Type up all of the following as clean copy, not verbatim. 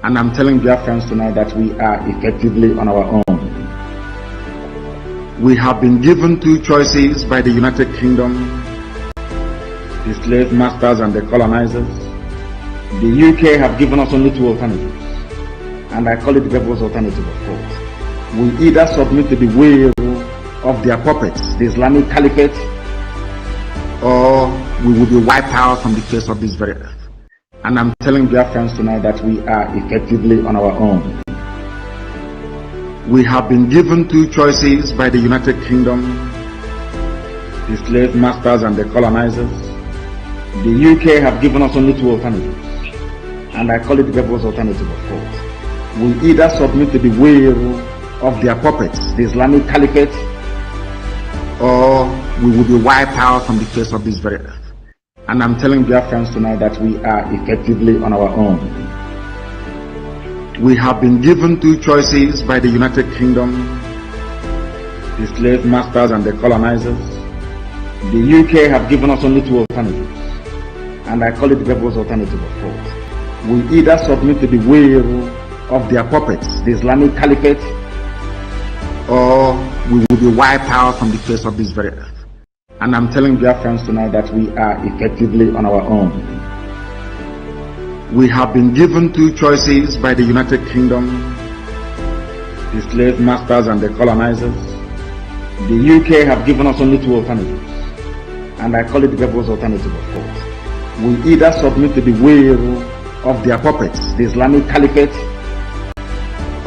And I'm telling Biafrans tonight that we are effectively on our own. We have been given two choices by the United Kingdom, the slave masters and the colonizers. The UK have given us only two alternatives, and I call it the devil's alternative, of course. We either submit to the will of their puppets, the Islamic Caliphate, or we will be wiped out from the face of this very earth. And I'm telling Biafrans tonight that we are effectively on our own. We have been given two choices by the United Kingdom, the slave masters and the colonizers. The UK have given us only two alternatives, and I call it the devil's alternative, of course. We either submit to the will of their puppets, the Islamic Caliphate, or we will be wiped out from the face of this very earth. And I'm telling Biafrans tonight that we are effectively on our own. We have been given two choices by the United Kingdom, the slave masters and the colonizers. The UK have given us only two alternatives, and I call it the devil's alternative, of course. We either submit to the will of their puppets, the Islamic Caliphate, or we will be wiped out from the face of this very earth. And I'm telling Biafrans tonight that we are effectively on our own. We have been given two choices by the United Kingdom, the slave masters and the colonizers. The UK have given us only two alternatives, and I call it the devil's alternative, of course. We either submit to the will of their puppets, the Islamic Caliphate,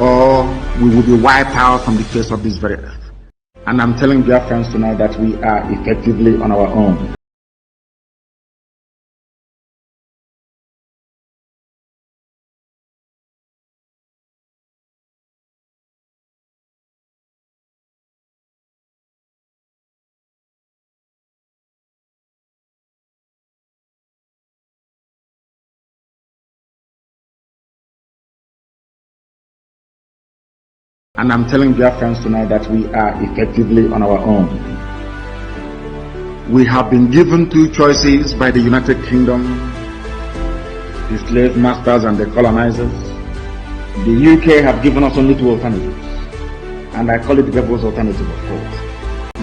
or we will be wiped out from the face of this very earth. And I'm telling Biafrans tonight that we are effectively on our own. And I'm telling Biafrans tonight that we are effectively on our own. We have been given two choices by the United Kingdom, the slave masters and the colonizers. The UK have given us only two alternatives, and I call it the devil's alternative, of course.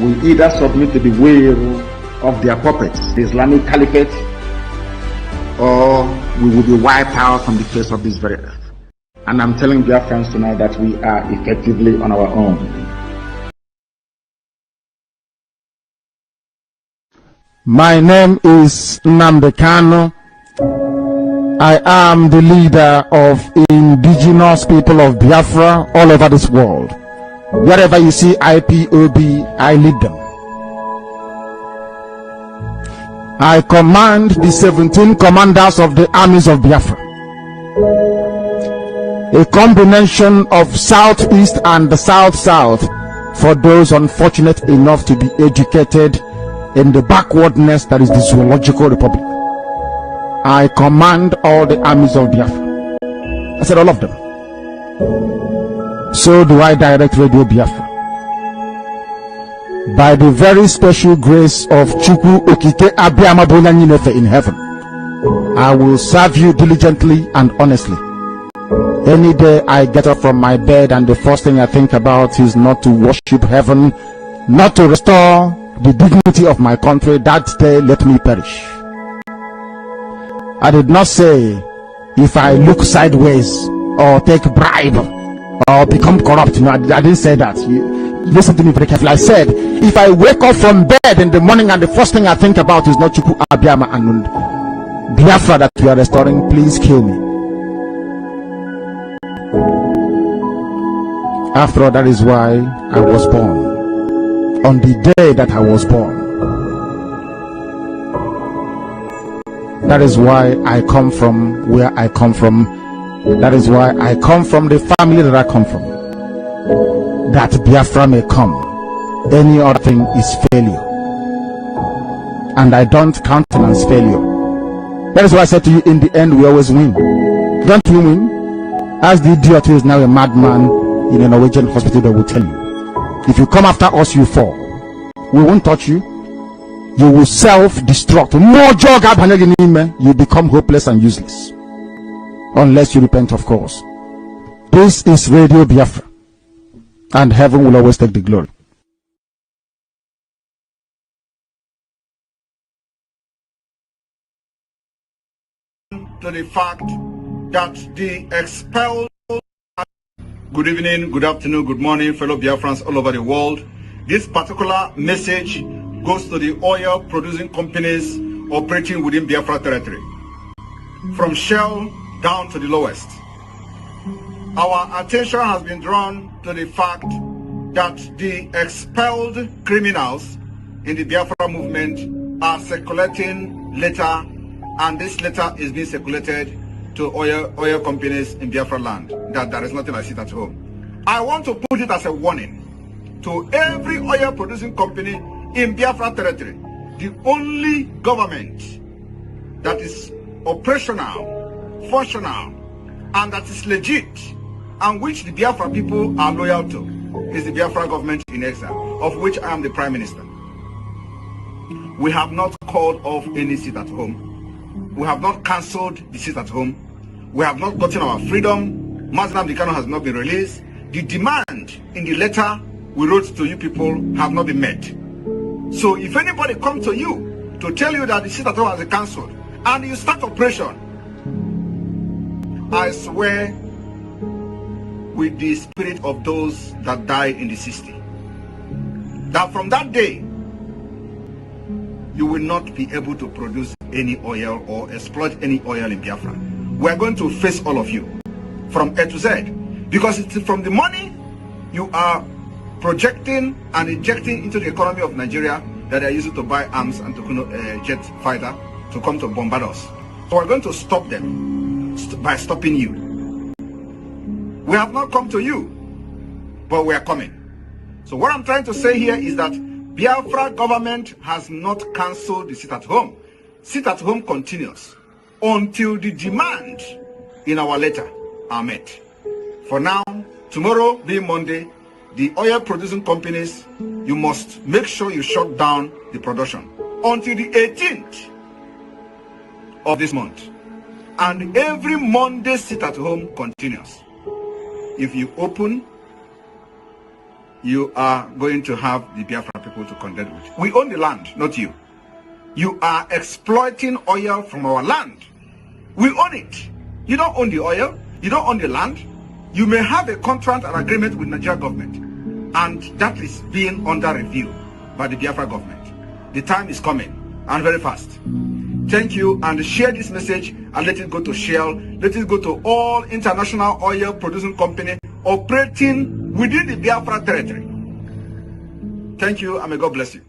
We either submit to the will of their puppets, the Islamic Caliphate, or we will be wiped out from the face of this very earth. And I'm telling Biafrans tonight that we are effectively on our own. My name is Nnamdi Kanu. I am the leader of indigenous people of Biafra all over this world. Wherever you see IPOB, I lead them. I command the 17 commanders of the armies of Biafra. A combination of Southeast and the South-South for those unfortunate enough to be educated in the backwardness that is the Zoological Republic. I command all the armies of Biafra. I said all of them. So do I direct Radio Biafra. By the very special grace of Chukwu Okike Abiyama Bolanyinefe in heaven, I will serve you diligently and honestly. Any day I get up from my bed and the first thing I think about is not to worship heaven, not to restore the dignity of my country, that day let me perish. I did not say if I look sideways or take bribe or become corrupt. No, I didn't say that. Listen to me very carefully. I said if I wake up from bed in the morning and the first thing I think about is not Chukwu Abiyama and Biafra that we are restoring, please kill me. After all, that is why I was born. On the day that I was born, that is why I come from where I come from. That is why I come from the family that I come from. That Biafra may come. Any other thing is failure, and I don't countenance failure. That is why I said to you, in the end we always win. Don't we win? As the idiot who is now a madman in a Norwegian hospital, that will tell you, if you come after us, you fall. We won't touch you. You will self-destruct. You become hopeless and useless, unless you repent, of course. This is Radio Biafra, and heaven will always take the glory. To the fact that the expelled. Good evening, good afternoon, good morning, fellow Biafrans all over the world. This particular message goes to the oil producing companies operating within Biafra territory, from Shell down to the lowest. Our attention has been drawn to the fact that the expelled criminals in the Biafra movement are circulating letter, and this letter is being circulated to oil companies in Biafra land, that there is nothing like it at home. I want to put it as a warning to every oil producing company in Biafra territory. The only government that is operational, functional, and that is legit, and which the Biafra people are loyal to, is the Biafra government in exile, of which I am the Prime Minister. We have not called off any seat at home. We have not cancelled the seat at home. We have not gotten our freedom. Nnamdi Kanu has not been released. The demand in the letter we wrote to you people have not been met. So if anybody comes to you to tell you that the seat at home has been cancelled and you start operation, I swear with the spirit of those that died in the 60s, that from that day, you will not be able to produce any oil or exploit any oil in Biafra. We are going to face all of you from A to Z, because it's from the money you are projecting and injecting into the economy of Nigeria that they are using to buy arms and to jet fighter to come to bombard us. So we're going to stop them by stopping you. We have not come to you, but we are coming. So what I'm trying to say here is that Biafra government has not cancelled the sit at home. Sit at home continues until the demand in our letter are met. For now, tomorrow being Monday, the oil producing companies, you must make sure you shut down the production until the 18th of this month. And every Monday sit at home continues. If you open, you are going to have the Biafra people to contend with. We own the land, not you. You are exploiting oil from our land. We own it. You don't own the oil. You don't own the land. You may have a contract and agreement with Nigeria government, and that is being under review by the Biafra government. The time is coming, and very fast. Thank you, and share this message and let it go to Shell. Let it go to all international oil producing companies operating within the Biafra territory. Thank you, and may God bless you.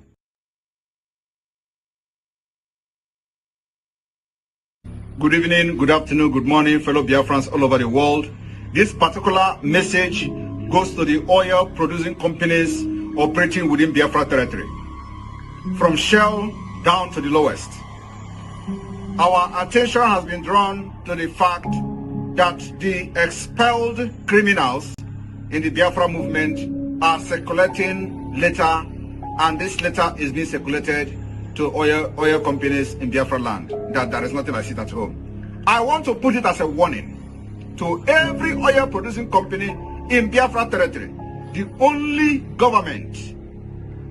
Good evening, good afternoon, good morning, fellow Biafrans all over the world. This particular message goes to the oil producing companies operating within Biafra territory, from Shell down to the lowest. Our attention has been drawn to the fact that the expelled criminals in the Biafra movement are circulating letter, and this letter is being circulated to oil companies in Biafra land, that there is nothing like sit at home. I want to put it as a warning to every oil producing company in Biafra territory. The only government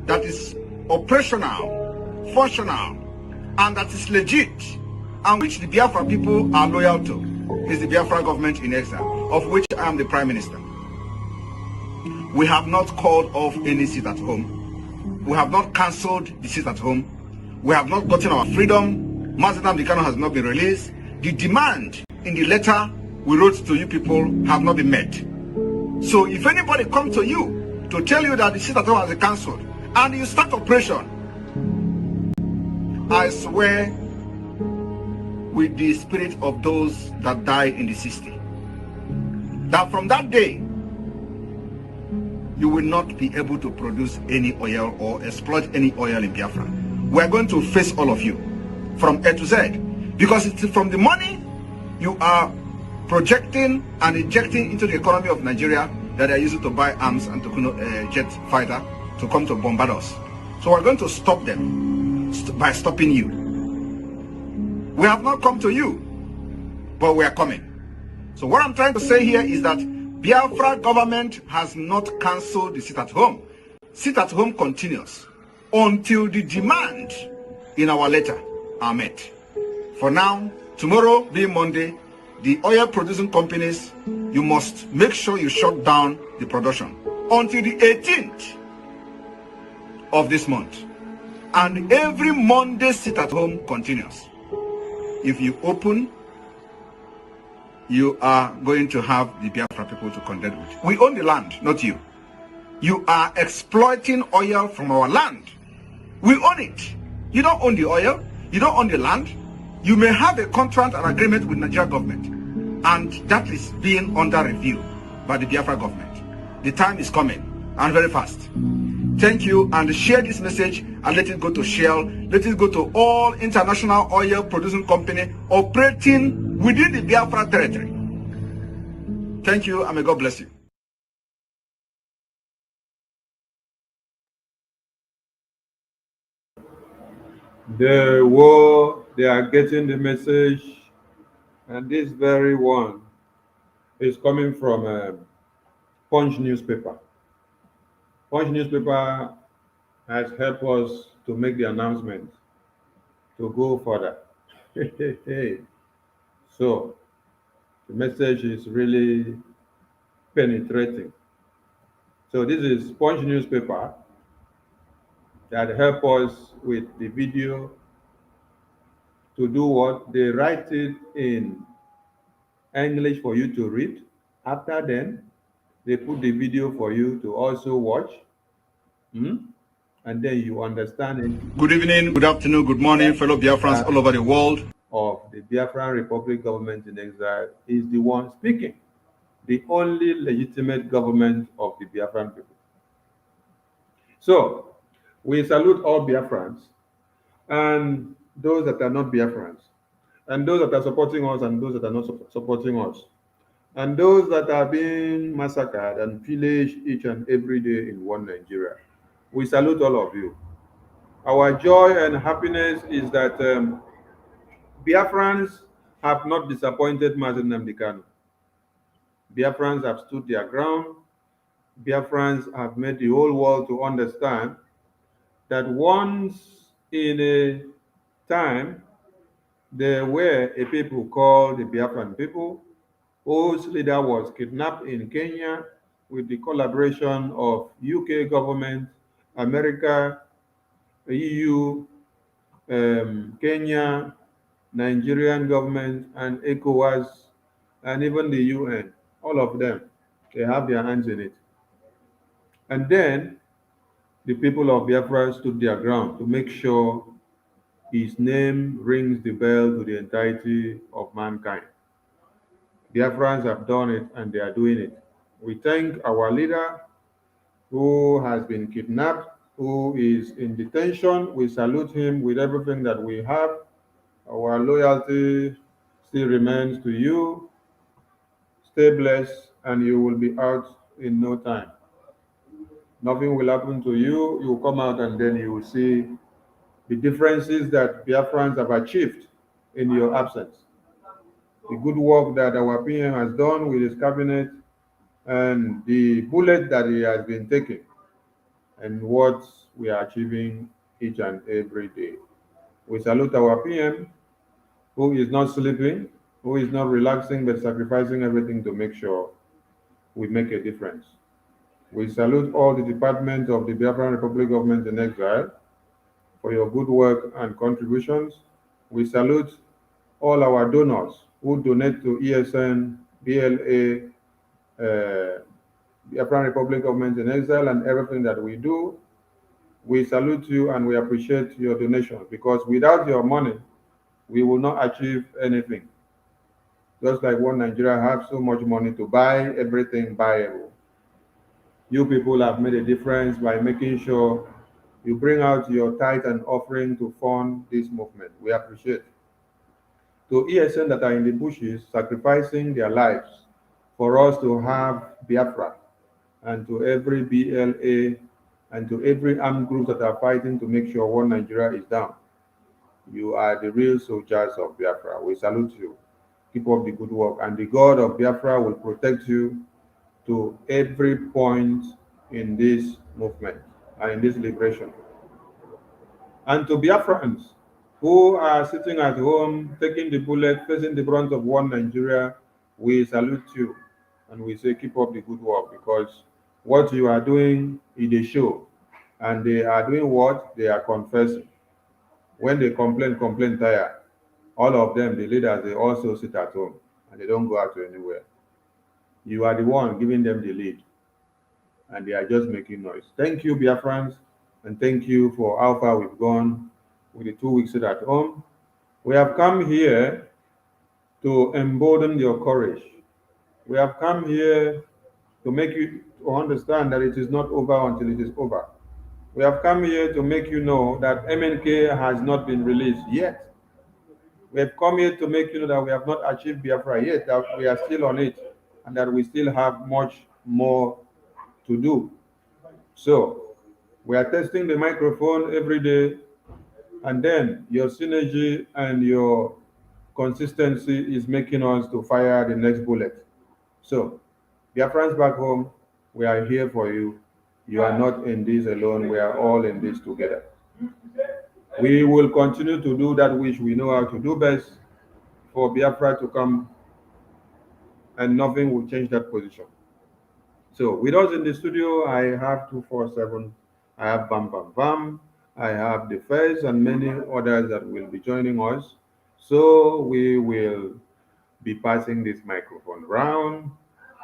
that is operational, functional, and that is legit, and which the Biafra people are loyal to, is the Biafra government in exile, of which I am the Prime Minister. We have not called off any sit at home. We have not cancelled the sit at home. We have not gotten our freedom. Mazda Dikano has not been released. The demand in the letter we wrote to you people have not been met. So if anybody comes to you to tell you that the sit at home has been cancelled and you start operation, I swear with the spirit of those that died in the 60s, that from that day you will not be able to produce any oil or exploit any oil in Biafra. We are going to face all of you from A to Z, because it's from the money you are projecting and injecting into the economy of Nigeria that they are using to buy arms and to jet fighter to come to bombard us. So we're going to stop them by stopping you. We have not come to you, but we are coming. So what I'm trying to say here is that Biafra government has not cancelled the sit at home. Sit at home continues until the demand in our letter are met. For now, tomorrow being Monday, the oil producing companies, you must make sure you shut down the production until the 18th of this month. And every Monday sit at home continues. If you open, you are going to have the Biafra people to contend with. We own the land, not you. You are exploiting oil from our land. We own it. You don't own the oil. You don't own the land. You may have a contract and agreement with Nigeria government, and that is being under review by the Biafra government. The time is coming, and very fast. Thank you, and share this message and let it go to Shell. Let it go to all international oil producing companies operating within the Biafra territory. Thank you, and may God bless you. The war, they are getting the message, and this very one is coming from Punch newspaper. Punch newspaper has helped us to make the announcement to go further. So the message is really penetrating. So this is Punch newspaper, that help us with the video to do what? They write it in English for you to read. After then, they put the video for you to also watch. And then you understand it. Good evening, good afternoon, good morning, fellow Biafrans all over the world. Of the Biafran Republic government in exile is the one speaking, the only legitimate government of the Biafran people. So, we salute all Biafrans and those that are not Biafrans, and those that are supporting us and those that are not supporting us, and those that are being massacred and pillaged each and every day in one Nigeria. We salute all of you. Our joy and happiness is that Biafrans have not disappointed Mazen Nnamdi Kanu. Biafrans have stood their ground. Biafrans have made the whole world to understand that once in a time there were a people called the Biafran people, whose leader was kidnapped in Kenya with the collaboration of UK government, America, EU, Kenya, Nigerian government, and ECOWAS, and even the UN. All of them, they have their hands in it. And then the people of Biafra stood their ground to make sure his name rings the bell to the entirety of mankind. Biafrans have done it and they are doing it. We thank our leader who has been kidnapped, who is in detention. We salute him with everything that we have. Our loyalty still remains to you. Stay blessed and you will be out in no time. Nothing will happen to you. You will come out and then you will see the differences that Biafrans have achieved in your absence. The good work that our PM has done with his cabinet and the bullet that he has been taking and what we are achieving each and every day. We salute our PM who is not sleeping, who is not relaxing, but sacrificing everything to make sure we make a difference. We salute all the departments of the Biafran Republic government in exile for your good work and contributions. We salute all our donors who donate to ESN, BLA, Biafran Republic government in exile, and everything that we do. We salute you and we appreciate your donations because without your money, we will not achieve anything. Just like one Nigeria have so much money to buy everything buyable. You people have made a difference by making sure you bring out your tithe and offering to fund this movement. We appreciate. To ESN that are in the bushes, sacrificing their lives for us to have Biafra, and to every BLA and to every armed group that are fighting to make sure one Nigeria is down. You are the real soldiers of Biafra. We salute you. Keep up the good work. And the God of Biafra will protect you to every point in this movement and in this liberation. And to Biafrans who are sitting at home, taking the bullet, facing the brunt of one Nigeria, we salute you. And we say keep up the good work because what you are doing is a show. And they are doing what? They are confessing. When they complain tired, all of them, the leaders, they also sit at home and they don't go out to anywhere. You are the one giving them the lead and they are just making noise. Thank you, Biafrans, and thank you for how far we've gone with the 2 weeks at home. We have come here to embolden your courage. We have come here to make you to understand that it is not over until it is over. We have come here to make you know that MNK has not been released yet. We have come here to make you know that we have not achieved Biafra yet, that we are still on it, and that we still have much more to do. So, we are testing the microphone every day, and then your synergy and your consistency is making us to fire the next bullet. So, Biafrans back home, we are here for you. You are not in this alone. We are all in this together. We will continue to do that which we know how to do best for Biafra to come, and nothing will change that position. So, with us in the studio, I have 247. I have Bam Bam Bam. I have the first and many others that will be joining us. So we will be passing this microphone round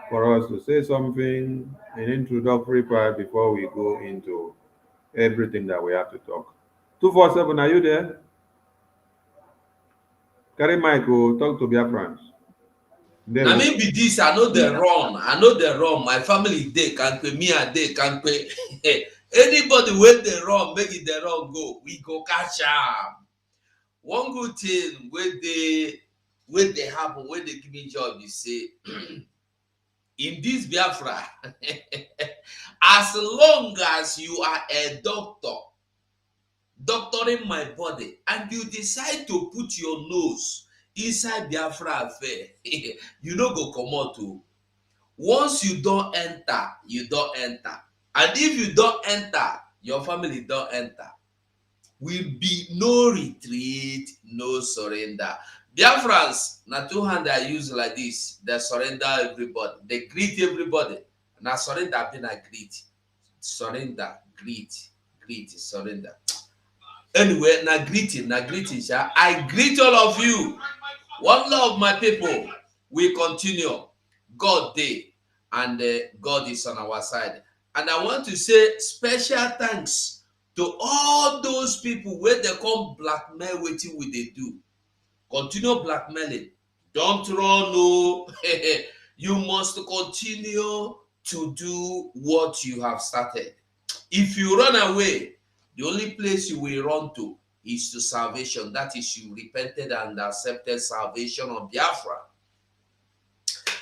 for us to say something, an introductory part before we go into everything that we have to talk. 247, are you there? Carry Michael, talk to Biafrans. There Na we me be this, I know the run. I know the run. My family dey kampe, me and dey kampe. Anybody wey dey run, make it the run go. We go catch am. One good thing wey dey happen, wey dey give me joy be say in this Biafra, as long as you are a doctor, doctoring my body, and you decide to put your nose inside Biafra affair, you no go comot o. Once you don enter, you don enter. And if you don enter, your family don enter. Will be no retreat, no surrender. Biafrans, na two hand I use like this. They surrender everybody. They greet everybody. Na surrender be na greet. Surrender, greet, surrender. Anyway, na greeting, sha. I greet all of you. One love, my people. We continue. God dey, and God is on our side. And I want to say special thanks to all those people where they come blackmail wetin we dey do. Continue blackmailing. Don't run, no. You must continue to do what you have started. If you run away, the only place you will run to is to salvation. That is, you repented and accepted salvation of Biafra.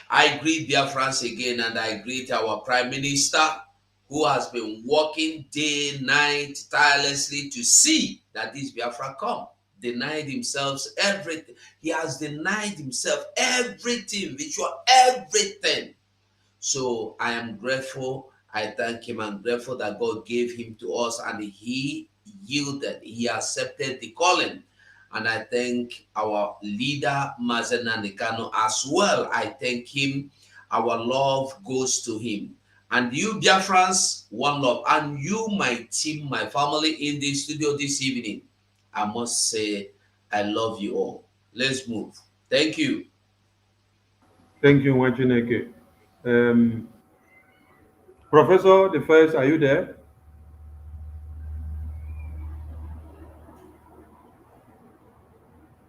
I greet Biafrans again, and I greet our Prime Minister, who has been working day, night, tirelessly to see that this Biafra come. Denied himself everything. He has denied himself everything, virtual everything. So I am grateful. I thank him. I'm grateful that God gave him to us, and he yielded. He accepted the calling. And I thank our leader, Mazen Nikano, as well. I thank him. Our love goes to him. And you, dear friends, one love. And you, my team, my family in the studio this evening, I must say, I love you all. Let's move. Thank you. thank you, Wachineke. Professor, the first, are you there?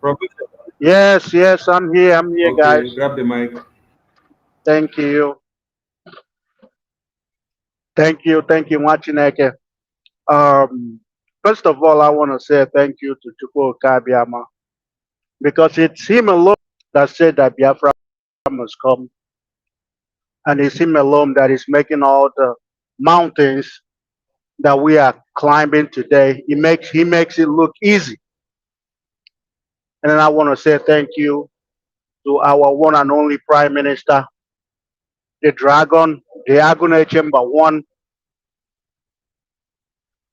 Professor, Yes, yes, I'm here. I'm here, okay, guys. grab the mic. Thank you. Thank you, Machineke. First of all, I want to say thank you to Chukwu Kabiama because it's him alone that said that Biafra must come, and it's him alone that is making all the mountains that we are climbing today. He makes it look easy. And then I want to say thank you to our one and only Prime Minister, the Dragon, the Agune Chamber One,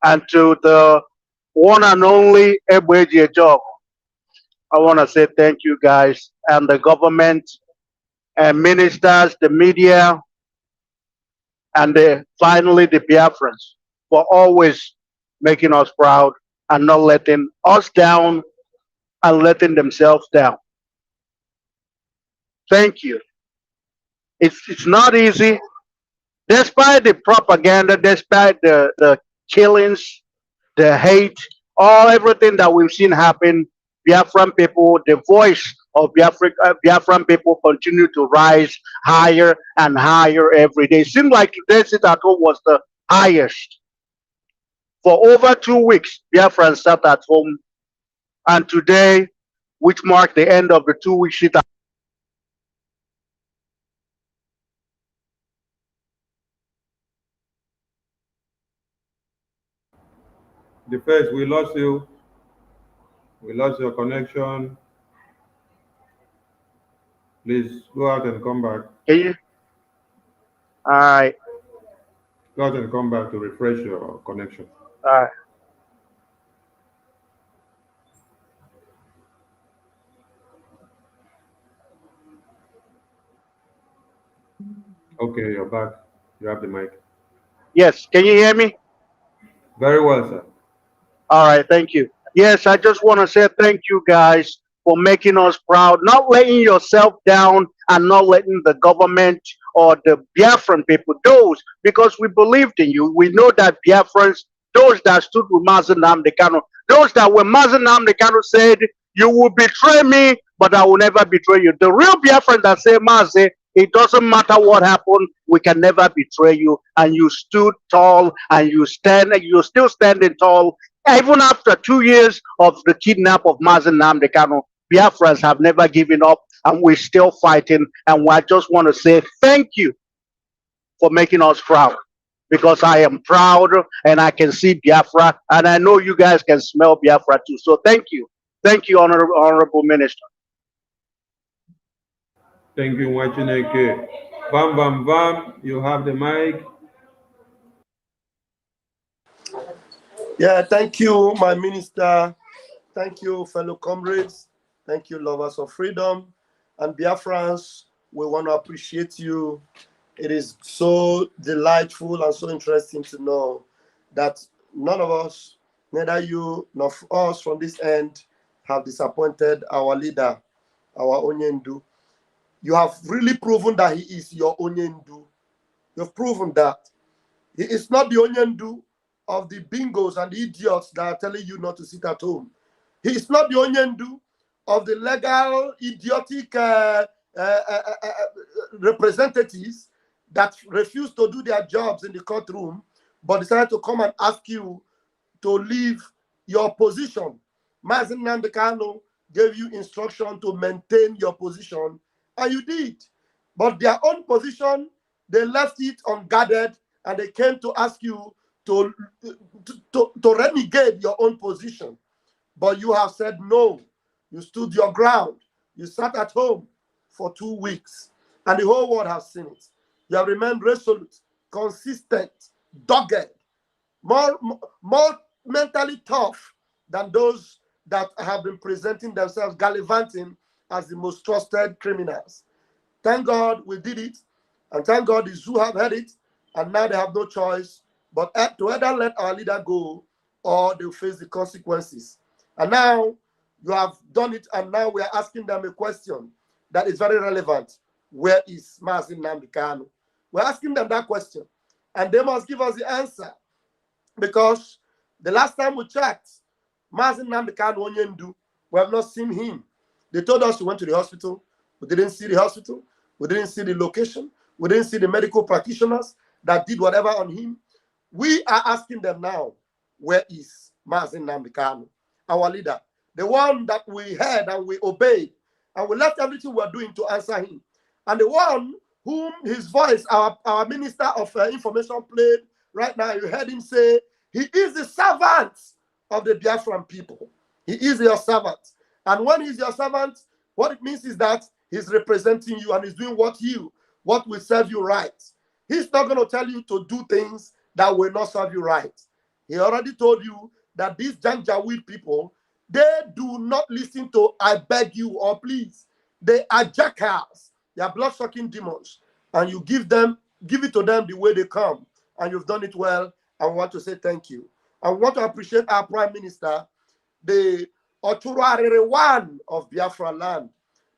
and to the one and only Ebweji Ejog. I want to say thank you guys and the government and ministers, the media, and finally the Biafrans for always making us proud and not letting us down and letting themselves down. Thank you. It's not easy, despite the propaganda, despite the killings, the hate, all everything that we've seen happen. Biafran people, the voice of Biafran people continue to rise higher and higher every day. It seems like today's sit at home was the highest. For over 2 weeks, Biafran sat at home, and today, which marked the end of the 2 week sit at The first, we lost you. We lost your connection. Please go out and come back. Can you? All right, Go out and come back to refresh your connection. all right. Okay, you're back. You have the mic. Yes, can you hear me? Very well, sir. All right, thank you. Yes, I just want to say thank you guys for making us proud, not letting yourself down and not letting the government or the Biafran people, those, because we believed in you. We know that Biafrans, those that stood with Mazen Namdekano, those that when Mazen Namdekano said, you will betray me, but I will never betray you. The real Biafran that say, Mazen, it doesn't matter what happened, we can never betray you. And you stood tall and you're still standing tall even after 2 years of the kidnap of Mazen Namdekano. Biafrans have never given up and we're still fighting. And I just want to say thank you for making us proud because I am proud and I can see Biafra and I know you guys can smell Biafra too. So thank you. Thank you, Honorable Minister. Thank you, Wachineke. Bam, bam, bam. You have the mic. Yeah, thank you, my minister. Thank you, fellow comrades. Thank you, lovers of freedom. And Biafrans, we want to appreciate you. It is so delightful and so interesting to know that none of us, neither you nor us from this end, have disappointed our leader, our Onyendu. You have really proven that he is your Onyendu. You've proven that. He is not the Onyendu of the bingos and the idiots that are telling you not to sit at home. He is not the Onyendu of the legal, idiotic representatives that refuse to do their jobs in the courtroom, but decided to come and ask you to leave your position. Mazen Namdekano gave you instruction to maintain your position, and you did. But their own position, they left it unguarded, and they came to ask you to renegade your own position. But you have said no. You stood your ground. You sat at home for 2 weeks, and the whole world has seen it. You have remained resolute, consistent, dogged, more mentally tough than those that have been presenting themselves gallivanting as the most trusted criminals. Thank God we did it, and thank God the zoo have heard it, and now they have no choice but to either let our leader go or they'll face the consequences. And now you have done it, and now we are asking them a question that is very relevant. Where is Mazen Namdekano? We're asking them that question, and they must give us the answer. Because the last time we checked, Mazen Namdekano Onyendu, we have not seen him. They told us he went to the hospital. We didn't see the hospital. We didn't see the location. We didn't see the medical practitioners that did whatever on him. We are asking them now, where is Mazen Namdekano, our leader? The one that we heard and we obeyed, and we left everything we are doing to answer him. And the one whom his voice, our Minister of Information played right now, you heard him say, he is the servant of the Biafran people. He is your servant. And when he's your servant, what it means is that he's representing you and he's doing what will serve you right. He's not going to tell you to do things that will not serve you right. He already told you that these Janjaweed people, they do not listen to I beg you or please. They are jackals. They are blood-sucking demons. And you give it to them the way they come. And you've done it well. I want to say thank you. I want to appreciate our Prime Minister, the Oturarere one of Biafra land,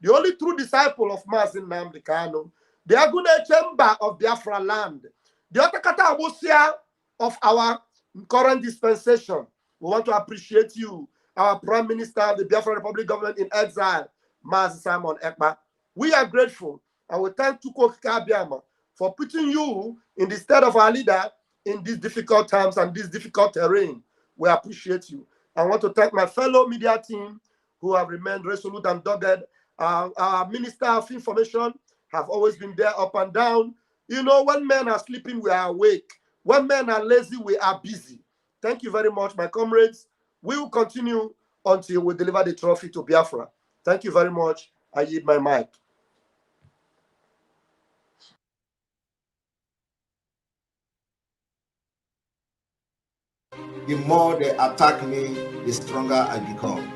the only true disciple of Mazen Namdekano, the Agune Chamber of Biafra land, the Otakata Abusia of our current dispensation. We want to appreciate you, our Prime Minister of the Biafra Republic government in exile, Mazi Simon Ekpa. We are grateful and we thank Tuko Kikabiama for putting you in the stead of our leader in these difficult times and this difficult terrain. We appreciate you. I want to thank my fellow media team who have remained resolute and dogged. Our Minister of Information have always been there up and down. You know, when men are sleeping, we are awake. When men are lazy, we are busy. Thank you very much, my comrades. We will continue until we deliver the trophy to Biafra. Thank you very much. I yield my mic. The more they attack me, the stronger I become.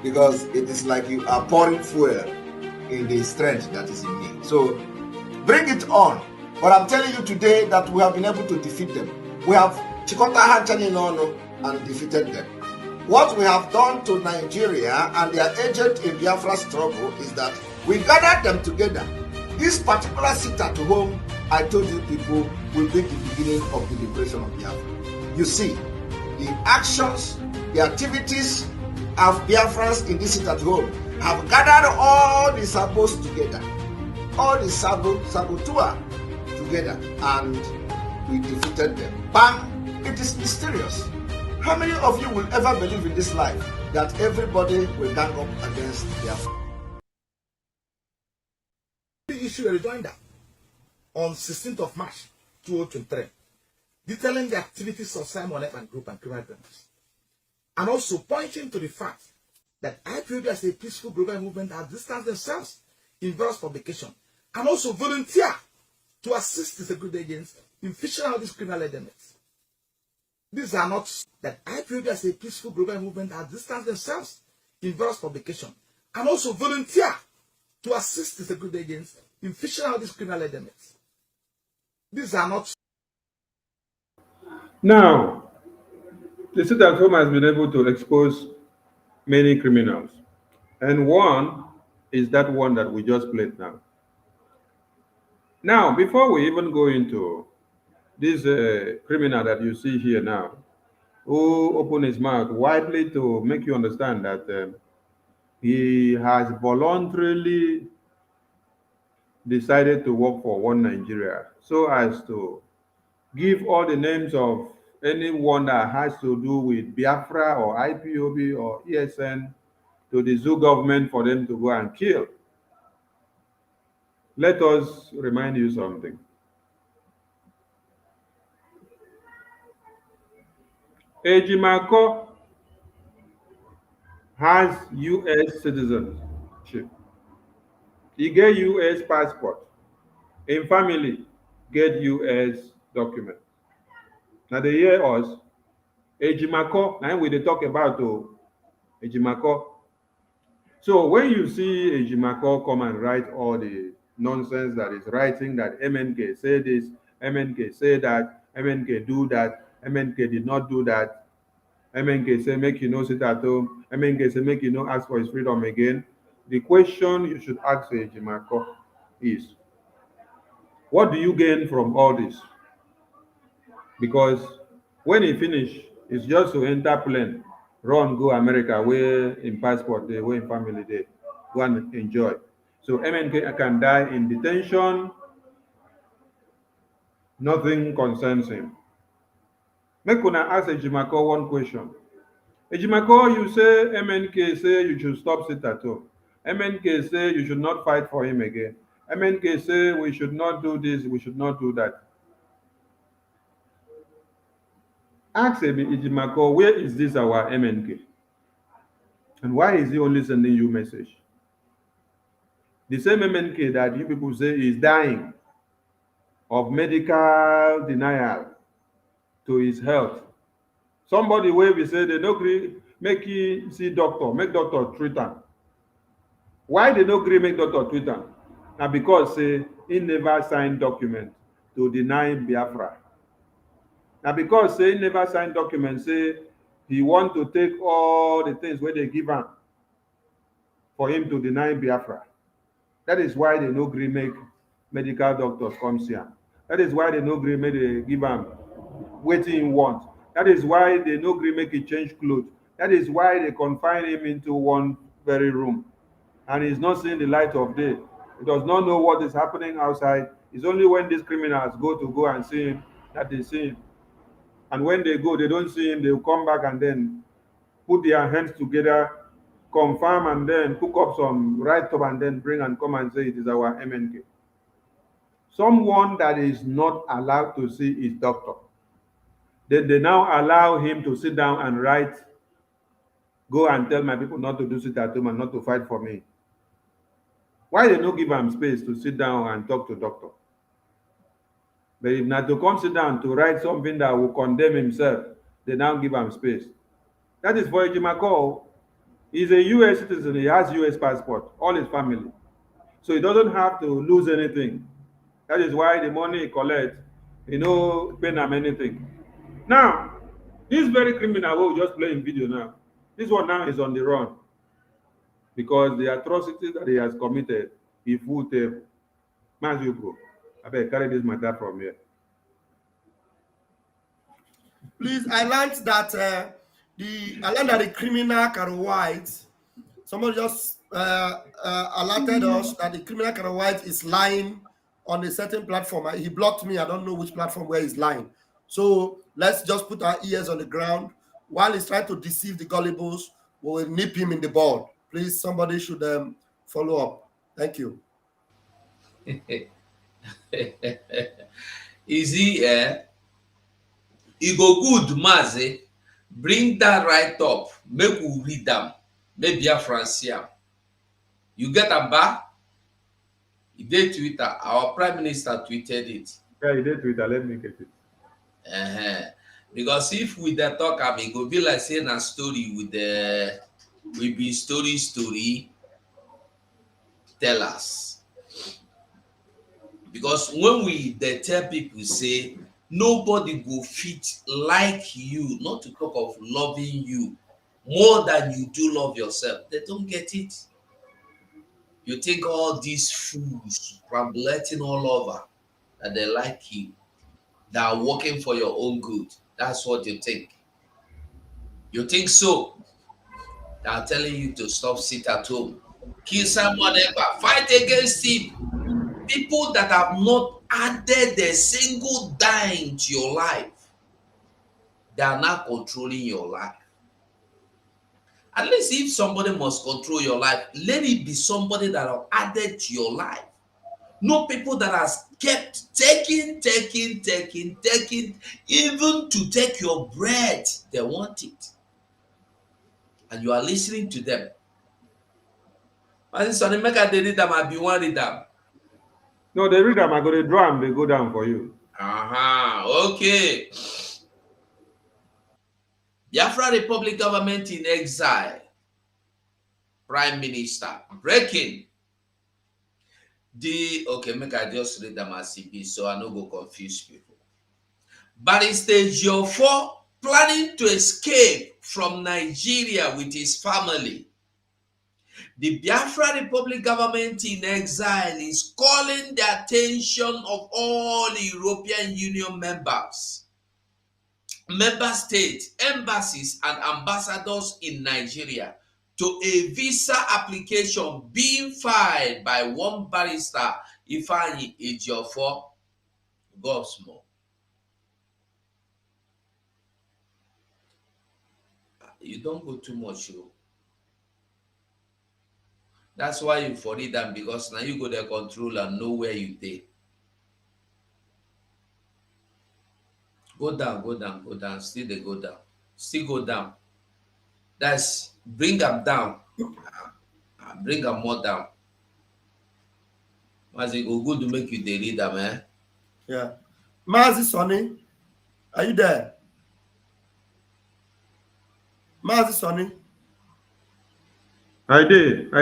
Because it is like you are pouring fuel in the strength that is in me. So bring it on. But I'm telling you today that we have been able to defeat them. We have Chikota Hanchani Nono, and defeated them. What we have done to Nigeria and their agent in Biafra struggle is that we gathered them together. This particular sit at home, I told you people, will be the beginning of the liberation of Biafra. You see, the actions, the activities of Biafrans in this sit at home have gathered all the sabos together, all the saboteur together, and we defeated them. Bam! It is mysterious. How many of you will ever believe in this life that everybody will gang up against Biafra? Issue a rejoinder on 16th of March 2023, detailing the activities of Simon F. and Group and criminal criminals, and also pointing to the fact that IPOB as a peaceful global movement has distanced themselves in various publications and also volunteer to assist the security agents in fishing out these criminal elements. These are not that IPOB as a peaceful global movement has distanced themselves in various publications and also volunteer to assist the security agents in fishing out these criminal elements. These are not. Now, the sit at home has been able to expose many criminals. And one is that one that we just played now. Now, before we even go into this criminal that you see here now, who opened his mouth widely to make you understand that he has voluntarily decided to work for One Nigeria so as to give all the names of anyone that has to do with Biafra or IPOB or ESN to the zoo government for them to go and kill. Let us remind you something. Ejimako has U.S. citizenship. He get U.S. passport. In family, get U.S. document. Now they hear us. Ejimako, now we dey talk about Ejimako. So when you see Ejimako come and write all the nonsense that is writing that MNK say this, MNK say that, MNK do that, MNK did not do that, MNK say make you no sit at home, MNK say make you no ask for his freedom again. The question you should ask Ejimako is, what do you gain from all this? Because when he finish, it's just to enter plane, run, go America, where in passport they, where in family they, go and enjoy. So MNK can die in detention, nothing concerns him. Make una ask Ejimako one question. Ejimako, you say MNK say you should stop sit at home. MNK say you should not fight for him again. MNK say we should not do this, we should not do that. Ask Ejimako, where is this our MNK? And why is he only sending you message? The same MNK that you people say is dying of medical denial to his health. Somebody where we say they no agree, make he see doctor, make doctor treat him. Why they no agree make doctor treat him? Now because say he never signed document to deny Biafra. Now because say he never signed document, say he want to take all the things where they give him for him to deny Biafra. That is why they no agree make medical doctors come see him. That is why they no agree make they give him wetin he want. That is why they no agree make he change clothes. That is why they confine him into one very room. And he's not seeing the light of day. He does not know what is happening outside. It's only when these criminals go and see him that they see him. And when they go, they don't see him, they'll come back and then put their hands together, confirm, and then cook up some write-up and then bring and come and say it is our MNK. Someone that is not allowed to see his doctor. Then they now allow him to sit down and write, go and tell my people not to do sit at home and not to fight for me. Why they don't give him space to sit down and talk to doctor? But if not to come sit down to write something that will condemn himself, they now give him space. That is for Ejimako. He's a U.S. citizen. He has U.S. passport, all his family. So he doesn't have to lose anything. That is why the money he collects, pay him anything. Now, This very criminal who just playing video now, this one now is on the run because the atrocities that he has committed, he full table. Man, you go. I better carry this matter from here. Please, I learned that the criminal Carol White. Somebody just alerted us that the criminal Carol White is lying on a certain platform. He blocked me. I don't know which platform where he's lying. So let's just put our ears on the ground while he's trying to deceive the gullibles. We will nip him in the bud. Please, somebody should follow up. Thank you. Is he? He go good, Mazi. Bring that right up. Make we read them. Maybe Biafrans here. You get a bar? He did Twitter. Our Prime Minister tweeted it. Yeah, he did Twitter. Let me get it. Because if we the talk, I mean, go be like saying a story with the we be story tell us. Because when we the tell people say nobody go fit like you, not to talk of loving you more than you do love yourself, they don't get it. You think all these fools rambling all over that they like you, that are working for your own good. That's what you think. You think so? They are telling you to stop, sit at home, kill someone ever, fight against him. People that have not added a single dime to your life, they are not controlling your life. At least if somebody must control your life, let it be somebody that have added to your life. No people that has kept taking, even to take your bread, they want it. And you are listening to them. And Sonny, make a read them, I be one read them. No, they read them, I go to draw them, they go down for you. Okay. Biafra Republic government in exile. Prime Minister breaking. Okay, make I just read them as CP so I don't go confuse people. Barrister Geoffrey planning to escape from Nigeria with his family. The Biafra Republic government in exile is calling the attention of all European Union members, member states, embassies, and ambassadors in Nigeria to a visa application being filed by one barrister, Ifeanyi Ejiofor Gosmo. You don't go too much, you. That's why you for read them, because now you go to control and know where you take. Go down, still they go down. Still go down. That's bring them down. Bring them more down. As it go good to make you they read them, eh? Yeah. Mazi Sonny, are you there? Mazi Sonny. I did.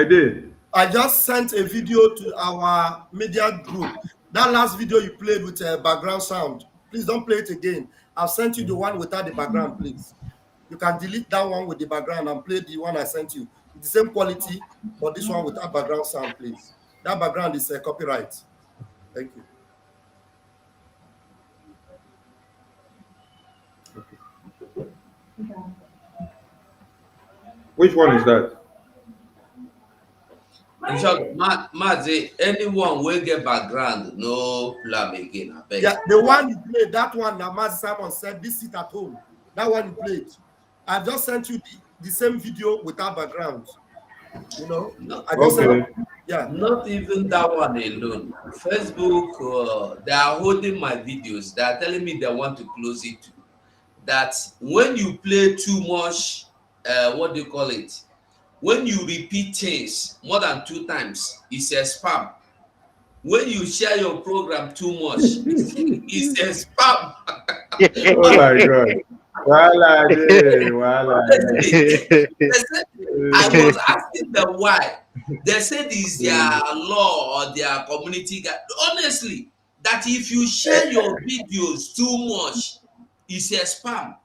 I just sent a video to our media group. That last video you played with background sound, please don't play it again. I've sent you the one without the background, please. You can delete that one with the background and play the one I sent you. It's the same quality, but this one without background sound, please. That background is copyright. Thank you. Which one is that? In short, Mazi, anyone will get background, no plan again. I beg. Yeah, the one you played, that one that Mazi Simon said, this sit at home. That one you played. I just sent you the same video without background. You know? No, I just okay. yeah. Not even that one alone. Facebook, they are holding my videos. They are telling me they want to close it. That when you play too much, what do you call it? When you repeat things more than 2 times, it's a spam. When you share your program too much, it's a spam. Oh my God. Voila. I was asking them why. They said it's their law or their community guide. Honestly, that if you share your videos too much, it's a spam.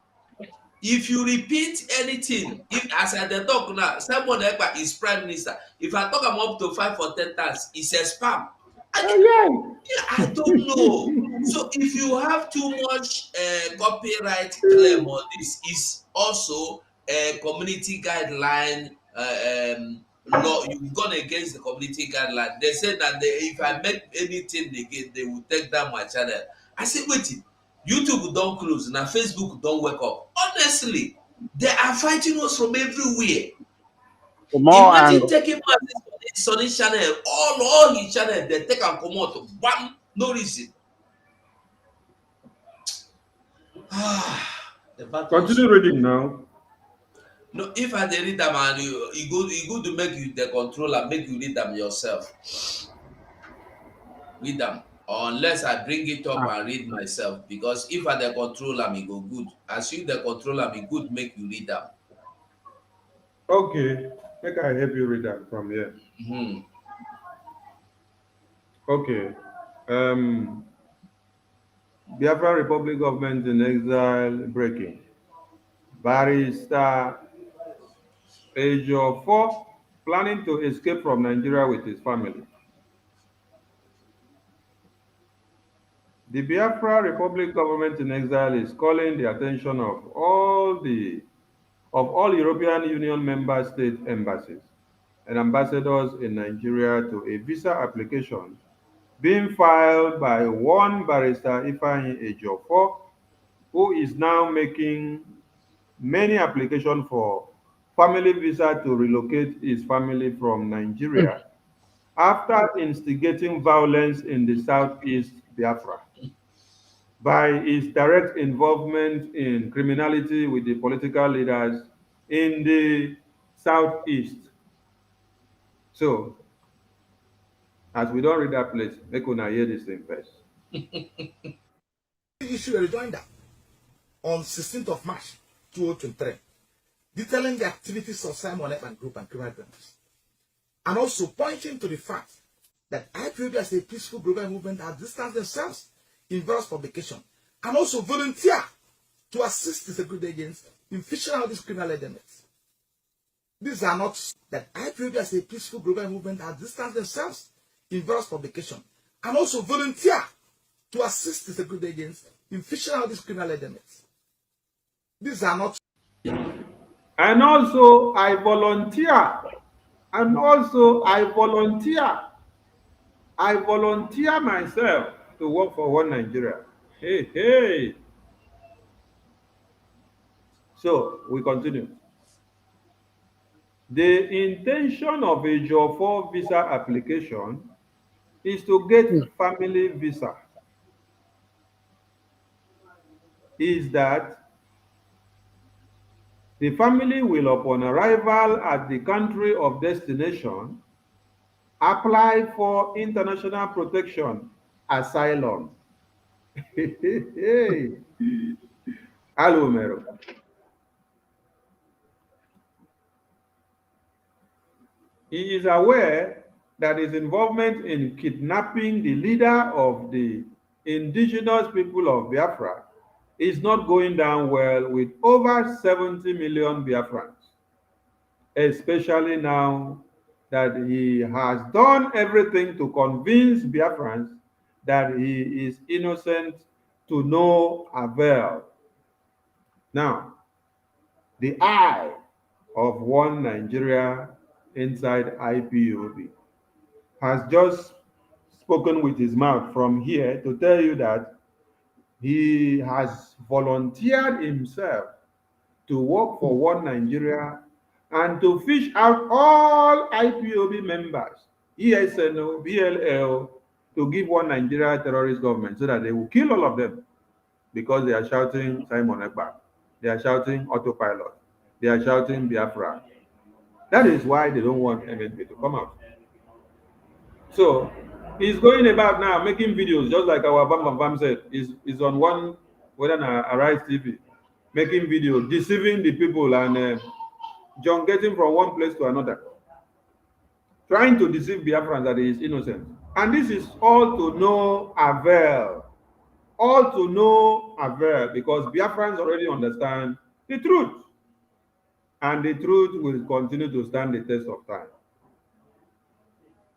If you repeat anything, if as I talk now, someone is prime minister. If I talk I'm up to 5 or 10 times, it's a spam. I don't know. So if you have too much copyright claim on this, is also a community guideline law. You've gone against the community guideline. They said that if I make anything again, they will take down my channel. I said, wait, YouTube don't close, now Facebook don't wake up. Honestly, they are fighting us from everywhere. For more Imagine angle. taking Sonny channel, all his channel, they take and come out, bam, no reason. Continue reading now. No, if I dey read them and you go to make you the controller, make you read them yourself. Read them. Or unless I bring it up and read myself. Because if I the controller, me go good. As you the controller, me good, make you read them. Okay, make I help you read that from here. Okay. Biafra Republic government in exile breaking. Barrister age of 4 planning to escape from Nigeria with his family. The Biafra Republic government in exile is calling the attention of all European Union member state embassies and ambassadors in Nigeria to a visa application being filed by one barrister Ifeanyi Ejiofor, who is now making many applications for family visa to relocate his family from Nigeria after instigating violence in the southeast Biafra by his direct involvement in criminality with the political leaders in the southeast. So, as we don't read that place, make una hear this thing first. Issue a rejoinder on 16th of March 2023, detailing the activities of Simon F. and Group and criminal criminals, and also pointing to the fact that IPOB as a peaceful global movement has distanced themselves in various publications and also volunteer to assist the security agents in fishing out these criminal elements. These are not that IPOB as a peaceful global movement has distanced themselves in various publications and also volunteer to assist the security agents in fishing out these criminal elements. These are not. And also, I volunteer. And also, I volunteer myself to work for One Nigeria. Hey, hey. So, we continue. The intention of a Ejiofor visa application is to get family visa. Is that the family will, upon arrival at the country of destination, apply for international protection, asylum. Hello, Mero. He is aware that his involvement in kidnapping the leader of the indigenous people of Biafra is not going down well with over 70 million Biafrans, especially now that he has done everything to convince Biafrans that he is innocent to no avail. Now, the eye of One Nigeria inside IPOB has just spoken with his mouth from here to tell you that he has volunteered himself to work for One Nigeria and to fish out all IPOB members, ESNO, BLL, to give One Nigeria terrorist government so that they will kill all of them because they are shouting Simon Ekpa, they are shouting autopilot, they are shouting Biafra. That is why they don't want MNP to come out. So he's going about now making videos, just like our Bam Bam Bam said. He's on one, whether Arise TV, making videos, deceiving the people and John getting from one place to another, trying to deceive Biafrans that he is innocent. And this is all to no avail. All to no avail, because Biafrans already understand the truth. And the truth will continue to stand the test of time.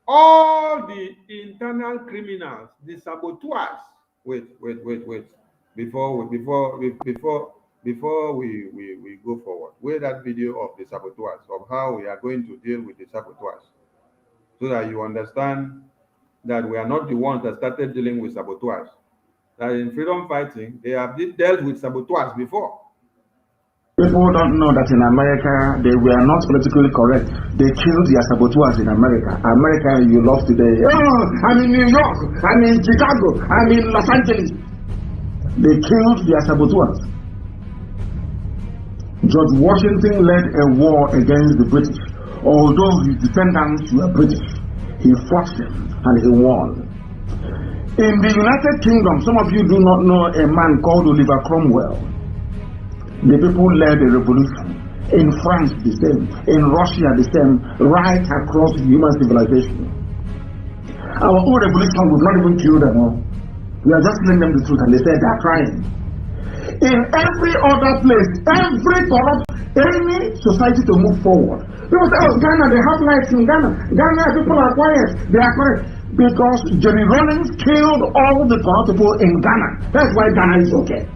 All the internal criminals, the saboteurs. Wait. Before we go forward, where that video of the saboteurs, of how we are going to deal with the saboteurs, so that you understand that we are not the ones that started dealing with saboteurs. That in freedom fighting, they have dealt with saboteurs before. People don't know that in America, they were not politically correct. They killed their saboteurs in America. America, you love today. Oh, I'm in New York. I'm in Chicago. I'm in Los Angeles. They killed their saboteurs. George Washington led a war against the British. Although his descendants were British, he fought them and he won. In the United Kingdom, some of you do not know a man called Oliver Cromwell. The people led a revolution. In France, the same. In Russia, the same. Right across human civilization. Our own revolution would not even kill them all. We are just telling them the truth, and they said they are trying. In every other place, every corrupt, any society to move forward. People say, oh, Ghana, they have lights in Ghana. Ghana, people are quiet. They are quiet. Because Jerry Rawlings killed all the corrupt people in Ghana. That's why Ghana is okay.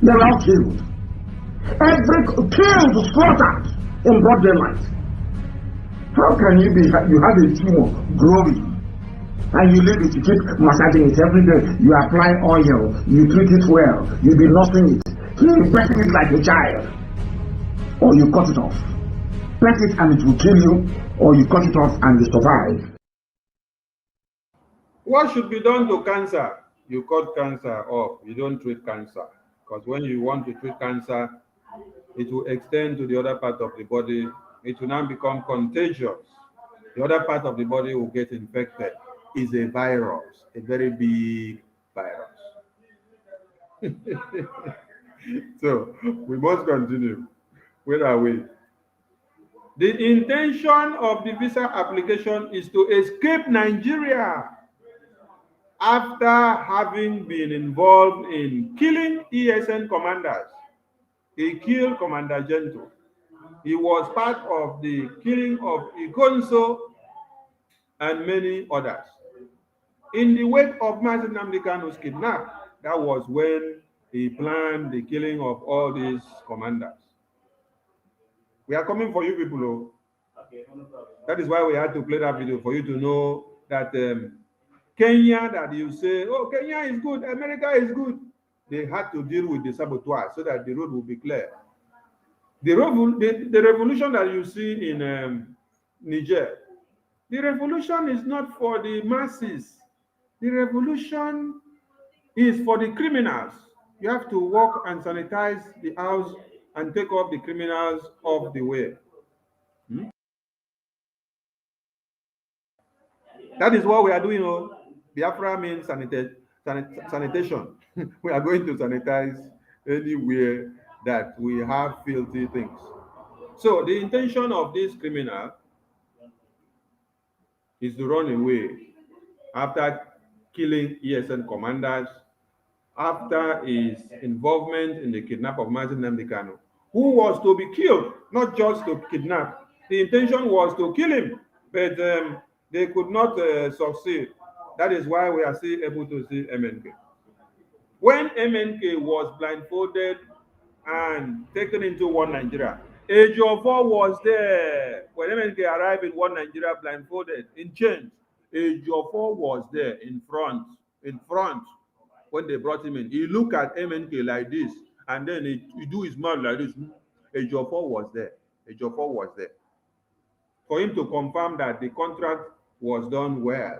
They were all killed. Killed, slaughtered in broad daylight. How can you have a tumor growing and you leave it, you keep massaging it every day, you apply oil, you treat it well, you be nursing it, you petting it like a child, or you cut it off. Pet it and it will kill you, or you cut it off and you survive. What should be done to cancer? You cut cancer off, you don't treat cancer. Because when you want to treat cancer, it will extend to the other part of the body. It will now become contagious. The other part of the body will get infected. It's a virus, a very big virus. So we must continue. Where are we? The intention of the visa application is to escape Nigeria after having been involved in killing ESN commanders. He killed Commander Gento. He was part of the killing of Igonso and many others. In the wake of Mazi Nnamdi Kanu's kidnap, that was when he planned the killing of all these commanders. We are coming for you people. Oh. That is why we had to play that video, for you to know that Kenya, that you say, oh, Kenya is good, America is good. They had to deal with the saboteurs so that the road will be clear. The revolution that you see in Niger, the revolution is not for the masses. The revolution is for the criminals. You have to walk and sanitize the house and take off the criminals off the way. That is what we are doing. Oh. BIAFRA means sanitation. We are going to sanitize anywhere that we have filthy things. So the intention of this criminal is to run away after killing ESN commanders, after his involvement in the kidnap of Mazi Nnamdi Kanu, who was to be killed, not just to kidnap. The intention was to kill him, but they could not succeed. That is why we are still able to see MNK. When MNK was blindfolded and taken into One Nigeria, Ejiofor was there. When MNK arrived in One Nigeria blindfolded, in chains, Ejiofor was there in front. When they brought him in, he looked at MNK like this, and then he do his mouth like this. Ejiofor was there. Ejiofor was there. For him to confirm that the contract was done well.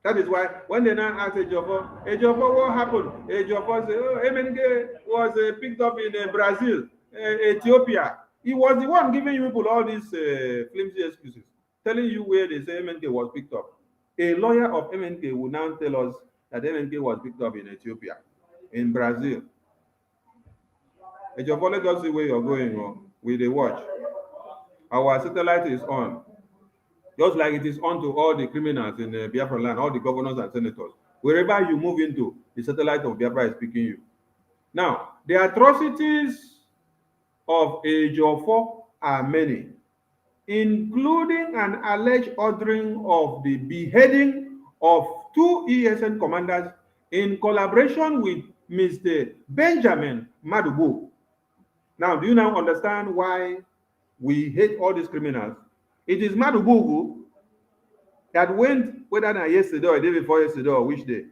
That is why when they now asked Ejiofor, what happened? Ejiofor said, oh, MNK was picked up in Brazil, Ethiopia. He was the one giving you people all these flimsy excuses, telling you where they say MNK was picked up. A lawyer of MNK will now tell us that MNK was picked up in Ethiopia, in Brazil. Ejiofor, let us see where you're going with the watch. Our satellite is on. Just like it is on to all the criminals in Biafra land, all the governors and senators. Wherever you move into, the satellite of Biafra is picking you. Now, The atrocities of Ejiofor are many, including an alleged ordering of the beheading of 2 ESN commanders in collaboration with Mr. Benjamin Madubu. Now, do you now understand why we hate all these criminals? It is Madubu that went, whether na yesterday or the day before yesterday or which day,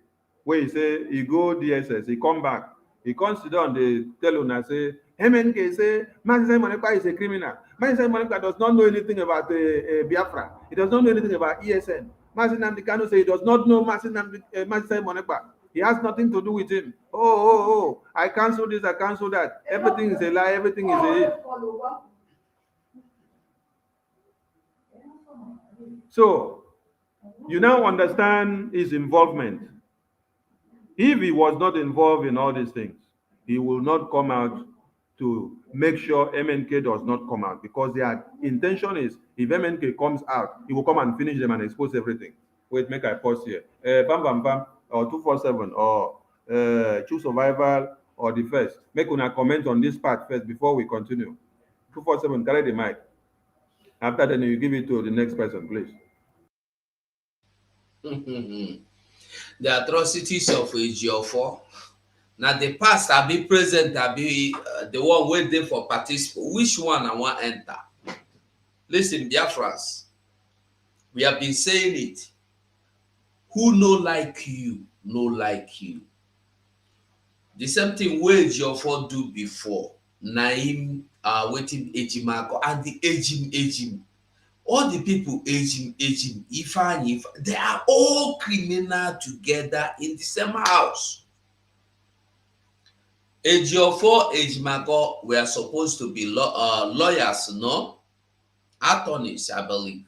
where he say he go DSS, he come back, he comes sit down, they tell una say, MNK say, Mansa Monepa is a criminal. Mansa Monepa does not know anything about Biafra. He does not know anything about ESN. Mansa Namdekano say he does not know Mansa Monepa. He has nothing to do with him. Oh, I cancel this, I cancel that. Everything is a lie, everything is a... So, you now understand his involvement. If he was not involved in all these things, he will not come out to make sure MNK does not come out, because their intention is, if MNK comes out, he will come and finish them and expose everything. Wait, make I pause here. Bam Bam Bam, or 247, or Choose Survival, or the first. Make una comment on this part first before we continue. 247, carry the mic. After then, you give it to the next person, please. The atrocities of Ejiofor. Now the past I be present, I be the one waiting for participate. Which one I want enter? Listen, Biafrans, we have been saying it. Who no like you, no like you. The same thing wey Ejiofor do before. Naim waiting Ejimako and the Ejim. All the people Ejim, Ifan, they are all criminal together in the same house. Ejiofor, Ejimako were supposed to be lawyers, no? Attorneys, I believe.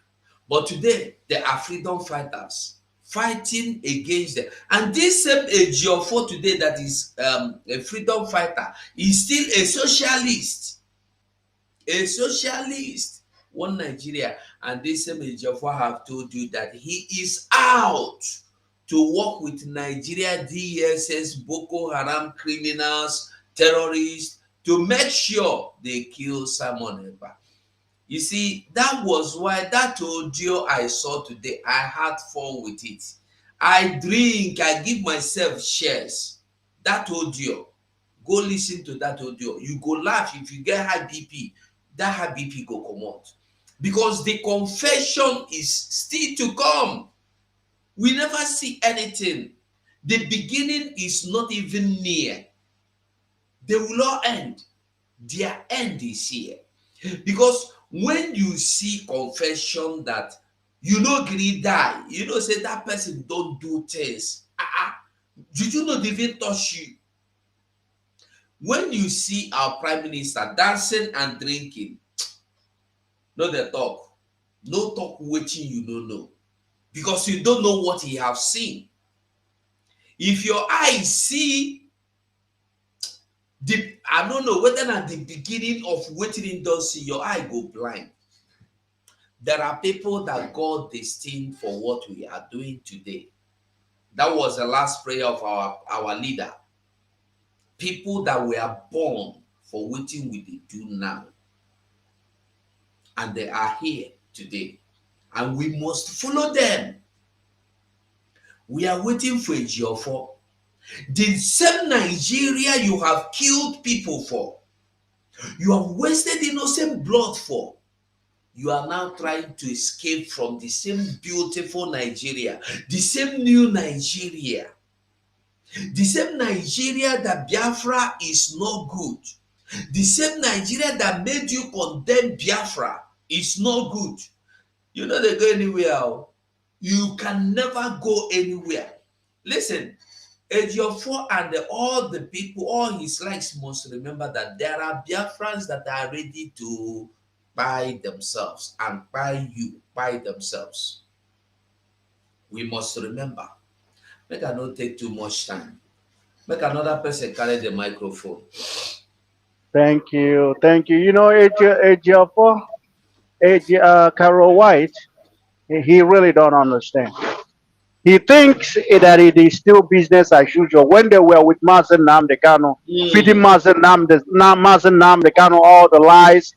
But today, they are freedom fighters fighting against them. And this same Ejiofor today that is a freedom fighter is still a socialist. A socialist. One Nigeria. And this same Ejiofor have told you that he is out to work with Nigeria DSS, Boko Haram criminals, terrorists, to make sure they kill Simon Ekpa. You see, that was why that audio I saw today, I had fun with it. I drink, I give myself shares. That audio, go listen to that audio. You go laugh. If you get high BP, that high BP go come out. Because the confession is still to come. We never see anything. The beginning is not even near. They will all end. Their end is here. Because when you see confession that you know Giri die, you know say that person don't do things. Did you not even touch you? When you see our prime minister dancing and drinking, no they talk. No talk waiting you don't know. Because you don't know what he have seen. If your eyes see I don't know whether at the beginning of waiting in don't see, your eye go blind. There are people that God destined for what we are doing today. That was the last prayer of our leader. People that were born for waiting we do now. And they are here today. And we must follow them. We are waiting for Ejiofor. The same Nigeria you have killed people for, you have wasted innocent blood for, you are now trying to escape from the same beautiful Nigeria, the same new Nigeria, the same Nigeria that Biafra is not good, the same Nigeria that made you condemn Biafra is not good. You know they go anywhere. You can never go anywhere. Listen, Ejiofor and all the people, all his likes must remember that there are Biafrans that are ready to buy themselves and buy you, buy themselves. We must remember. Make I not take too much time. Make another person carry the microphone. Thank you. You know, Ejiofor, Carol White, he really don't understand. He thinks that it is still business as usual. When they were with Mazen Namdekano, feeding Mazen Namdekano all the lies,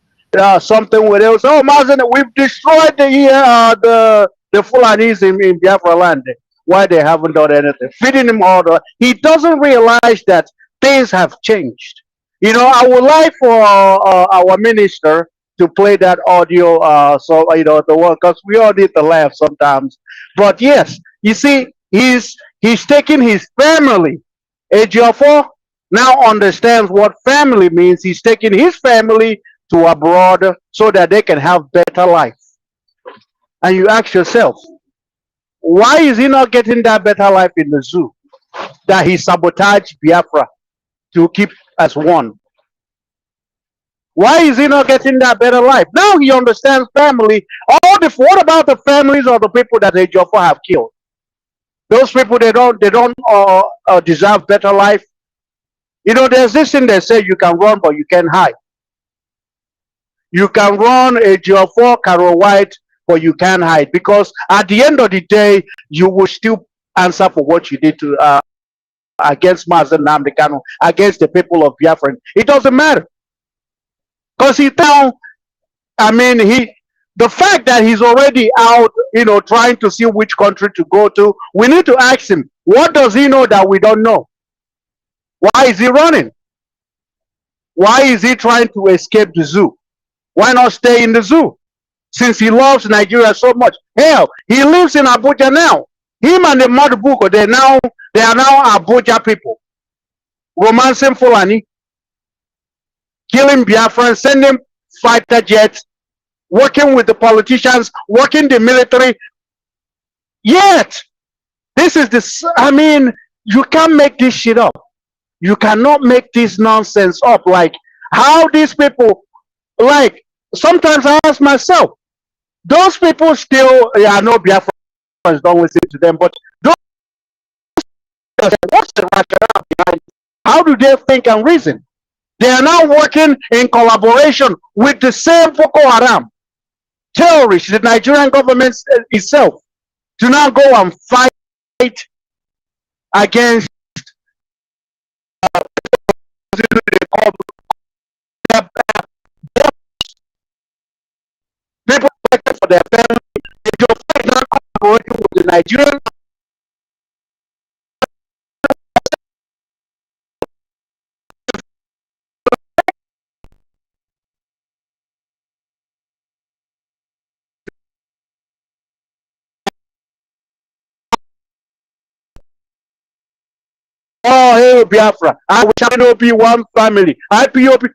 something where they was, oh, Mazen, we've destroyed the Fulanis in Biafra land. Why they haven't done anything? Feeding him all the. He doesn't realize that things have changed. You know, I would like for our minister to play that audio, so the one, because we all need to laugh sometimes. But yes, you see, he's taking his family. Ejiofor now understands what family means. He's taking his family to abroad so that they can have better life. And you ask yourself, why is he not getting that better life in the zoo that he sabotaged Biafra to keep as one? Why is he not getting that better life? Now he understands family. What about the families of the people that Ejiofor have killed? Those people, they don't deserve better life. You know, there's this thing they say, you can run but you can't hide. You can run Ejiofor, Carol White, but you can't hide, because at the end of the day, you will still answer for what you did to against Mazen Namdekano, against the people of Biafra. It doesn't matter, because the fact that he's already out, trying to see which country to go to, we need to ask him, what does he know that we don't know? Why is he running? Why is he trying to escape the zoo? Why not stay in the zoo? Since he loves Nigeria so much. Hell, he lives in Abuja now. Him and the Madubuko, they are now Abuja people. Romancing Fulani, killing Biafrans, sending fighter jets, working with the politicians, working the military. Yet, this is you can't make this shit up. You cannot make this nonsense up. Like, how these people, like, sometimes I ask myself, those people still, I know Biafrans don't listen to them, but those, what's the rationale behind it? How do they think and reason? They are now working in collaboration with the same Boko Haram terrorists, the Nigerian government itself, to now go and fight against people for their family. Your fight now collaborating with the Nigerian. Oh, hey, Biafra. I wish I would be one family. IPOP.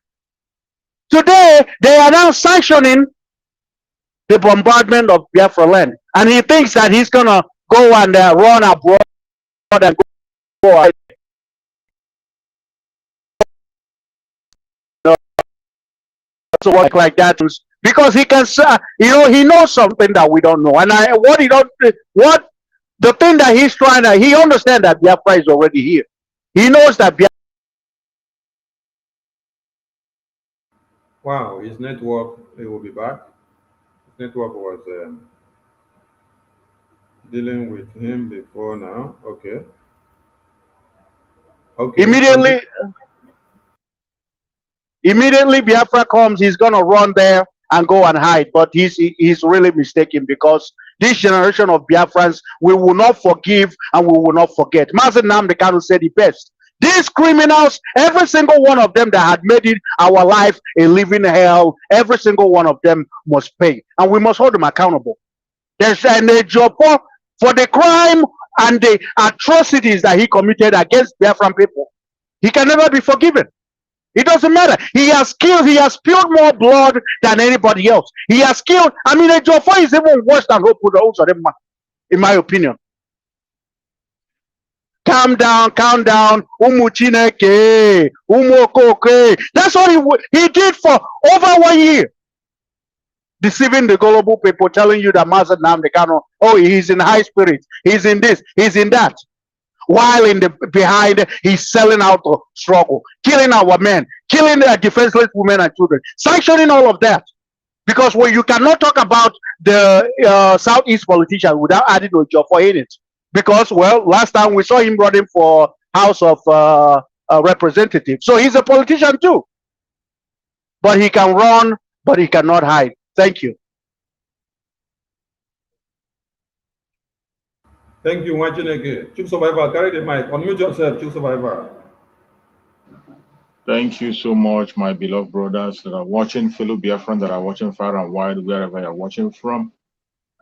Today, they are now sanctioning the bombardment of Biafra land. And he thinks that he's going to go and run abroad and go to work like that, because he can, he knows something that we don't know. And the thing that he's trying to, he understands that Biafra is already here. He knows that Biafra. Wow, his network, it will be back. His network was dealing with him before now. Okay. Immediately Biafra comes, he's gonna run there and go and hide. But he's really mistaken, because this generation of Biafrans, we will not forgive and we will not forget. Mazen Namdekano said it best. These criminals, every single one of them that had made it our life a living hell, every single one of them must pay, and we must hold them accountable. There's an Ejiofor for the crime and the atrocities that he committed against Biafran people. He can never be forgiven. It doesn't matter. He has killed, he has spilled more blood than anybody else. He has killed, Ejiofor is even worse than Hopuda, in my opinion. Calm down, Umu Chineke, Umu Okoke. That's what he did for over 1 year. Deceiving the gullible people, telling you that Mazen Namdekano, oh, he's in high spirits, he's in this, he's in that. While in the behind, he's selling out the struggle, killing our men, killing the defenseless women and children, sanctioning all of that. Because you cannot talk about the Southeast politicians without adding Ejiofor in it. Because, well, last time we saw him running for House of Representatives. So he's a politician too. But he can run, but he cannot hide. Thank you. Thank you, Wachineke. Chief Survivor, carry the mic. Unmute yourself, Chief Survivor. Thank you so much, my beloved brothers that are watching, fellow Biafrans that are watching far and wide, wherever you're watching from.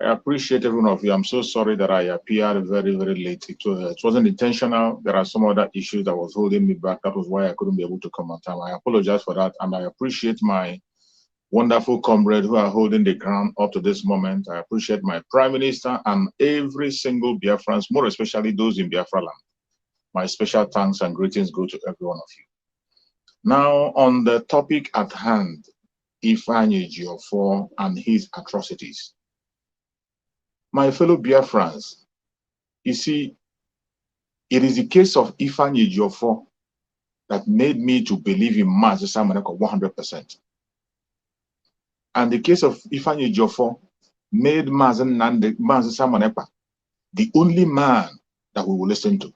I appreciate every one of you. I'm so sorry that I appeared very, very late. It wasn't intentional. There are some other issues that was holding me back. That was why I couldn't be able to come on time. I apologize for that, and I appreciate my wonderful comrades who are holding the ground up to this moment. I appreciate my Prime Minister and every single Biafrans, more especially those in Biafra land. My special thanks and greetings go to every one of you. Now, on the topic at hand, Ifeanyi Ejiofor and his atrocities. My fellow Biafrans, you see, it is the case of Ifeanyi Ejiofor that made me to believe in Mazi Samoneko 100%. And the case of Ifeanyi Ejiofor made Mazi Samoneko the only man that we will listen to.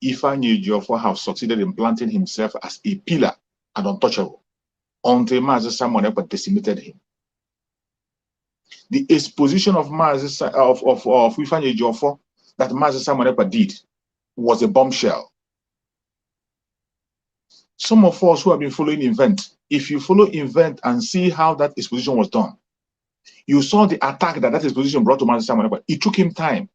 Ifeanyi Ejiofor has succeeded in planting himself as a pillar and untouchable until Mazi Samoneko decimated him. The exposition of Ifeanyi Ejiofor that Mazi Samoneko did was a bombshell. Some of us who have been following event, if you follow event and see how that exposition was done, you saw the attack that exposition brought to Mazi Samoneko. It took him time.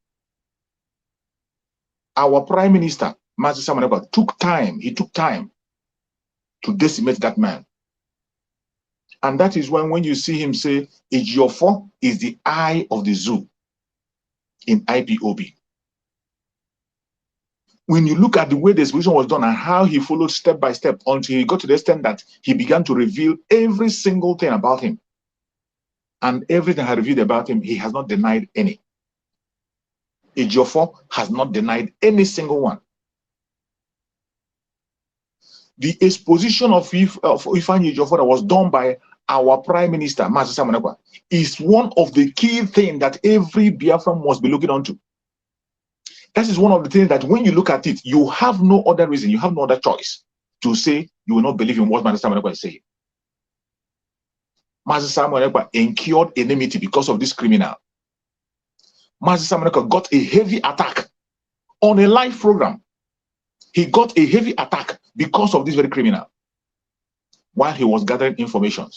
Our Prime Minister, Mazi Samoneko, took time. He took time to decimate that man. And that is when you see him say, Ejiofor is the eye of the zoo in IPOB. When you look at the way the exposition was done and how he followed step by step until he got to the extent that he began to reveal every single thing about him. And everything I revealed about him, he has not denied any. Ejiofor has not denied any single one. The exposition of Ifeanyi Ejiofor that was done by our Prime Minister, Mazi Samoneko, is one of the key things that every Biafran must be looking onto. That is one of the things that when you look at it, you have no other reason, you have no other choice to say you will not believe in what Mazi Samoneko is saying. Mazi Samoneko incurred enmity because of this criminal. Mazi Samoneko got a heavy attack on a live program. He got a heavy attack because of this very criminal while he was gathering information.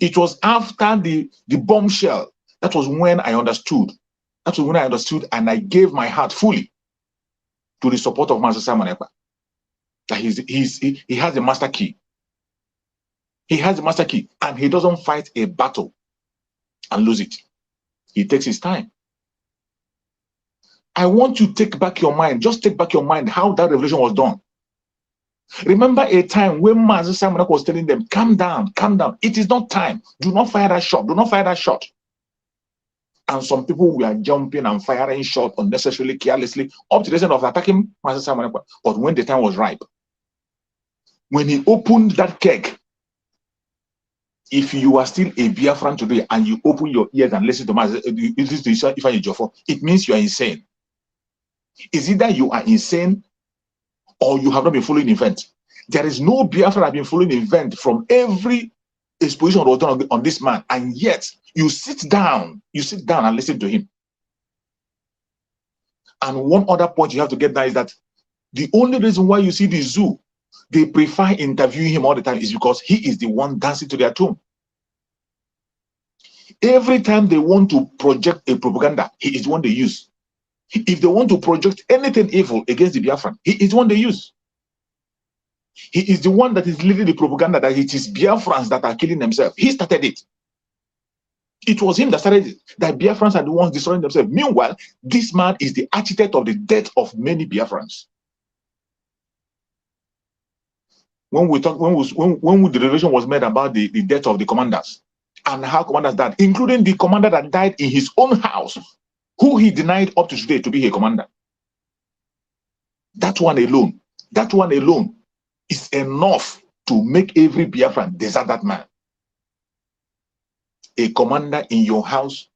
It was after the bombshell, that was when I understood. That was when I understood and I gave my heart fully to the support of Mazi Samoneko. That he has the master key. He has the master key and he doesn't fight a battle and lose it. He takes his time. I want you to take back your mind, just take back your mind how that revelation was done. Remember a time when Mazi Samoneko was telling them, calm down, calm down. It is not time. Do not fire that shot. Do not fire that shot. And some people were jumping and firing shots unnecessarily, carelessly, up to the extent of attacking Mazi Samoneko. But when the time was ripe, when he opened that keg, if you are still a Biafran today and you open your ears and listen to Ifeanyi Ejiofor, it means you are insane. It's either you are insane or you have not been following event. There is no Biafra that have been following event from every exposition that was done on this man, and yet you sit down and listen to him. And one other point you have to get there is that the only reason why you see the zoo, they prefer interviewing him all the time is because he is the one dancing to their tune. Every time they want to project a propaganda, he is the one they use. If they want to project anything evil against the Biafran, he is the one they use. He is the one that is leading the propaganda that it is Biafrans that are killing themselves. He started it. It was him that started it, that Biafrans are the ones destroying themselves. Meanwhile, this man is the architect of the death of many Biafrans. When the revelation was made about the death of the commanders and how commanders died, including the commander that died in his own house, who he denied up to today to be a commander. That one alone is enough to make every Biafran desert that man. A commander in your house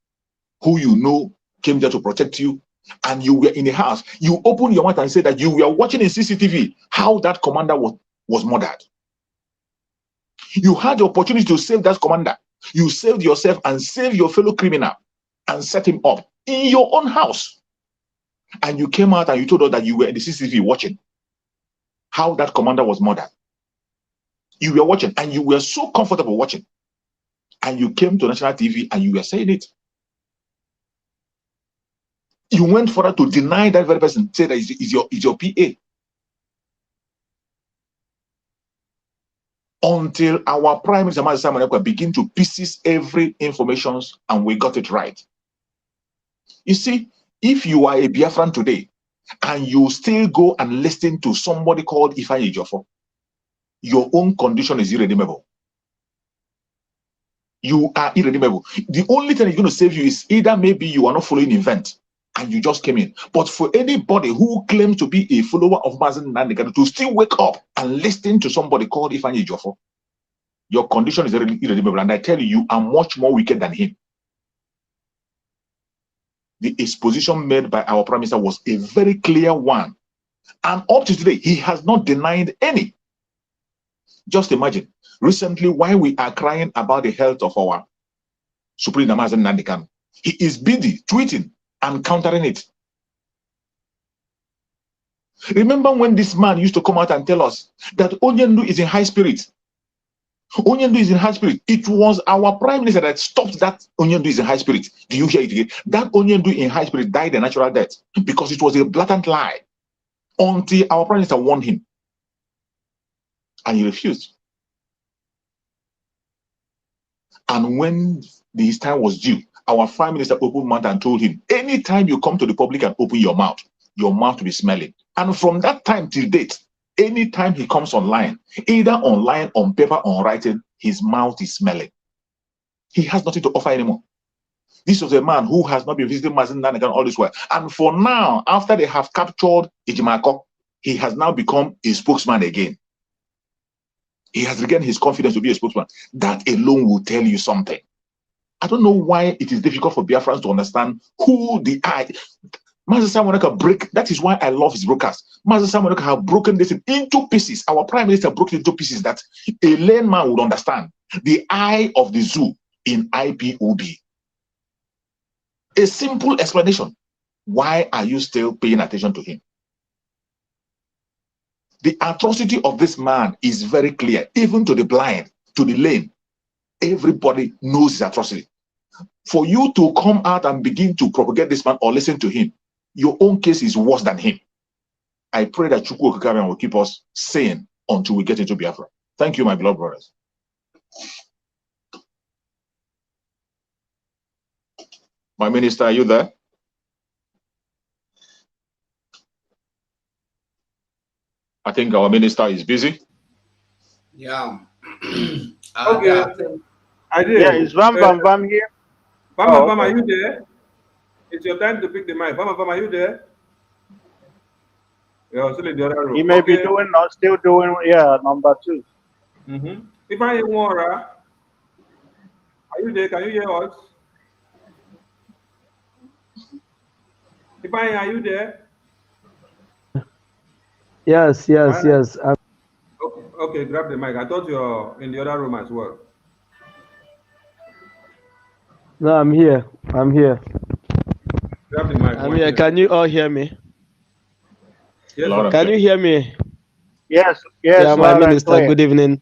who you know came there to protect you, and you were in the house. You opened your mouth and said that you were watching in CCTV how that commander was murdered. You had the opportunity to save that commander. You saved yourself and saved your fellow criminal and set him up in your own house. And you came out and you told us that you were in the CCTV watching how that commander was murdered. You were watching and you were so comfortable watching. And you came to national TV and you were saying it. You went further to deny that very person, say that is your PA. Until our Prime Minister Simon Ekpa begin to pieces every information and we got it right. You see, if you are a Biafran today and you still go and listen to somebody called Ifeanyi Ejiofor, your own condition is irredeemable. You are irredeemable. The only thing that's going to save you is either maybe you are not following event and you just came in. But for anybody who claims to be a follower of Mazen Nandekano to still wake up and listen to somebody called Ifeanyi Ejiofor, your condition is irredeemable. And I tell you, you are much more wicked than him. The exposition made by our Prime Minister was a very clear one. And up to today, he has not denied any. Just imagine, recently, while we are crying about the health of our Supreme Mazen Nandekano, he is busy tweeting and countering it. Remember when this man used to come out and tell us that Onyendu is in high spirits? Onyendu is in high spirit. It was our Prime Minister that stopped that Onyendu is in high spirit. Do you hear it again? That Onyendu in high spirit died a natural death because it was a blatant lie until our Prime Minister warned him. And he refused. And when his time was due, our Prime Minister opened mouth and told him, anytime you come to the public and open your mouth will be smelling. And from that time till date, anytime he comes online, either online, on paper, on writing, his mouth is smelling. He has nothing to offer anymore. This was a man who has not been visiting Mazen Nandekano all this while. And for now, after they have captured Ejimako, he has now become a spokesman again. He has regained his confidence to be a spokesman. That alone will tell you something. I don't know why it is difficult for Biafrans to understand who the I. Master Simon Ekpa break. That is why I love his broadcast. Master Simon Ekpa have broken this into pieces. Our Prime Minister broke it into pieces that a layman would understand. The eye of the zoo in IPOB. A simple explanation. Why are you still paying attention to him? The atrocity of this man is very clear, even to the blind, to the lame. Everybody knows his atrocity. For you to come out and begin to propagate this man or listen to him, your own case is worse than him. I pray that Chukwu Okikarian will keep us sane until we get into Biafra. Thank you, my beloved brothers. My minister, are you there? I think our minister is busy. Yeah. Okay. I did. Yeah, is Bam Bam Bam here? Bam Bam, are you there? It's your time to pick the mic. Bam Bam, are you there? Yeah, still in the other room. He may be doing, not still doing, yeah, number 2. If I hear Wara, are you there? Can you hear us? If I are you there? Yes. Okay, grab the mic. I thought you're in the other room as well. No, I'm here. Grab the mic. I'm here. Can you all hear me? Yes, can you hear me? Yes. Yeah, my minister, good evening.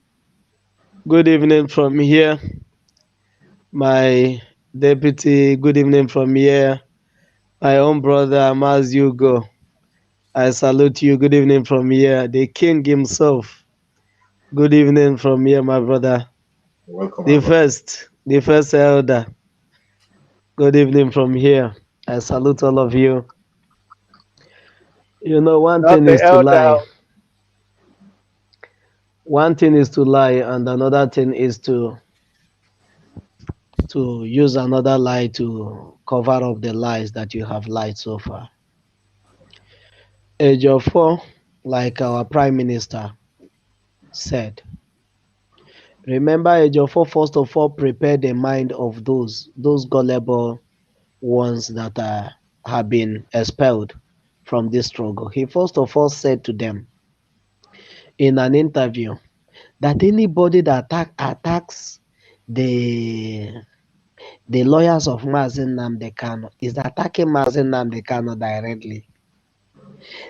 Good evening from here. My deputy, good evening from here. My own brother, Amaz Hugo, I salute you. Good evening from here. The king himself. Good evening from here, my brother. Welcome. The first elder. Good evening from here. I salute all of you. You know, one thing is to lie. One thing is to lie, and another thing is to use another lie to cover up the lies that you have lied so far. Ejiofor, like our Prime Minister said, remember Ejiofor first of all prepared the mind of those gullible ones that are have been expelled from this struggle, he first of all said to them in an interview that anybody that attacks the lawyers of Mazen Nnamdi Kanu is attacking Mazen Nnamdi Kanu directly.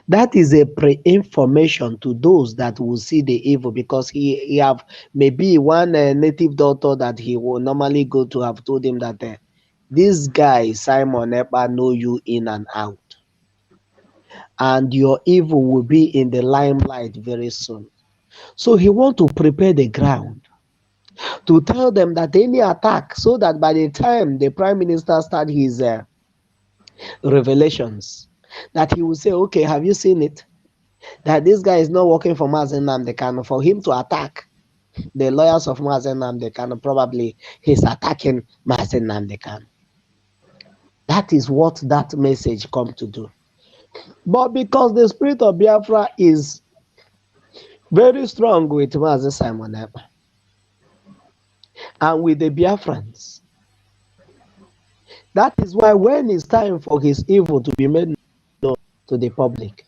That is a pre-information to those that will see the evil, because he have maybe one native doctor that he will normally go to have told him that this guy Simon Ekpa know you in and out, and your evil will be in the limelight very soon. So he want to prepare the ground to tell them that any attack, so that by the time the prime minister start his revelations, that he will say, okay, have you seen it? That this guy is not working for Mazen Nnamdi Kanu. For him to attack the lawyers of Mazen Nnamdi Kanu, probably he's attacking Mazen Nnamdi Kanu. That is what that message come to do. But because the spirit of Biafra is very strong with Mazen Simon Ekpa and with the Biafrans, that is why when it's time for his evil to be made known to the public,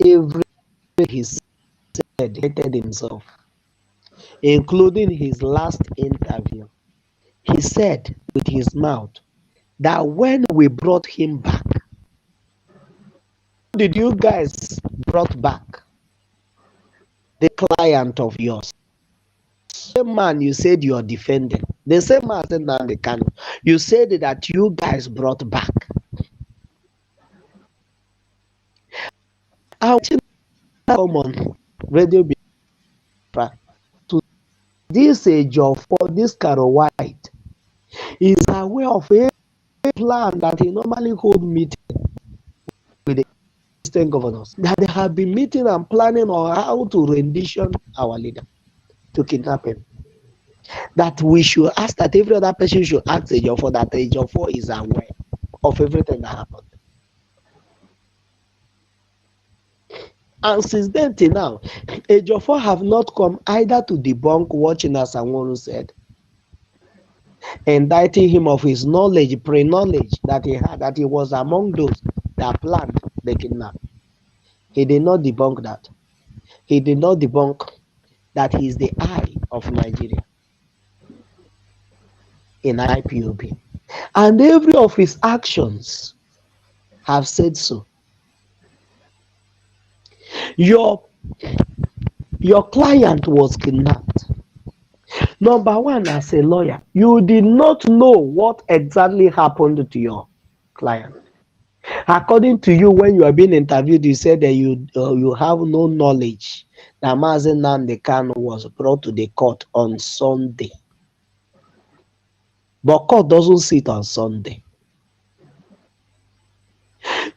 every he said, hated himself, including his last interview. He said with his mouth that when we brought him back, did you guys brought back the client of yours? The same man you said you are defending, the same man said Nnamdi Kanu, you said that you guys brought back. I come on radio to this age of this Caro White is aware of a plan that he normally hold meeting with the Eastern governors, that they have been meeting and planning on how to rendition our leader, to kidnap him. That we should ask, that every other person should ask Ejiofor, that Ejiofor is aware of everything that happened. And since then till now, Ejiofor have not come either to debunk what China Sanwo-Olu said, indicting him of his knowledge, pre-knowledge that he had, that he was among those that planned the kidnap. He did not debunk that. He did not debunk that he is the eye of Nigeria in IPOB. And every of his actions have said so. Your client was kidnapped. Number one, as a lawyer, you did not know what exactly happened to your client. According to you, when you are being interviewed, you said that you have no knowledge that Mazen Nnamdi Kanu was brought to the court on Sunday. But court doesn't sit on Sunday.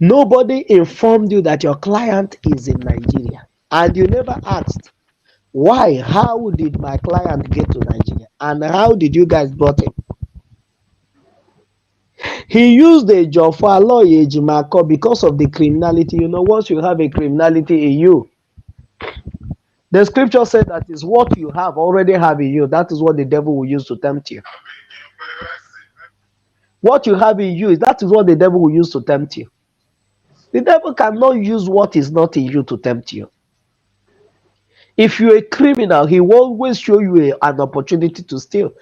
Nobody informed you that your client is in Nigeria, and you never asked, why? How did my client get to Nigeria? And how did you guys brought him? He used a job for a lawyer Ejimako because of the criminality. You know, once you have a criminality in you, the scripture said that is what you have already have in you. That is what the devil will use to tempt you. What you have in you, that is what the devil will use to tempt you. The devil cannot use what is not in you to tempt you. If you're a criminal, he will always show you an opportunity to steal.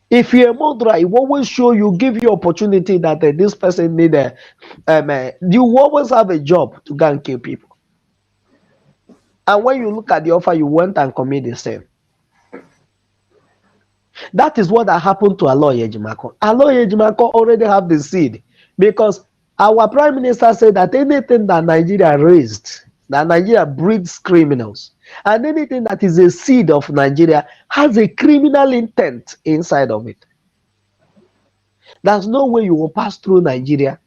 If you're a murderer, he will always show you, give you opportunity that this person need you always have a job to go and kill people. And when you look at the offer, you went and commit the same. That is what happened to Aloy Ejimako. Aloy Ejimako already have the seed, because our prime minister said that anything that Nigeria raised, that Nigeria breeds criminals, and anything that is a seed of Nigeria has a criminal intent inside of it. There's no way you will pass through Nigeria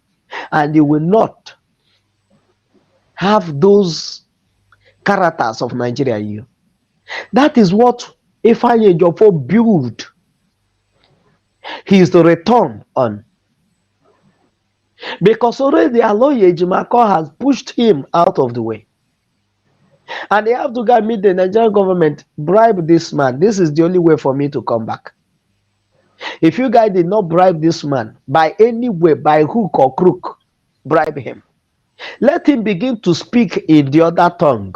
and you will not have those characters of Nigeria in you. That is what Ifeanyi Ejiofor built his return on. Because already Aloy Ejimako has pushed him out of the way. And they have to go meet the Nigerian government, bribe this man. This is the only way for me to come back. If you guys did not bribe this man by any way, by hook or crook, bribe him. Let him begin to speak in the other tongue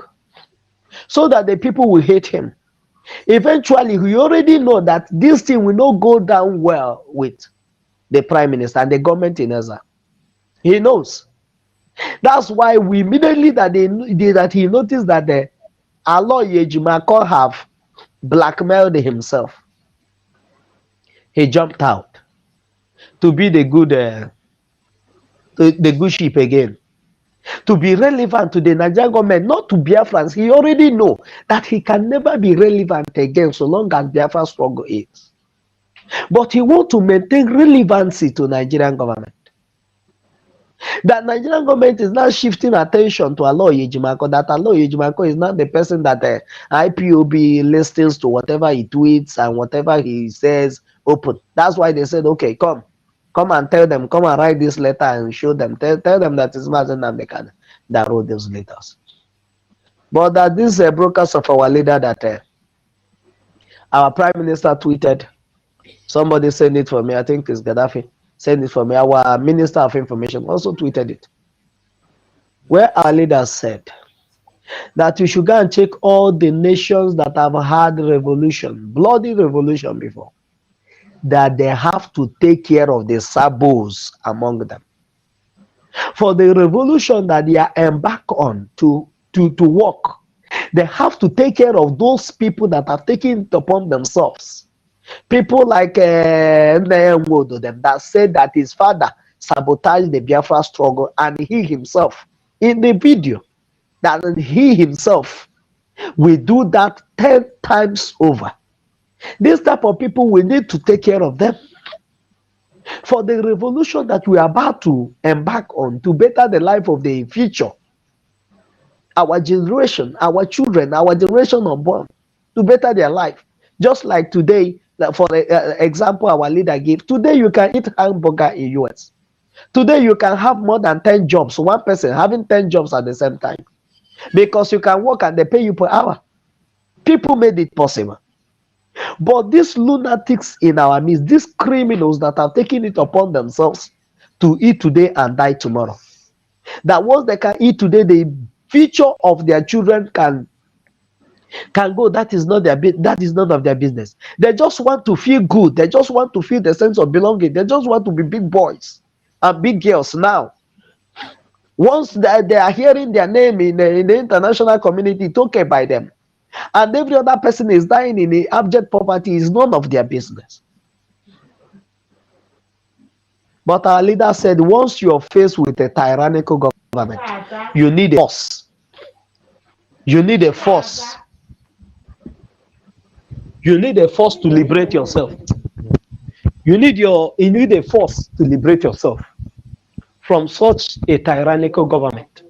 so that the people will hate him. Eventually, we already know that this thing will not go down well with the prime minister and the government in Ezra. He knows. That's why we immediately that he noticed that the Alo Yejimako have blackmailed himself. He jumped out to be the good sheep again, to be relevant to the Nigerian government, not to Biafrans. He already know that he can never be relevant again so long as Biafra struggle is. But he want to maintain relevancy to Nigerian government. That Nigerian government is now shifting attention to Alo Yejimako, that Alo Yejimako is not the person that IPOB listens to whatever he tweets and whatever he says open. That's why they said, okay, come and tell them, come and write this letter and show them, tell them that it's Mazen Namdekan that wrote those letters. But that these brokers of our leader that our prime minister tweeted, somebody sent it for me, I think it's Gaddafi, sent it for me, our minister of information also tweeted it, where our leader said that we should go and check all the nations that have had revolution, bloody revolution before, that they have to take care of the sabos among them. For the revolution that they are embarked on to work, they have to take care of those people that have taken it upon themselves. People like Nwodo, that said that his father sabotaged the Biafra struggle, and he himself, in the video, that he himself will do that 10 times over. This type of people, we need to take care of them. For the revolution that we are about to embark on to better the life of the future, our generation, our children, our generation unborn, to better their life. Just like today, for example, our leader gave, today you can eat hamburger in US. Today you can have more than 10 jobs, one person having 10 jobs at the same time, because you can work and they pay you per hour. People made it possible. But these lunatics in our midst, these criminals that have taken it upon themselves to eat today and die tomorrow, that once they can eat today, the future of their children can go. That is not that is none of their business. They just want to feel good. They just want to feel the sense of belonging. They just want to be big boys and big girls now. Once they are hearing their name in the international community, it's okay by them. And every other person is dying in the abject poverty is none of their business. But our leader said, once you're faced with a tyrannical government, you need a force. You need a force. You need a force to liberate yourself. You need a force to liberate yourself from such a tyrannical government.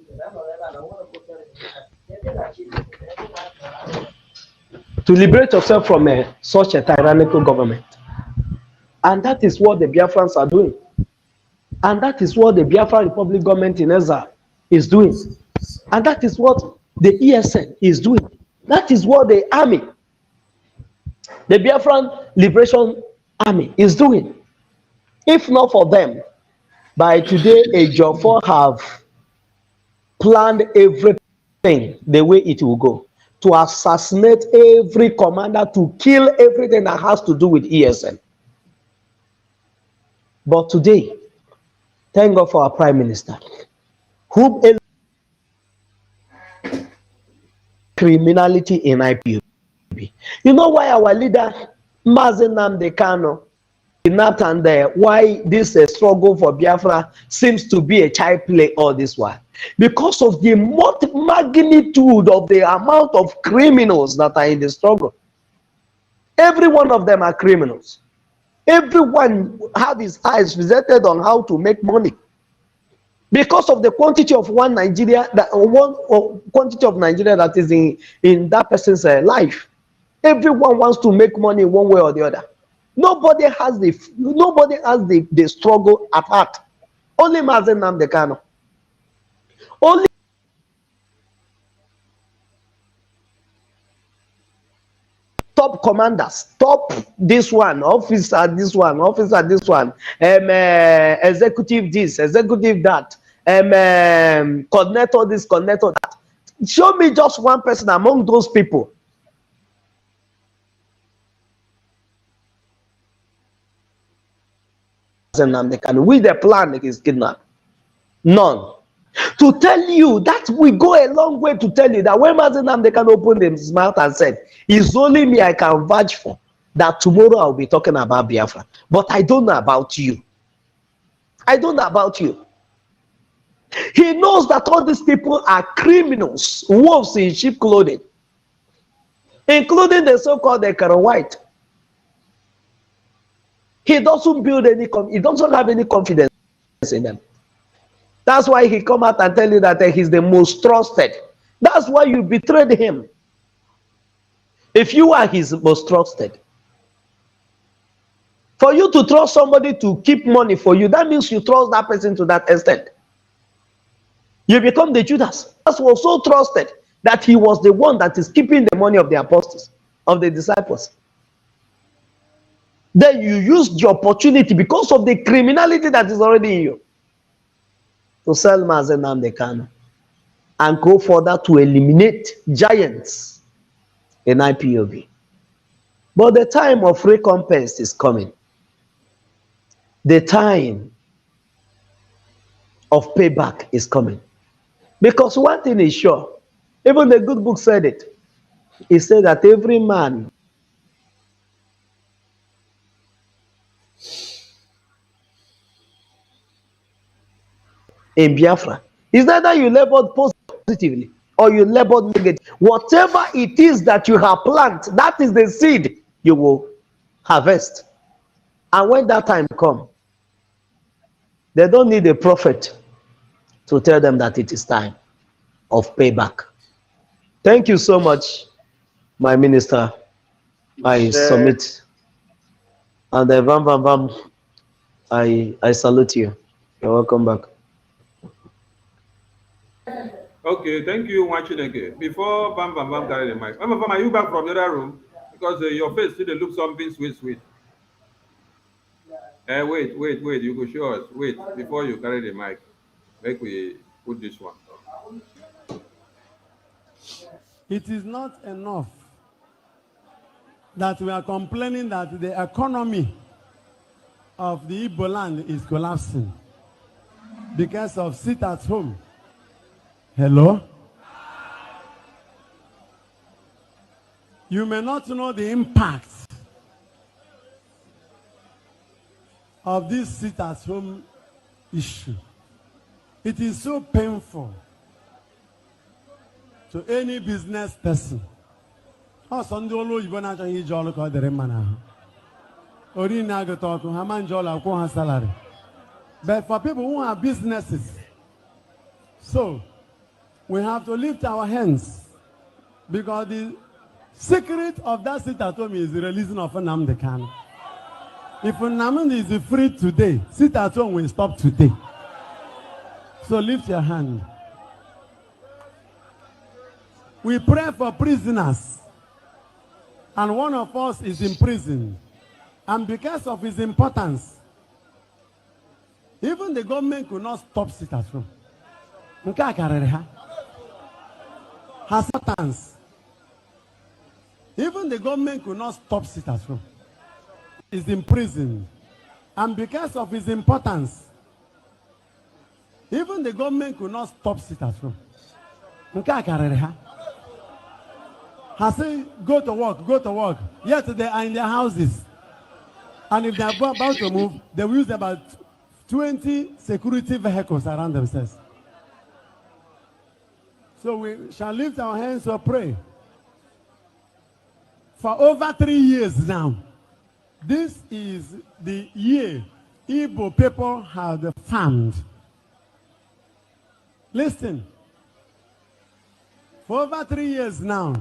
To liberate yourself from such a tyrannical government. And that is what the Biafrans are doing. And that is what the Biafra Republic government in Ezra is doing. And that is what the ESN is doing. That is what the army, the Biafran Liberation Army, is doing. If not for them, by today, Ejiofor have planned everything the way it will go, to assassinate every commander, to kill everything that has to do with ESN. But today, thank God for our Prime Minister, whom criminality in IPOB. You know why our leader, Mazen Namdekan, not and why this struggle for Biafra seems to be a child play all this while? Because of the magnitude of the amount of criminals that are in the struggle. Every one of them are criminals. Everyone have his eyes visited on how to make money. Because of the quantity of quantity of Nigeria that is in that person's life. Everyone wants to make money one way or the other. Nobody has the struggle at heart. Only Mazen Namdekan. Only top commanders, top this one, officer this one, officer this one, executive this, executive that, coordinator this, coordinator that. Show me just one person among those people. With the plan is kidnapped. None. To tell you that we go a long way to tell you that when Mazenam can open his mouth and said, it's only me I can vouch for, that tomorrow I'll be talking about Biafra. But I don't know about you. I don't know about you. He knows that all these people are criminals, wolves in sheep clothing, including the so-called Ekara White. He doesn't build any, he doesn't have any confidence in them. That's why he come out and tell you that he's the most trusted. That's why you betrayed him. If you are his most trusted. For you to trust somebody to keep money for you, that means you trust that person to that extent. You become the Judas. Judas was so trusted that he was the one that is keeping the money of the apostles, of the disciples. Then you used the opportunity because of the criminality that is already in you to sell Mazenam Dekano and go further to eliminate giants in IPOB. But the time of recompense is coming. The time of payback is coming. Because one thing is sure, even the good book said it. It said that every man in Biafra is either you labored positively or you labored negatively. Whatever it is that you have planted, that is the seed you will harvest. And when that time comes, they don't need a prophet to tell them that it is time of payback. Thank you so much, my minister. I submit. And bam, bam, bam, I salute you. You're welcome back. Okay, thank you, Wachineke. Before Bam Bam Bam carry the mic, Bam Bam Bam, are you back from the other room? Because your face still looks something sweet. Wait, you go show us. Wait, before you carry the mic, make we put this one. It is not enough that we are complaining that the economy of the Igbo land is collapsing because of sit at home. Hello? You may not know the impact of this sit at home issue. It is so painful to any business person. Also, ndị olu oyibo na-achọghị ije ọrụ ka ọ dịrị mma n'ahụ. Ori na-agụta ọkụ, ha ma nje ọrụ akwụ ha salary. But for people who have businesses, so we have to lift our hands because the secret of that sit at home is the releasing of Nnamdi Kanu. If Nnamdi is free today, sit at home will stop today. So lift your hand. We pray for prisoners, and one of us is in prison, and because of his importance, even the government could not stop sit at home. Hasatans. Even the government could not stop sit at home. He's in prison, and because of his importance, even the government could not stop sit at home. Has said, go to work. Yet they are in their houses. And if they are about to move, they will use about 20 security vehicles around themselves. So we shall lift our hands to pray. For over 3 years now, this is the year Igbo people have farmed. Listen. For over 3 years now,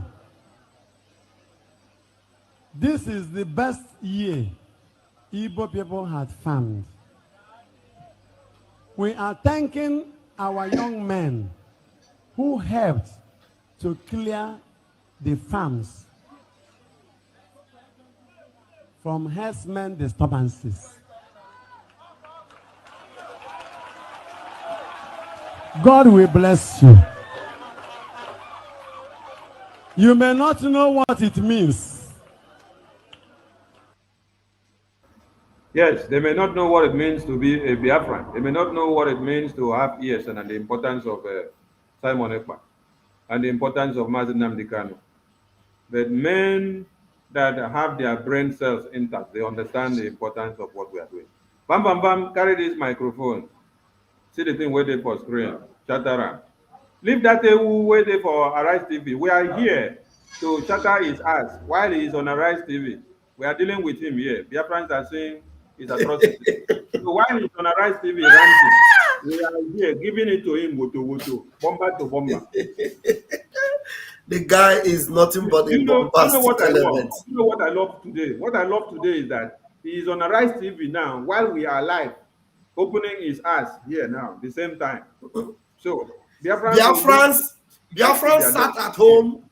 this is the best year Igbo people had farmed. We are thanking our young men who helped to clear the farms. from herdsmen disturbances. God will bless you. You may not know what it means. Yes, they may not know what it means to be a Biafran. They may not know what it means to have ears and the importance of Simon Ekpa and the importance of Mazi Nnamdi Kanu. But men that have their brain cells intact, they understand the importance of what we are doing. Bam, bam, bam, carry this microphone. See the thing waiting for screen. Chattera. Leave that waiting for Arise TV. We are here to shatter his ass while he is on Arise TV. We are dealing with him here. Biafrans are saying his atrocity. So while he's on Arise TV ranting, we are here giving it to him woto, bomber to bomber. The guy is nothing but a bombastic element. You know what I love today? What I love today is that he is on Arise TV now while we are live, opening his ass here now, the same time. So Biafrans sat at home.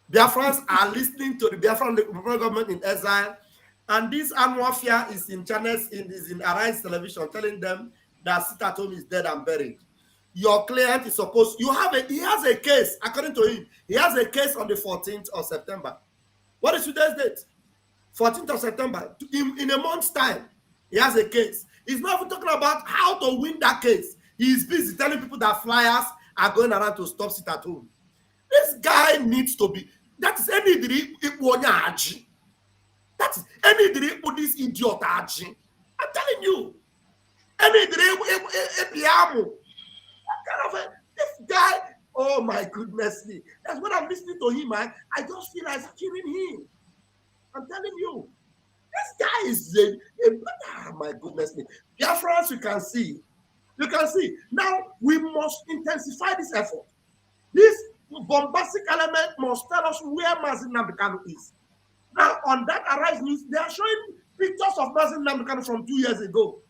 Biafrans are listening to the Biafran government in exile, and this Anwafia is in channels is in Arise television telling them that sit at home is dead and buried. Your client is supposed he has a case, according to him. He has a case on the 14th of September. What is today's date? 14th of September. In a month's time, he has a case. He's not even talking about how to win that case. He's busy telling people that flyers are going around to stop sit at home. This guy needs to be. That is any That is any this idiot. I'm telling you. Any this guy. Oh my goodness me. That's when I'm listening to him, man. I just feel like killing him. I'm telling you. This guy is oh my goodness me. Biafrans, you can see. You can see. Now we must intensify this effort. This bombastic element must tell us where Mazi Nnamdi Kanu is. Now on that Arise News, they are showing pictures of Mazi Nnamdi Kanu from 2 years ago.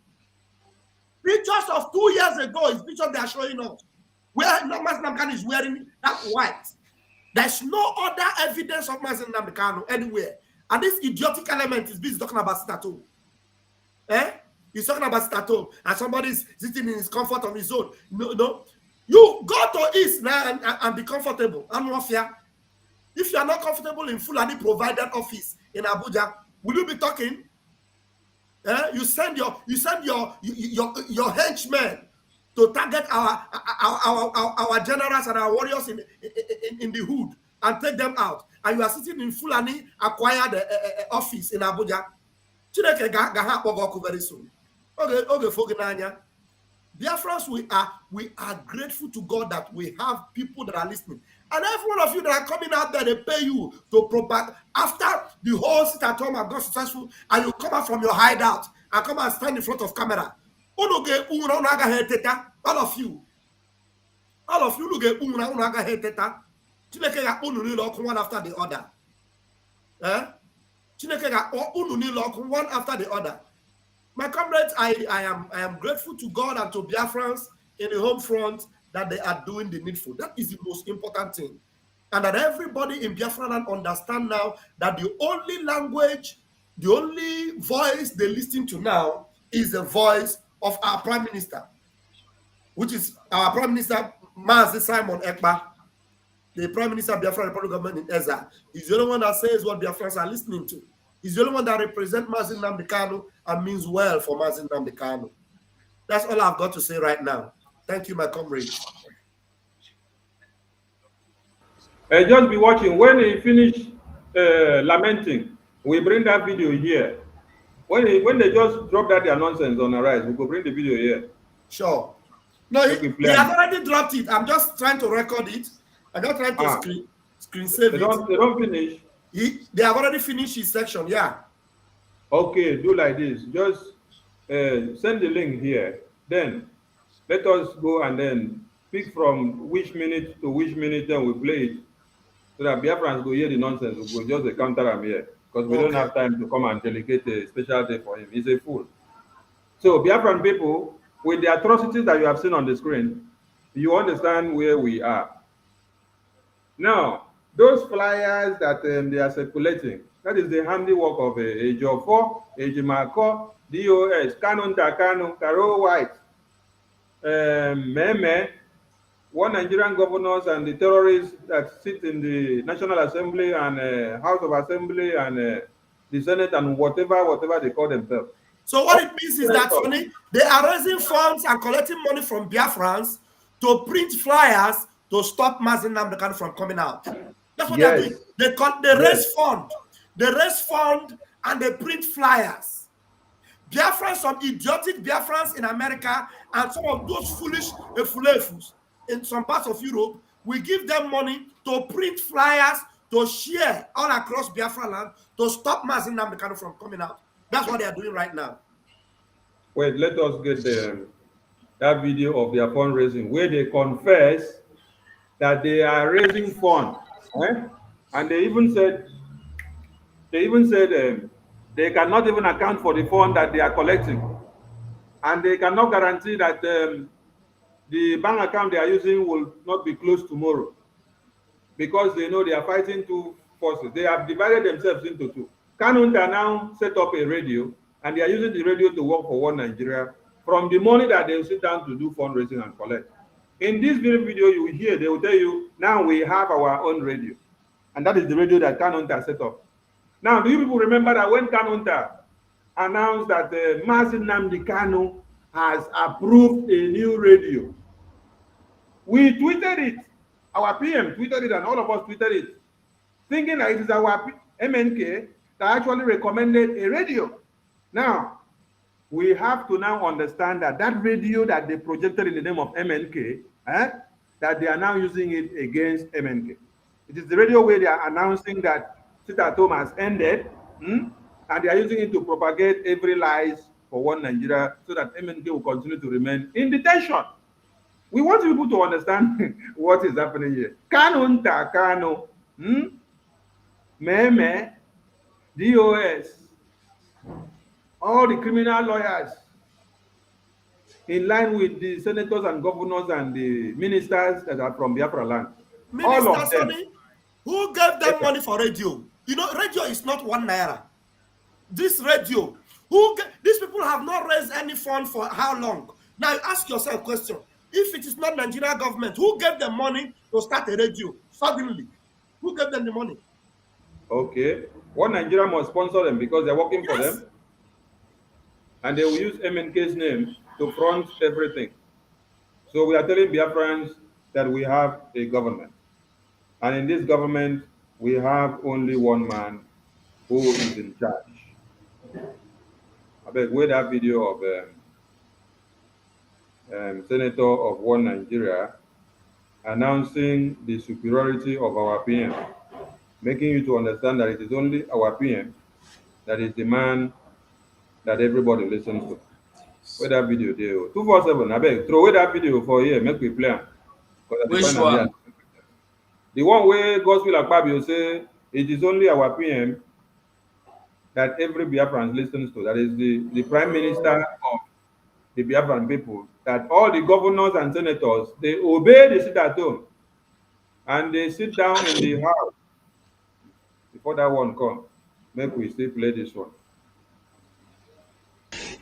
Pictures of 2 years ago is pictures they are showing us. Where Mazi Nnamdi Kanu is wearing that white. There's no other evidence of Mazi Nnamdi Kanu anywhere. And this idiotic element is busy talking about Stato. He's talking about Stato. And somebody's sitting in his comfort of his own. No. You go to East now and be comfortable. I'm not fear. If you are not comfortable in Fulani provided office in Abuja, will you be talking? You send your henchmen to target our generals and our warriors in the hood and take them out. And you are sitting in Fulani acquired office in Abuja. Chineke ga very soon. Okay, Foginanya. Biafrans, we are grateful to God that we have people that are listening. And every one of you that are coming out there, they pay you to propagate. After the whole sit at home and got successful, and you come out from your hideout and come and stand in front of camera. All of you. All of you look at one after the other. One after the other. My comrades, I am grateful to God and to Biafrans in the home front that they are doing the needful. That is the most important thing. And that everybody in Biafra land understand now that the only language, the only voice they listen to now is the voice of our Prime Minister, which is our Prime Minister, Mazi Simon Ekpa, the Prime Minister of Biafra Republic Government in exile. He's the only one that says what Biafrans are listening to. He's the only one that represents Mazi Nnamdi Kanu and means well for Mazi Nnamdi Kanu. That's all I've got to say right now. Thank you, my comrades. Just be watching. When he finish lamenting, we bring that video here. When they just drop that their nonsense on Arise, we go bring the video here. Sure. No, he has already dropped it. I'm just trying to record it. I'm just trying to screen save it. They don't finish. They have already finished his section, yeah. Okay, do like this. Just send the link here. Then let us go and then pick from which minute to which minute, then we play it. So that Biafrans go hear the nonsense. We go just counter him here. Because we don't have time to come and delegate a special day for him. He's a fool. So Biafran people, with the atrocities that you have seen on the screen, you understand where we are. Now, those flyers that they are circulating, that is the handiwork of a Jofo, a Jimako, DOS, Canon Takano, Caro White, Meme, one Nigerian governors and the terrorists that sit in the National Assembly and House of Assembly and the Senate and whatever they call themselves. So what it means is that, Sonny, they are raising funds and collecting money from Biafrans to print flyers to stop Mazi Nnamdi Kanu from coming out. That's what they're doing. They raise fund. They raise fund and they print flyers. Biafrans, some idiotic Biafrans in America and some of those foolish Efulefus in some parts of Europe, we give them money to print flyers to share all across Biafra land to stop Mazi Nnamdi Kanu from coming out. That's what they are doing right now. Wait, let us get that video of their fundraising where they confess that they are raising funds, and they even said they cannot even account for the fund that they are collecting, and they cannot guarantee that the bank account they are using will not be closed tomorrow, because they know they are fighting two forces. They have divided themselves into two. Kanunta now set up a radio, and they are using the radio to work for One Nigeria from the money that they will sit down to do fundraising and collect. In this very video, you will hear, they will tell you, now we have our own radio. And that is the radio that Kanunta set up. Now, do you people remember that when Kanunta announced that Mazi Nnamdi Kanu has approved a new radio, we tweeted it. Our PM tweeted it, and all of us tweeted it, thinking that it is our MNK that actually recommended a radio. Now, we have to now understand that that radio that they projected in the name of MNK, that they are now using it against MNK. It is the radio where they are announcing that sit at home has ended, and they are using it to propagate every lies for One Nigeria so that MNK will continue to remain in detention. We want people to understand what is happening here. Kanunta Kano, Meme, DOS, all the criminal lawyers in line with the senators and governors and the ministers that are from Biafra land. All of them. Sonny, who gave them money for radio? You know, radio is not 1 naira. This radio, these people have not raised any fund for how long? Now ask yourself a question. If it is not Nigerian government, who gave them money to start a radio suddenly? Who gave them the money? Okay. One Nigeria must sponsor them because they're working for them. And they will use MNK's name to front everything. So we are telling Biafrans that we have a government. And in this government, we have only one man who is in charge. I beg, wait that video of Senator of One Nigeria announcing the superiority of our PM, making you to understand that it is only our PM that is the man that everybody listens to. Where that video there? 247. I beg, throw away that video for here. Make we play. Which one? The one where Gospel Akpabio say it is only our PM that every Biafran listens to. That is the Prime Minister of the Biafran people. That all the governors and senators, they obey the sit at home and they sit down in the house before that one comes. Make we still play this one.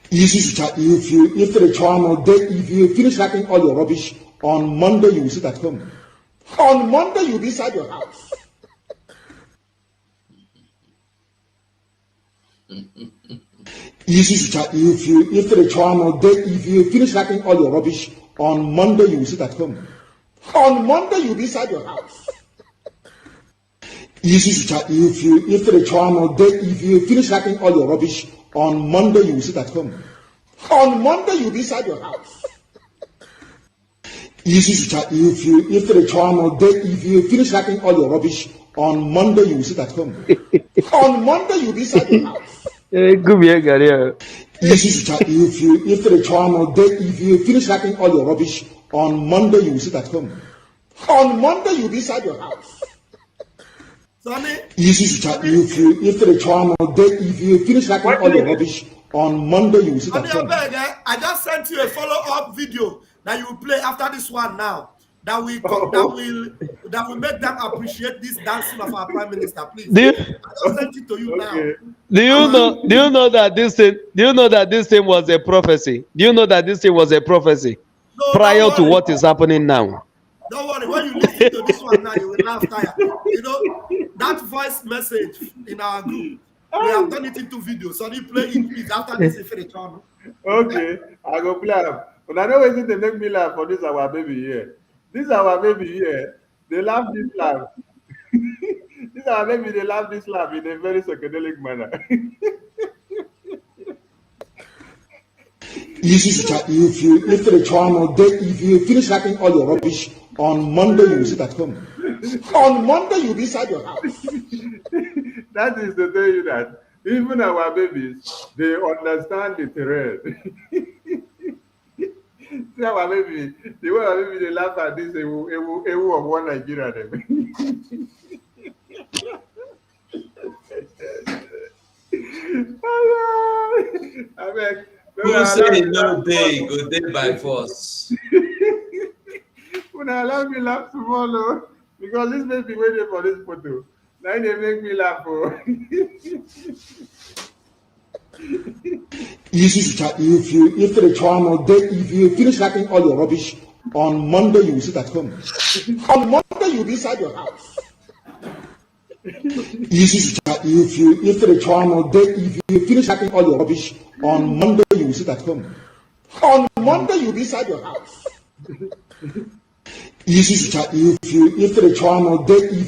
If you finish writing all your rubbish, on Monday you will sit at home. On Monday you'll be inside your house. If you finish writing all your rubbish, on Monday you will sit at home. On Monday you'll be inside your house. If you finish writing all your rubbish, on Monday you will sit at home. On Monday you'll be inside your house. If you finish writing all your rubbish, on Monday you will sit at home. On Monday you'll be inside your house. If you finish writing all your rubbish, on Monday you will sit at home. On Monday you'll be inside your house. If you finish writing all your rubbish, on Monday you will sit at home. I just sent you a follow-up video that you will play after this one now. that will make them appreciate this dancing of our Prime Minister, please. Do you, I sent it to you now. do you know that this thing was a prophecy? Do you know that this thing was a prophecy prior to what is happening now? Don't worry, when you listen to this one now, you will laugh tired. You know, that voice message in our group, we have done it into video. So you play it, please, after this if it's on. Okay, I go play am. But I know wetin dey make me laugh for this our baby here. This our baby here, they laugh this laugh. This our baby, they laugh this laugh in a very psychedelic manner. If you finish writing all your rubbish, on Monday you will sit at home. On Monday you'll be inside your house. That is to tell you that even our babies, they understand the terrain. See our baby, the way our baby they laugh at this, ewu of one Nigeria. I beg. Who say no day, go day by force. When I allow me laugh tomorrow, because this baby waiting for this photo. Now they make me laugh. Oh. If you finish writing all your rubbish, on Monday you will sit at home. On Monday you'll be inside your house. If you finish writing all your rubbish, on Monday you will sit at home. On Monday you'll be inside your house. If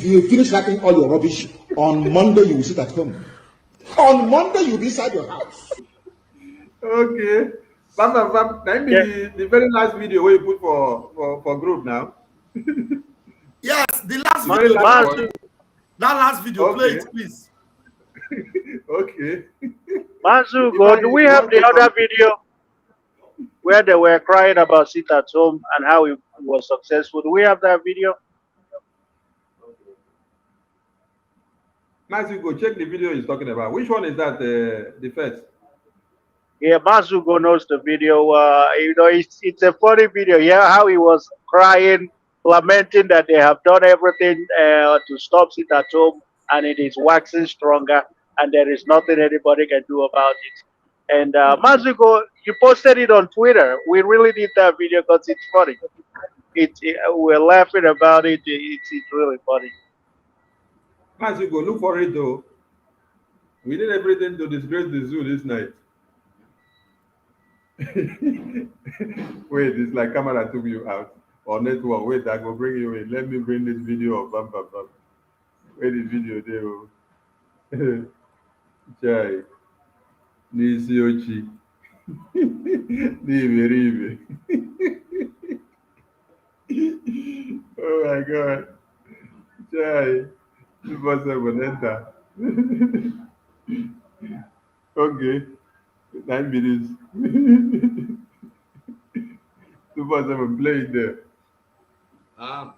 you finish writing all your rubbish, on Monday you will sit at home. On Monday you'll be inside your house. Okay. That means the very last video where you put for group now. Yes, the last video. That last video, okay. Play it, please. Okay. Mansugo, do we have the other video where they were crying about sit at home and how it was successful? Do we have that video? Mansugo, check the video he's talking about. Which one is that? The first? Yeah, Mansugo knows the video. You know, it's a funny video. Yeah, how he was crying, lamenting that they have done everything to stop sit at home, and it is waxing stronger, and there is nothing anybody can do about it. And Mansugo, you posted it on Twitter. We really did that video because it's funny. We're laughing about it. It's really funny. Mansugo, look for it though. We did everything to disgrace the zoo this night. Wait, it's like camera took you out. Or network, wait, I go bring you in. Let me bring this video of Bam Bam Bam. Where the video there? Jai. Nisi Ochi. Nive. Oh my God. Jai. This was a bonetta. Okay. 9 minutes. 247 playing there. Ah.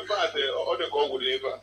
fact, all the call would never.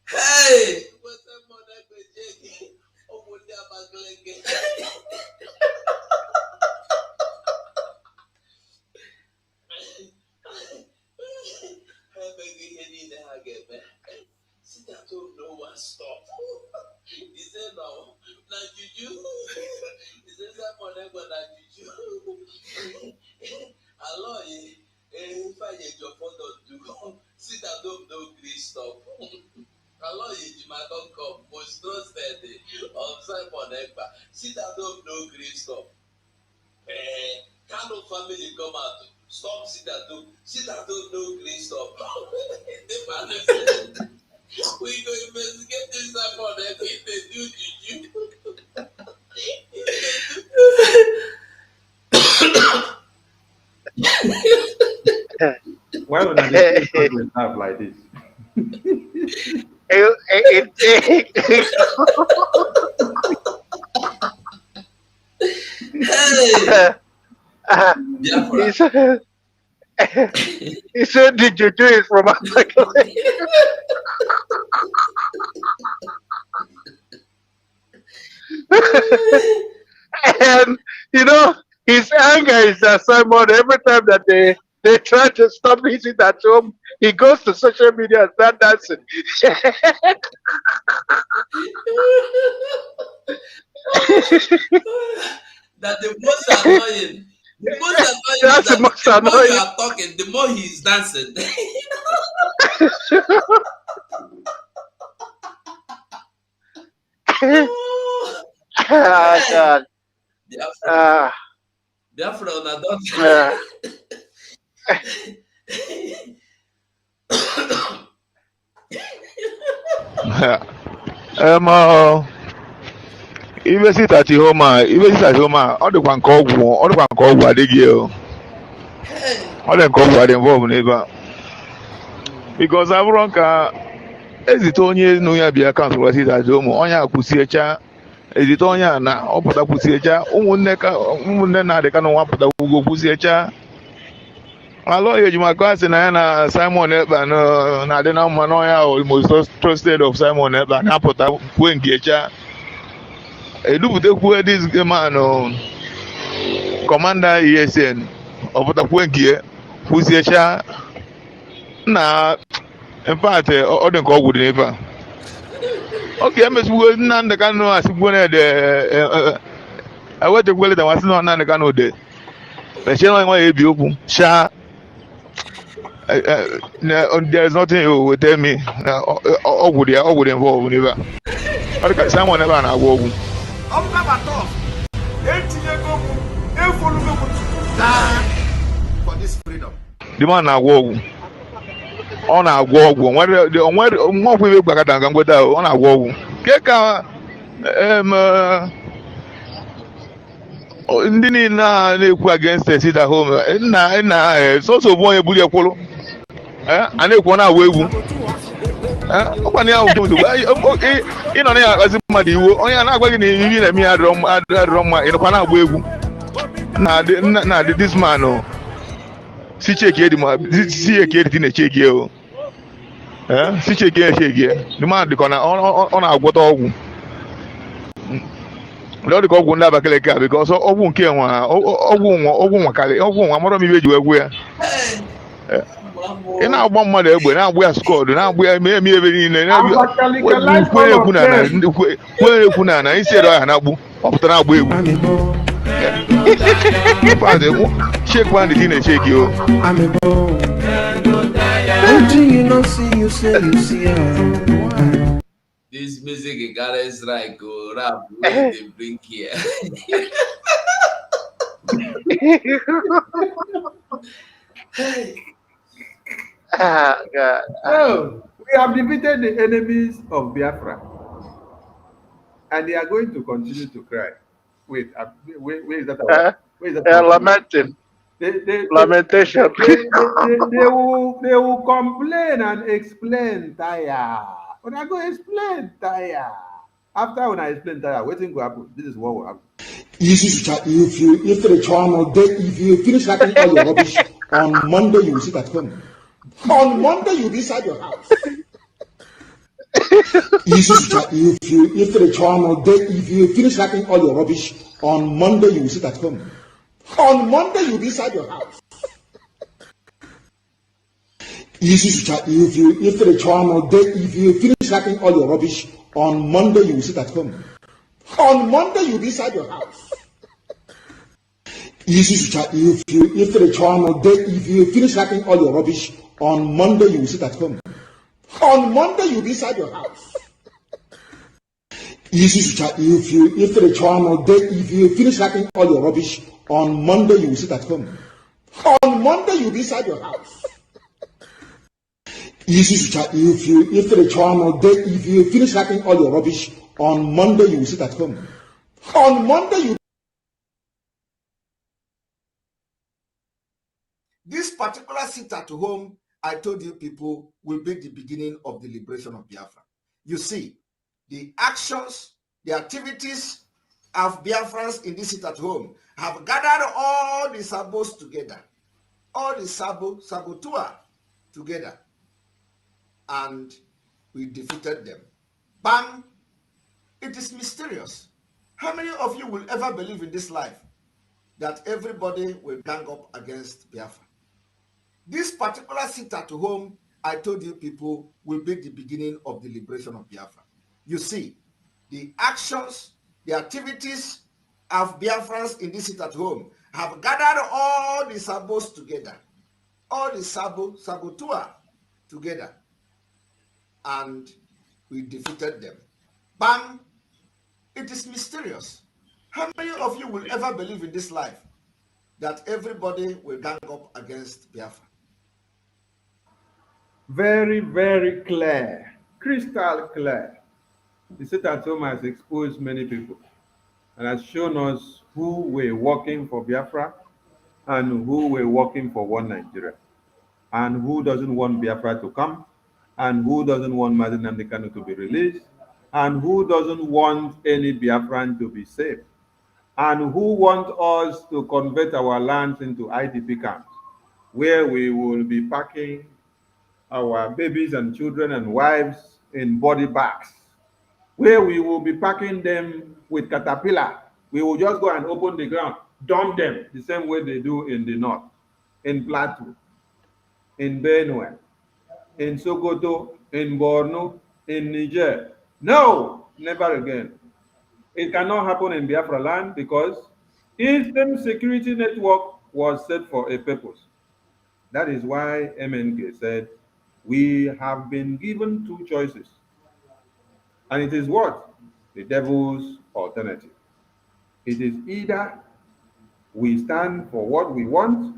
Hey! Stop. He said no, not juju. He said someone never not juju. Hello, if I get your photo to sit at home, no grease stop. Hello, you might not come, but no steady on Simon Ekpa. Sit at home, no grease stop. Kind of family come out. Stop, sit at home, no grease stop. The man we go investigate this Simon Ekpa. If they do juju. Why would I have like this? He said, "Did you do it from Africa?" And you know, his anger is that Simon, every time that they try to stop eating at home, he goes to social media and start dancing. That the most annoying. The most annoying That's is that the most the more annoying. you are talking, the more he's dancing. Ah, God. Biafra, don't. Even sit at home, all the one call adịghị o. All the call are involved n'ebe. Because abụrụ nka ezite onye nụ ya bịa kansụl sit at home, onye akwụsiecha ezite onye a na ọpụta kwụsiecha ụmụnne na-adịka na nwa pụta ugwu kwụsiecha. Alọ ya ejimaka asị na ya na Simon Ekpa na-adị na mma n'ọnya most trusted of Simon Ekpa na-apụta kwue nkecha. Edupụtakwuo this man Commander ESN ọpụtakwuo nke kwụsiecha na in fact ọ dị nke ọgwụ dị n'ebe a. Oke emesigo Nnamdi Kanu asịgbuo na ede ewetekwuo leta nwasị na Nnamdi Kanu de mechie nwa ya ebi okwu sha. There is nothing you will tell me. Ọgwụ dị involved n'ebe a. Ọ dị ka Simon ebe a na-agwọ ọgwụ. For this freedom. The man na-agwọ ọgwụ. Ọ na-agwọ ọgwụ. Onwere ọgwụ ibe gbakọta nga ngweta ọ na-agwọ ọgwụ. Ke ka ndị niile na-ekwu against sit at home nna soso bụ onye buru ekwuru a na-ekwu na-agwa egwu ọkwana ya ụtọ ị nọ na ya akpazi mmadụ iwu onye a na-agwa gị na iri na-eme ya adịrọ mma ịnọkwa na-agba egwu na this man si cheki edi na-echeki o si cheki echeki the man dịka ọ na-agwọta ọgwụ ọ dịka ọgwụ ndị Abakaliki a because ọgwụ nke nwa ọgwụ nwa mara m ibe eji wee gwu ya ị na-agba mmadụ egbe na-agba ya skọdụ na-agba ya eme ebe niile kwere ekwu na isi ere ọha na-agbu ọ pụtara agba egwu shake one dị na-echeki o this music is like rap they bring here. God. So, we have defeated the enemies of Biafra, and they are going to continue to cry. Wait, where is that? Where is that? They're lamenting. Lamentation. They will complain and explain tire. When I go explain tire, after when I explain tire, waiting will happen. This is what will happen. If you finish writing all your rubbish on Monday, you will sit at home. On Monday, you'll be inside your house. If you finish writing all your rubbish on Monday, you will sit at home. On Monday, you'll be inside your house. If you finish writing all your rubbish on Monday, you will sit at home. On Monday, you'll be inside your house. If you finish writing all your rubbish on Monday, you will sit at home. On Monday, you'll be inside your house. If you finish writing all your rubbish on Monday, you will sit at home. On Monday, you'll be inside your house. If you finish writing all your rubbish on Monday, you will sit at home. On Monday, you. This particular sit at home, I told you people, will be the beginning of the liberation of Biafra. You see, the actions, the activities of Biafrans in this sit at home have gathered all the sabos together, all the saboteur together, and we defeated them. Bam! It is mysterious. How many of you will ever believe in this life that everybody will gang up against Biafra? This particular sit at home, I told you people, will be the beginning of the liberation of Biafra. You see, the actions, the activities of Biafrans in this sit at home have gathered all the sabos together, all the saboteur together, and we defeated them. Bam! It is mysterious. How many of you will ever believe in this life that everybody will gang up against Biafra? Very, very clear, crystal clear. The sit at home has exposed many people and has shown us who were working for Biafra and who were working for one Nigeria, and who doesn't want Biafra to come, and who doesn't want Mazi Nnamdi Kanu to be released, and who doesn't want any Biafran to be saved, and who want us to convert our lands into IDP camps, where we will be packing our babies and children and wives in body bags, where we will be packing them with caterpillar. We will just go and open the ground, dump them the same way they do in the north, in Plateau, in Benue, in Sokoto, in Borno, in Niger. No, never again. It cannot happen in Biafra land because Eastern Security Network was set for a purpose. That is why MNK said, we have been given two choices. And it is what? The devil's alternative. It is either we stand for what we want,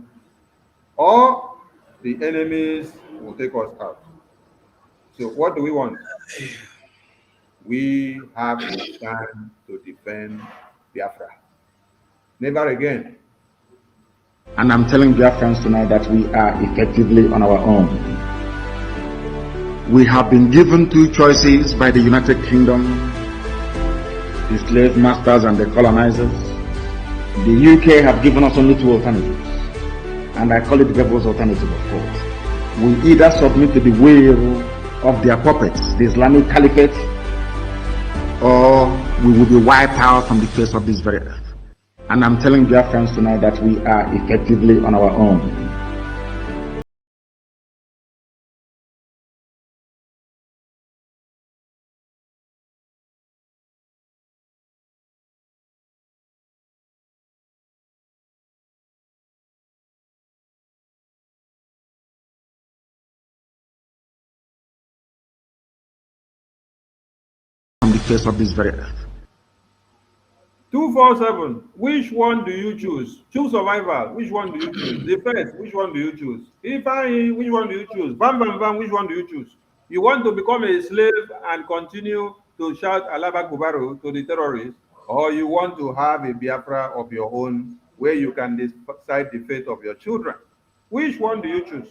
or the enemies will take us out. So what do we want? We have to stand to defend Biafra. Never again. And I'm telling Biafrans tonight that we are effectively on our own. We have been given two choices by the United Kingdom, the slave masters and the colonizers. The UK have given us only two alternatives, and I call it the devil's alternative, of course. We either submit to the will of their puppets, the Islamic Caliphate, or we will be wiped out from the face of this very earth. And I'm telling Biafrans tonight that we are effectively on our own. From the face of this very earth. 247. Which one do you choose? Choose survival. Which one do you choose? Defense. Which one do you choose? Ifeanyi, which one do you choose? Bam Bam Bam. Which one do you choose? You want to become a slave and continue to shout Alaba Kubaru to the terrorists, or you want to have a Biafra of your own where you can decide the fate of your children? Which one do you choose?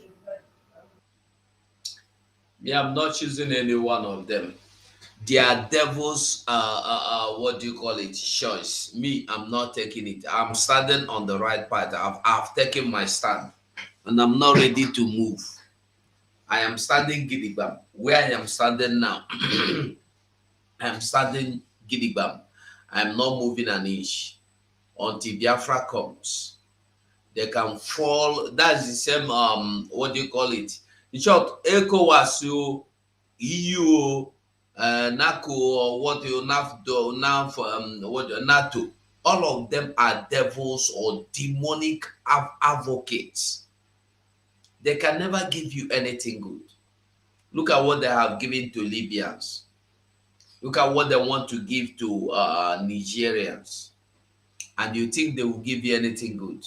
Yeah, I'm not choosing any one of them. They are devils, what do you call it, choice. Me, I'm not taking it. I'm standing on the right path. I've taken my stand, and I'm not ready to move. I am standing gidigam. Where I am standing now, I am standing gidigam. I am not moving an inch until Biafra comes. They can fall. That's the same, what do you call it? In short, ECOWAS, EU, NACO, or what you NATO, all of them are devils or demonic advocates. They can never give you anything good. Look at what they have given to Libyans. Look at what they want to give to Nigerians. And you think they will give you anything good?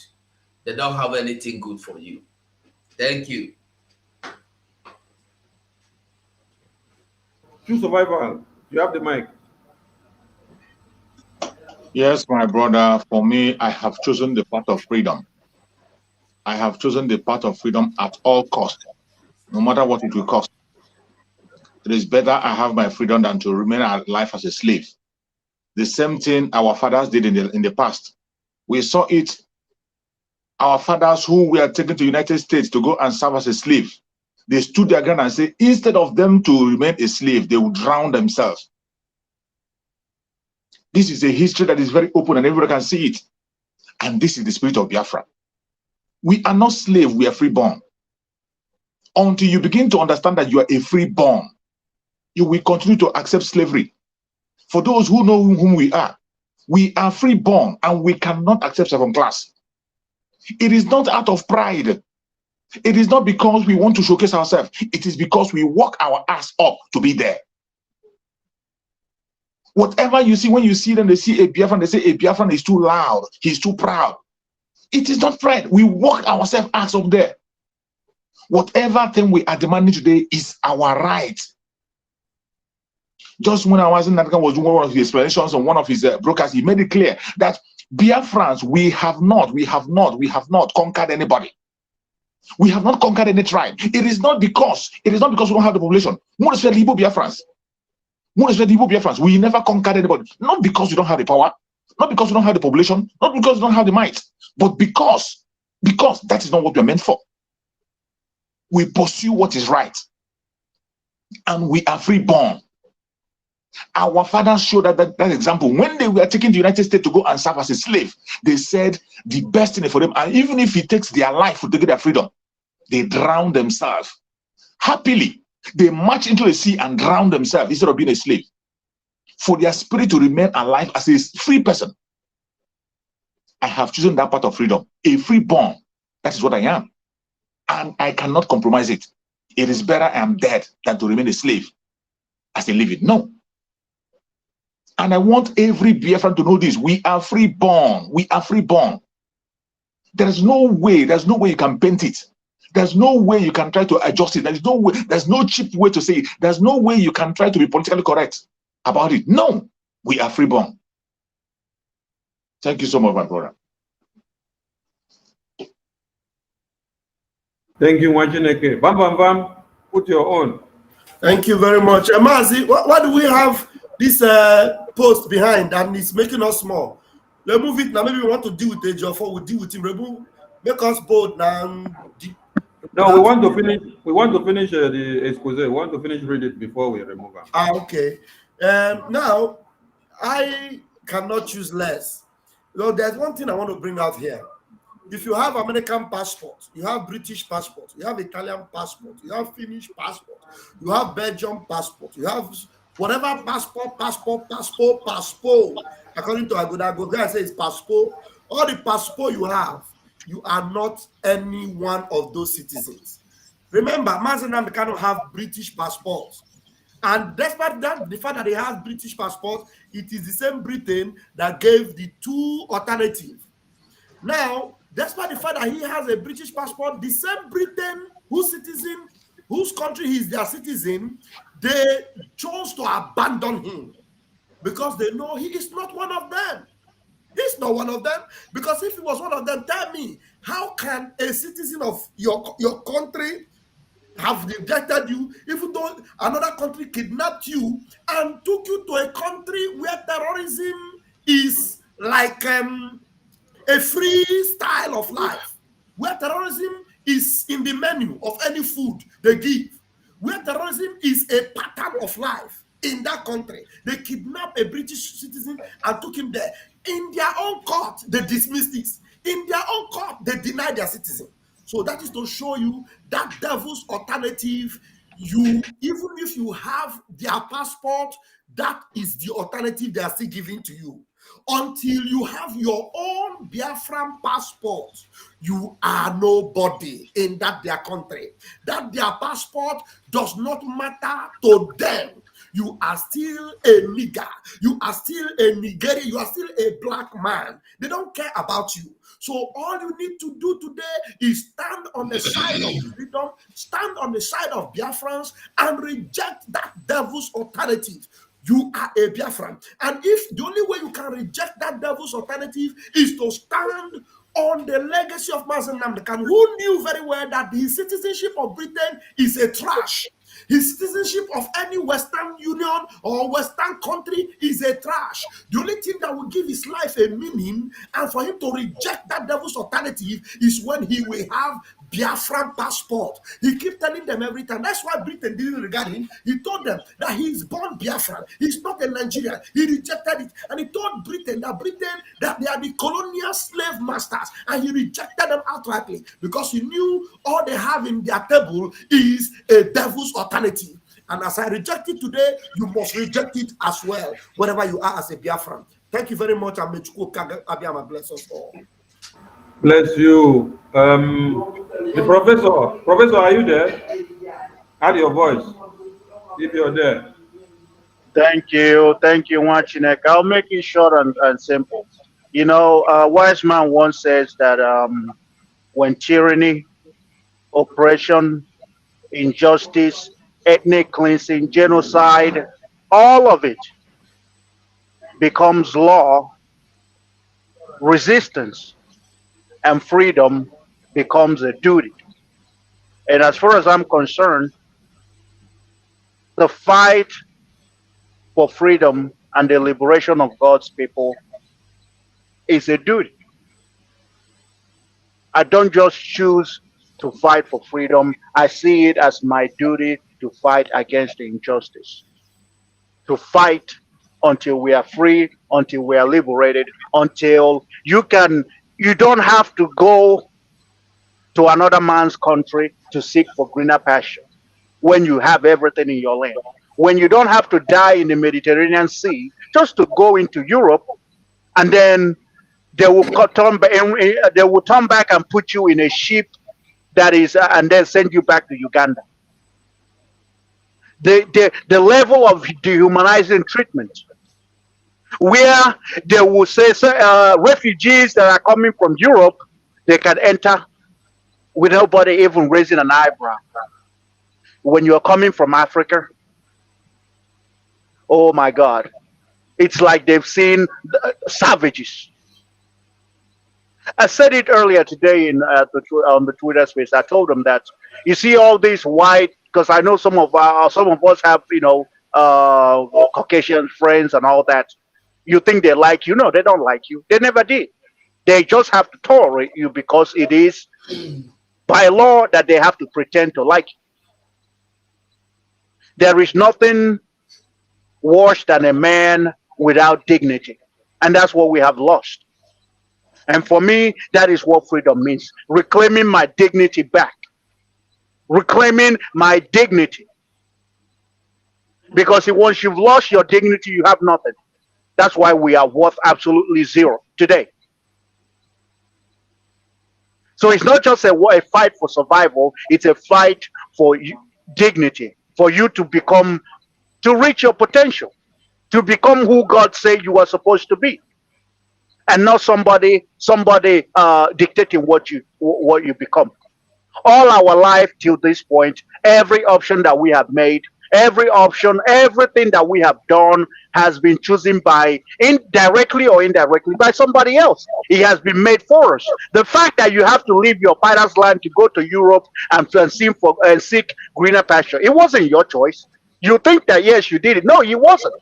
They don't have anything good for you. Thank you. Choose survival. You have the mic. Yes, my brother, for me, I have chosen the path of freedom. I have chosen the path of freedom at all costs, no matter what it will cost. It is better I have my freedom than to remain alive as a slave. The same thing our fathers did in the past. We saw it. Our fathers who were taken to the United States to go and serve as a slave, they stood their ground and said, instead of them to remain a slave, they would drown themselves. This is a history that is very open and everybody can see it. And this is the spirit of Biafra. We are not slaves, we are freeborn. Until you begin to understand that you are a freeborn, you will continue to accept slavery. For those who know whom we are freeborn and we cannot accept second class. It is not out of pride. It is not because we want to showcase ourselves. It is because we work our ass up to be there. Whatever you see, when you see them, they see a Biafran, they say a Biafran is too loud, he's too proud. It is not pride. We work ourselves ass up there. Whatever thing we are demanding today is our right. Just when I was in Natka was doing one of his explanations on one of his brokers, he made it clear that Biafrans, we have not conquered anybody. We have not conquered any tribe. It is not because we don't have the population. More especially Igbo Biafrans, we never conquered anybody. Not because we don't have the power, not because we don't have the population, not because we don't have the might, but because that is not what we are meant for. We pursue what is right, and we are freeborn. Our fathers showed that example. When they were taken to the United States to go and serve as a slave, they said the best thing for them, and even if it takes their life to get their freedom, they drown themselves. Happily, they march into the sea and drown themselves instead of being a slave. For their spirit to remain alive as a free person. I have chosen that part of freedom. A freeborn. That is what I am. And I cannot compromise it. It is better I am dead than to remain a slave as a living. No. And I want every Biafran to know this. We are freeborn. We are freeborn. There's no way you can paint it. There's no way you can try to adjust it. There's no way, there's no cheap way to say it. There's no way you can try to be politically correct about it. No, we are freeborn. Thank you so much, my brother. Thank you, Wajineke. Bam, bam, bam. Put your own. Thank you very much. Mazi, why do we have this post behind and it's making us small? Remove it now. Maybe we want to deal with Age of 4. We'll deal with him. Remove, make us bold now. No, we want to finish. We want to finish the expose. We want to finish read it before we remove them. Okay. Now, I cannot choose less. There's one thing I want to bring out here. If you have American passport, you have British passport, you have Italian passport, you have Finnish passport, you have Belgian passport, you have whatever passport, according to Agoda, I say it's passport. All the passport you have, you are not any one of those citizens. Remember, Mazenam cannot have British passports. And despite that, the fact that they have British passport, it is the same Britain that gave the two alternatives. Now, despite the fact that he has a British passport, the same Britain whose country he is their citizen, they chose to abandon him because they know he is not one of them. He's not one of them, because if he was one of them, tell me, how can a citizen of your country have rejected you, even though another country kidnapped you and took you to a country where terrorism is like a free style of life, where terrorism is in the menu of any food they give, where terrorism is a pattern of life in that country. They kidnapped a British citizen and took him there. In their own court, they dismissed this. In their own court, they denied their citizen. So that is to show you that devil's alternative. Even if you have their passport, that is the alternative they are still giving to you. Until you have your own Biafran passport, you are nobody in their country. That their passport does not matter to them. You are still a nigger. You are still a Nigerian. You are still a black man. They don't care about you. So all you need to do today is stand on the side of freedom, stand on the side of Biafrans, and reject that devil's alternative. You are a Biafran. And if the only way you can reject that devil's alternative is to stand on the legacy of Mazen Namdekan, who knew very well that his citizenship of Britain is a trash. His citizenship of any Western Union or Western country is a trash. The only thing that will give his life a meaning and for him to reject that devil's alternative is when he will have Biafran passport. He keeps telling them every time. That's why Britain didn't regard him. He told them that he is born Biafran. He's not a Nigerian. He rejected it. And he told Britain that they are the colonial slave masters. And he rejected them outrightly because he knew all they have in their table is a devil's alternative. And as I reject it today, you must reject it as well, wherever you are as a Biafran. Thank you very much. And may Chukwu Abiyama bless us all. Bless you. The professor, are you there? Add your voice if you're there. Thank you, Wachinek. I'll make it short and simple. You know, a wise man once says that when tyranny, oppression, injustice, ethnic cleansing, genocide, all of it becomes law, resistance and freedom becomes a duty. And as far as I'm concerned, the fight for freedom and the liberation of God's people is a duty. I don't just choose to fight for freedom. I see it as my duty to fight against the injustice, to fight until we are free, until we are liberated, until you don't have to go to another man's country to seek for greener pasture when you have everything in your land. When you don't have to die in the Mediterranean Sea just to go into Europe, and then they will turn back and put you in a ship that is, and then send you back to Uganda. The level of dehumanizing treatment, where they will say refugees that are coming from Europe, they can enter with nobody even raising an eyebrow. When you're coming from Africa, oh my God, it's like they've seen savages. I said it earlier today on the Twitter space. I told them that you see all these white because I know some of us have, Caucasian friends and all that. You think they like you? No, they don't like you. They never did. They just have to tolerate you because it is by law that they have to pretend to like you. There is nothing worse than a man without dignity, and that's what we have lost. And for me, that is what freedom means: reclaiming my dignity back, reclaiming my dignity. Because once you've lost your dignity, you have nothing. That's why we are worth absolutely zero today. So it's not just a fight for survival, it's a fight for dignity, for you to reach your potential, to become who God said you are supposed to be, and not somebody dictating what you become. All our life till this point, every option that we have made, everything that we have done has been chosen by indirectly or indirectly by somebody else. It has been made for us. The fact that you have to leave your father's land to go to Europe and seek greener pasture, it wasn't your choice. You think that yes, you did it. No, it wasn't.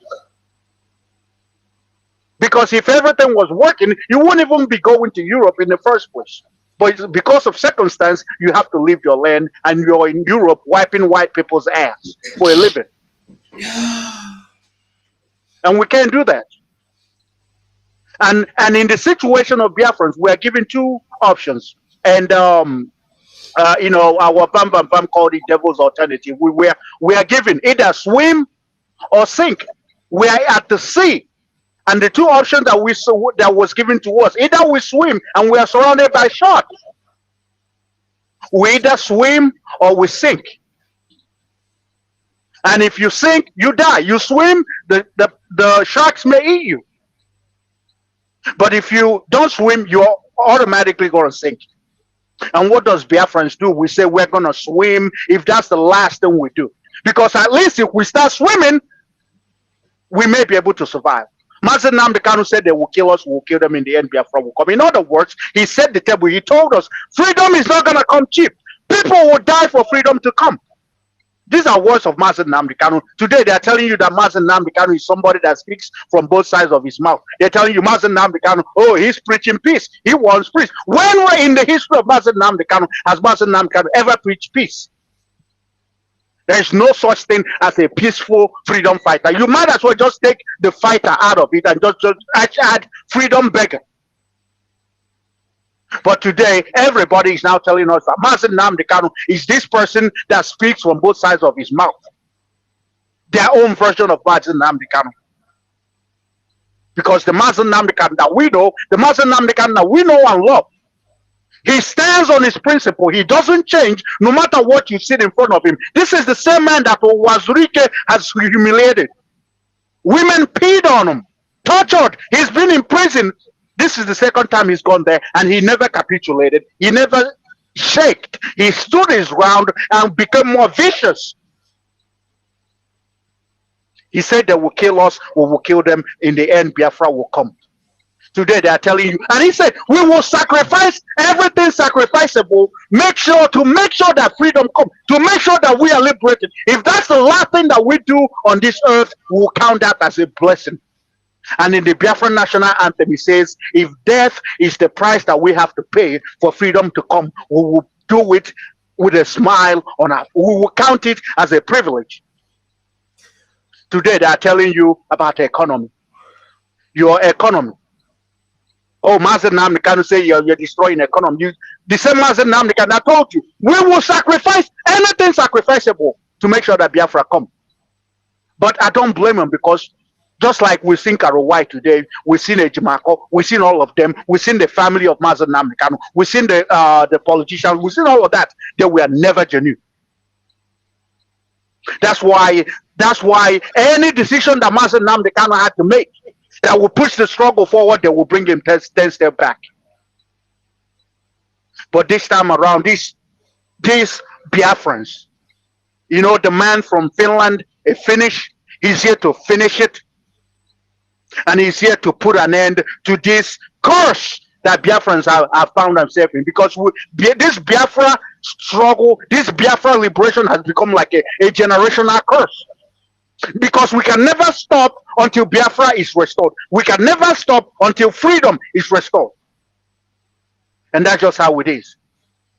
Because if everything was working, you wouldn't even be going to Europe in the first place. But because of circumstance, you have to leave your land, and you're in Europe wiping white people's ass for a living. And we can't do that. And in the situation of Biafrans, we are given two options. And our Bam Bam Bam called it devil's alternative. We are given either swim or sink. We are at the sea. And the two options that was given to us, either we swim and we are surrounded by sharks. We either swim or we sink. And if you sink, you die. You swim, the sharks may eat you. But if you don't swim, you're automatically going to sink. And what does Biafrans do? We say we're going to swim if that's the last thing we do. Because at least if we start swimming, we may be able to survive. Mazen Nnamdi Kanu said they will kill us, we'll kill them in the end, Biafra will come. In other words, he set the table. He told us freedom is not going to come cheap. People will die for freedom to come. These are words of Mazen Nnamdi Kanu. Today they are telling you that Mazen Nnamdi Kanu is somebody that speaks from both sides of his mouth. They're telling you Mazen Nnamdi Kanu, oh, he's preaching peace. He wants peace. When we're in the history of Mazen Nnamdi Kanu, has Mazen Nnamdi Kanu ever preached peace? There is no such thing as a peaceful freedom fighter. You might as well just take the fighter out of it and just add freedom beggar. But today, everybody is now telling us that Mazen Nnamdi Kanu is this person that speaks from both sides of his mouth. Their own version of Mazen Nnamdi Kanu. Because the Mazen Nnamdi Kanu that we know, the Mazen Nnamdi Kanu that we know and love, he stands on his principle. He doesn't change no matter what you see in front of him. This is the same man that Wazurike has humiliated. Women peed on him, tortured. He's been in prison. This is the second time he's gone there, and he never capitulated. He never shaked. He stood his ground and became more vicious. He said they will kill us, we will kill them. In the end, Biafra will come. Today they are telling you, and he said, we will sacrifice everything sacrificable, make sure that freedom comes, to make sure that we are liberated. If that's the last thing that we do on this earth, we'll count that as a blessing. And in the Biafran national anthem, he says, if death is the price that we have to pay for freedom to come, we will do it with a smile on us. We will count it as a privilege. Today they are telling you about the economy. Your economy. Oh, Mazen Nnamdi Kanu say you're destroying the economy. The same Mazen Nnamdi Kanu, I told you, we will sacrifice anything sacrificable to make sure that Biafra come. But I don't blame him, because just like we've seen Karowai today, we've seen Ejimako, we've seen all of them, we've seen the family of Mazen Nnamdi Kanu, we've seen the politicians, we've seen all of that. They were never genuine. That's why any decision that Mazen Nnamdi Kanu had to make that will push the struggle forward, they will bring him 10 steps back. But this time around, these Biafrans, you know, the man from Finland, a Finnish, he's here to finish it. And he's here to put an end to this curse that Biafrans have found themselves in. Because this Biafra struggle, this Biafra liberation has become like a generational curse. Because we can never stop until Biafra is restored. We can never stop until freedom is restored. And that's just how it is.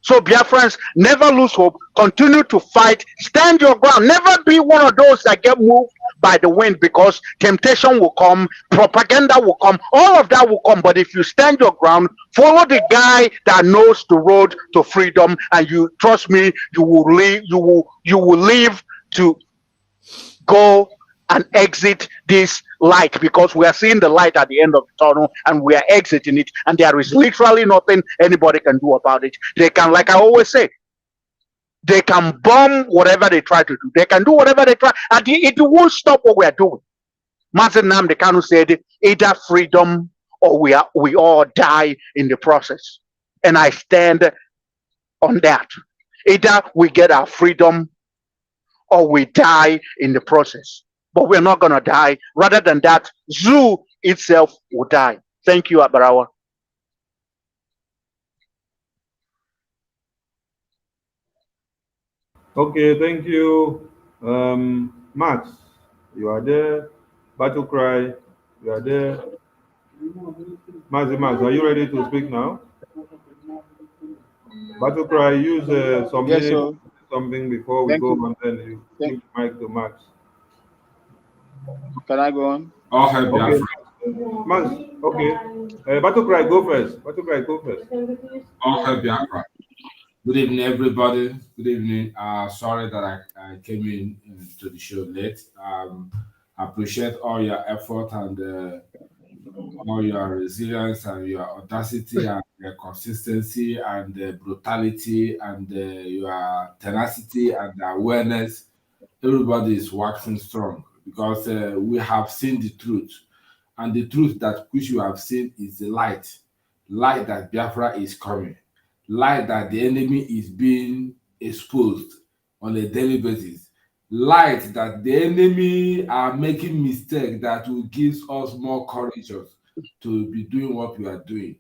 So Biafrans, never lose hope. Continue to fight. Stand your ground. Never be one of those that get moved by the wind, because temptation will come, propaganda will come, all of that will come. But if you stand your ground, follow the guy that knows the road to freedom, and you trust me, you will leave. You will live to go and exit this light, because we are seeing the light at the end of the tunnel and we are exiting it, and there is literally nothing anybody can do about it. They can, like I always say, they can bomb whatever they try to do. They can do whatever they try, and it won't stop what we are doing. Mazen Nnamdi Kanu said, either freedom or we all die in the process. And I stand on that. Either we get our freedom or we die in the process. But we're not going to die. Rather than that, Zoo itself will die. Thank you, Abarawa. Okay, thank you. Max, you are there. Battle Cry, you are there. Max, are you ready to speak now? Battle Cry, use some minutes, something before we go, and then you give the mic to Max. Can I go on? Okay. Max, okay. Battle Cry, go first. Battle Cry, go first. Biafra. Good evening, everybody. Good evening. Sorry that I came in to the show late. I appreciate all your effort and all your resilience and your audacity and your consistency and brutality and your tenacity and awareness. Everybody is waxing strong because we have seen the truth. And the truth that which you have seen is the light that Biafra is coming. Light that the enemy is being exposed on a daily basis. Light that the enemy are making mistakes that will give us more courage to be doing what we are doing.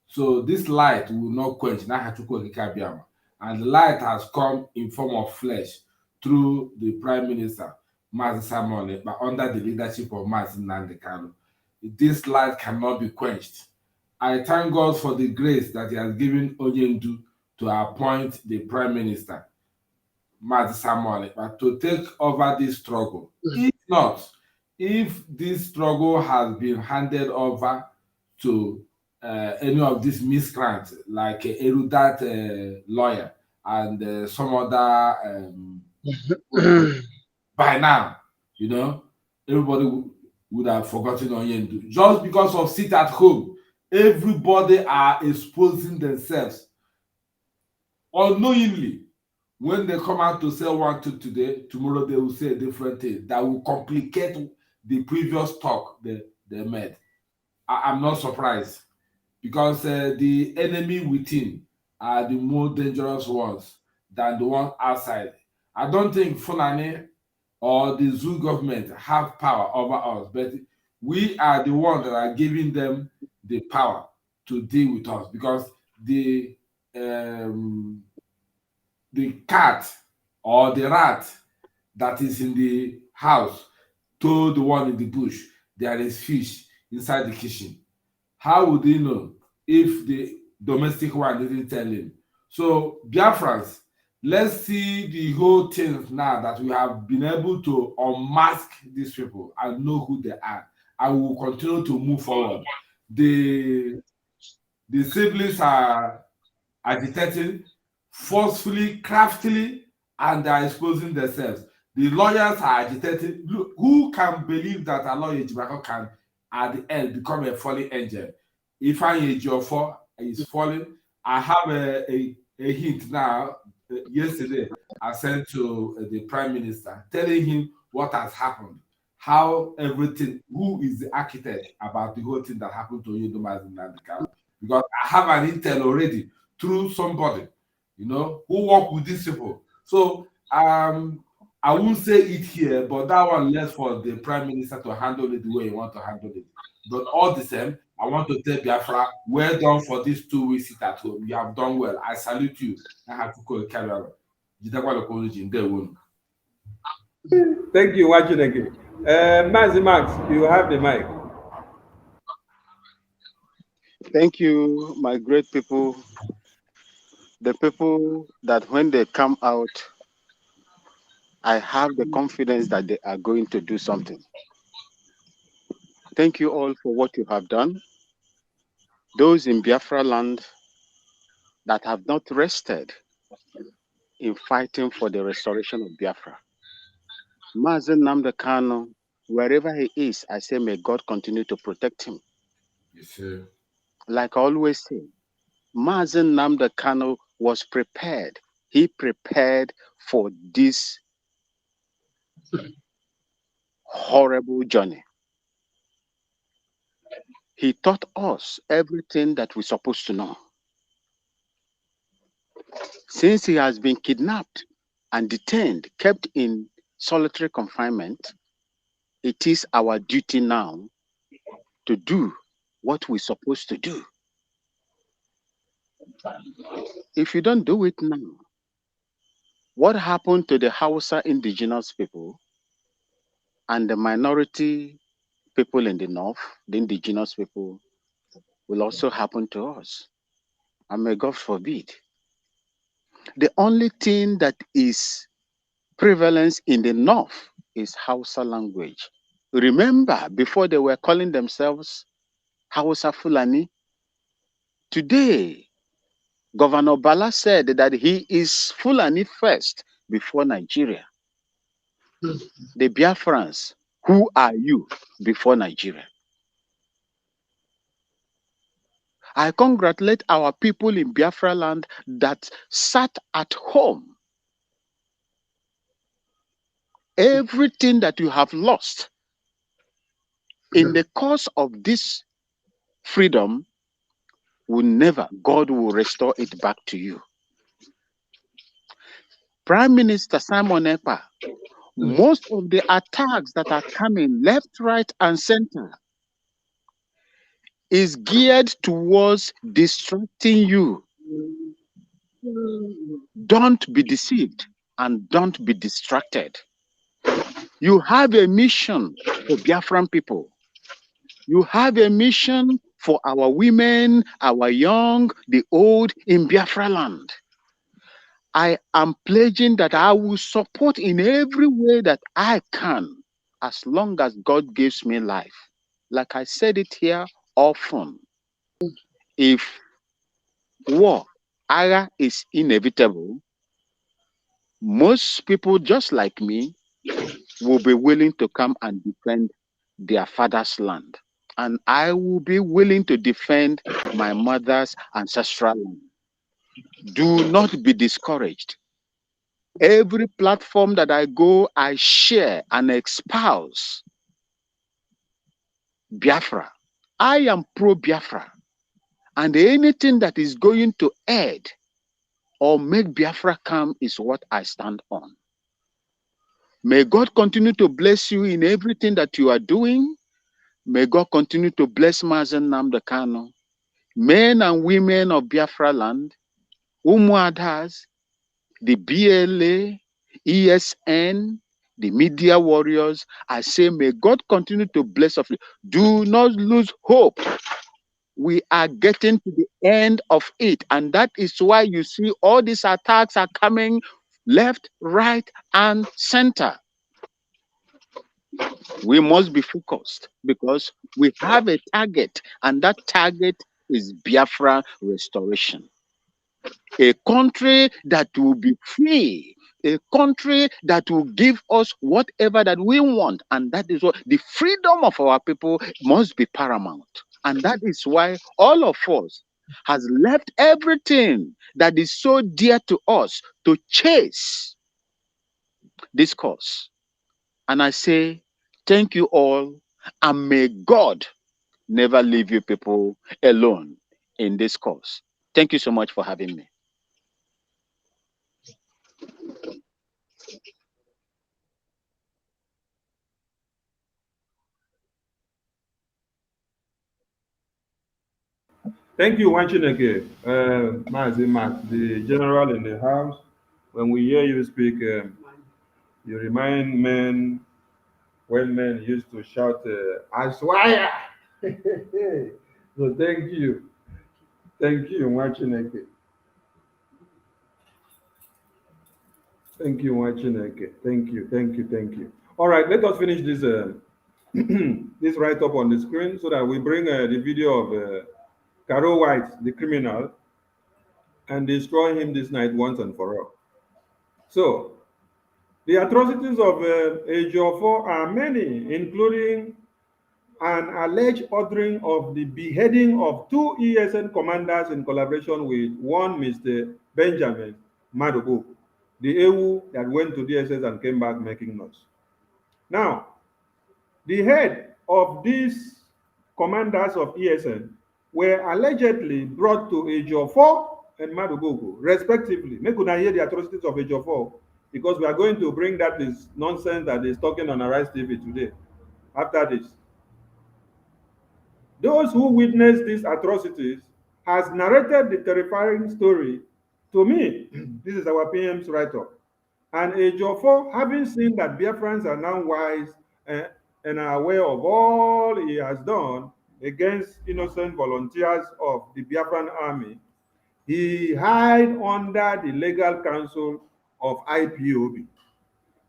So this light will not quench. And the light has come in form of flesh through the Prime Minister, Mazi Simon, but under the leadership of Mazi Nnamdi Kanu. This light cannot be quenched. I thank God for the grace that He has given Onyendu to appoint the Prime Minister, Mazi Simon, but to take over this struggle. If not, if this struggle has been handed over to any of these miscreants, like a erudite lawyer and some other, by now, everybody would have forgotten Onyendu. Just because of sit at home, everybody are exposing themselves unknowingly. When they come out to say one thing today, tomorrow they will say a different thing that will complicate the previous talk they made. I'm not surprised, because the enemy within are the more dangerous ones than the ones outside. I don't think Fulani or the Zoo government have power over us, but we are the ones that are giving them the power to deal with us, because the cat or the rat that is in the house told the one in the bush there is fish inside the kitchen. How would he know if the domestic one didn't tell him? So Biafrans, let's see the whole thing now that we have been able to unmask these people and know who they are, and we will continue to move forward. The siblings are agitating forcefully, craftily, and they are exposing themselves. The lawyers are agitating. Look, who can believe that a lawyer can at the end become a falling angel? If I is falling, I have a hint now. Yesterday, I sent to the Prime Minister telling him what has happened, how everything, who is the architect about the whole thing that happened to Mazi Nnamdi Kanu. Because I have an intel already through somebody, who work with these people. So I won't say it here, but that one left for the Prime Minister to handle it the way he wants to handle it. But all the same, I want to tell Biafra, well done for these 2 weeks sit at home. You have done well. I salute you. I have to call carrier. Thank you, watching again. Mazi Max, you have the mic. Thank you, my great people. The people that when they come out, I have the confidence that they are going to do something. Thank you all for what you have done. Those in Biafra land that have not rested in fighting for the restoration of Biafra. Mazen Nnamdi Kanu, wherever he is, I say may God continue to protect him. Yes, sir. Like I always say, Mazen Nnamdi Kanu was prepared. He prepared for this horrible journey. He taught us everything that we're supposed to know. Since he has been kidnapped and detained, kept in solitary confinement, it is our duty now to do what we're supposed to do. If you don't do it now, what happened to the Hausa indigenous people and the minority people in the north, the indigenous people, will also happen to us. And may God forbid. The only thing that is prevalence in the north is Hausa language. Remember, before they were calling themselves Hausa Fulani, today, Governor Bala said that he is Fulani first before Nigeria. The Biafrans, who are you before Nigeria? I congratulate our people in Biafra land that sat at home. Everything that you have lost in the course of this freedom will never, God will restore it back to you. Prime Minister Simon Ekpa, most of the attacks that are coming left, right, and center is geared towards distracting you. Don't be deceived and don't be distracted. You have a mission for Biafran people. You have a mission for our women, our young, the old in Biafra land. I am pledging that I will support in every way that I can, as long as God gives me life. Like I said it here often, if war, Ara is inevitable, most people just like me will be willing to come and defend their father's land. And I will be willing to defend my mother's ancestral land. Do not be discouraged. Every platform that I go, I share and espouse Biafra. I am pro-Biafra. And anything that is going to aid or make Biafra come is what I stand on. May God continue to bless you in everything that you are doing. May God continue to bless Mazen Nnamdi Kanu, men and women of Biafra land, Umuadas, the BLA, ESN, the media warriors. I say, may God continue to bless us. Do not lose hope. We are getting to the end of it. And that is why you see all these attacks are coming left, right, and center. We must be focused because we have a target, and that target is Biafra restoration. A country that will be free, a country that will give us whatever that we want, and that is what the freedom of our people must be paramount. And that is why all of us has left everything that is so dear to us to chase this cause. And I say, thank you all, and may God never leave you people alone in this cause. Thank you so much for having me. Thank you, Wanchineke, Mazi Matt, the general in the house. When we hear you speak, you remind men when men used to shout, Aswaya! So thank you. Thank you, Wanchineke. Thank you, Wanchineke. Thank you, thank you, thank you. All right, let us finish this this write-up on the screen so that we bring the video of Caro White, the criminal, and destroy him this night once and for all. So, the atrocities of Ejiofor are many, including an alleged ordering of the beheading of 2 ESN commanders in collaboration with one Mr. Benjamin Madobo, the AU that went to DSS and came back making noise. Now, the head of these commanders of ESN were allegedly brought to Ejiofor and Madobogo, respectively. Make una hear the atrocities of Ejiofor, because we are going to bring that is nonsense that is talking on Arise TV today. After this, those who witnessed these atrocities has narrated the terrifying story to me. This is our PM's write-up. And Ejiofor, having seen that Biafrans are now wise and are aware of all he has done against innocent volunteers of the Biafran army, he hid under the legal counsel of IPOB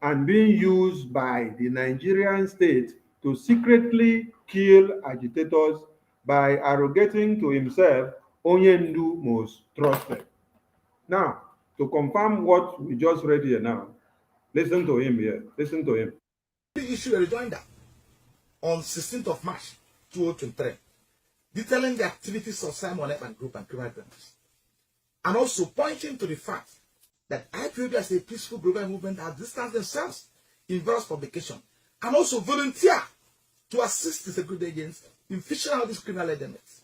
and being used by the Nigerian state to secretly kill agitators by arrogating to himself Onyendu most trusted. Now, to confirm what we just read here now, listen to him here. Listen to him. We issue a rejoinder on 16th of March 2023, detailing the activities of Simon Ekman Group and criminal criminals, and also pointing to the fact that IPOB as a peaceful global movement has distanced themselves in various publications and also volunteer to assist the security agents in fishing out these criminal elements.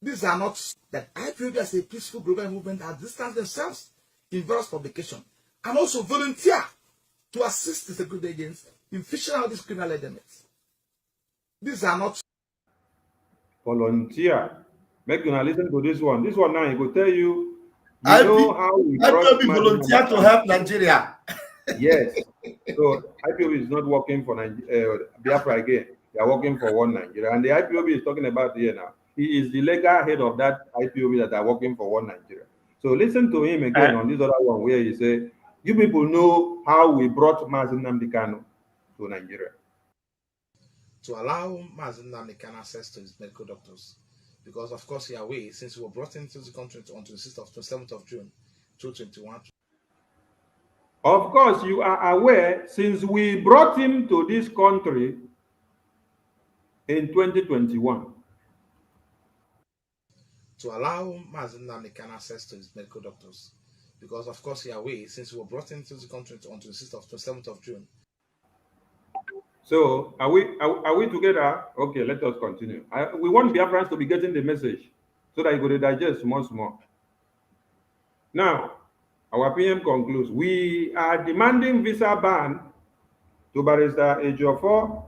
These are not that IPOB as a peaceful global movement has distanced themselves in various publications and also volunteer to assist the security agents in fishing out these criminal elements. These are not volunteer. Make you listen to this one. This one now, he will tell you, know how we brought volunteer to help Nigeria. Yes. So IPOB is not working for Biafra again. They are working for one Nigeria. And the IPOB is talking about here now. He is the legal head of that IPOB that are working for one Nigeria. So listen to him again on this other one where he say, you people know how we brought Mazi Nnamdi Kanu to Nigeria. To allow Mazi Nnamdi Kanu access to his medical doctors. Because of course he away since he was brought into the country on the 27th of June 2021. Of course, you are aware, since we brought him to this country in 2021. To allow Mazi Nnamdi Kanu access to his medical doctors. Because of course he away since we were brought into the country on the 27th of June. So are we together? Okay, let us continue. We want Biafrans to be getting the message so that you could digest more. Now, our PM concludes, we are demanding visa ban to Barrister Ejiofor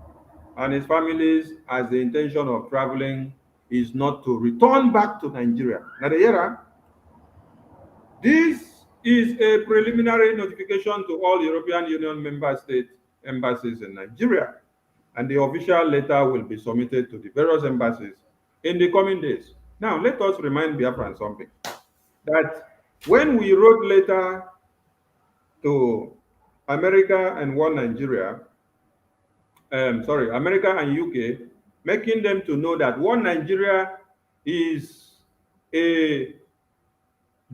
and his families as the intention of traveling is not to return back to Nigeria. Now, this is a preliminary notification to all European Union member state embassies in Nigeria, and the official letter will be submitted to the various embassies in the coming days. Now, let us remind Biafran something, that when we wrote letter to America and one Nigeria, America and UK, making them to know that one Nigeria is a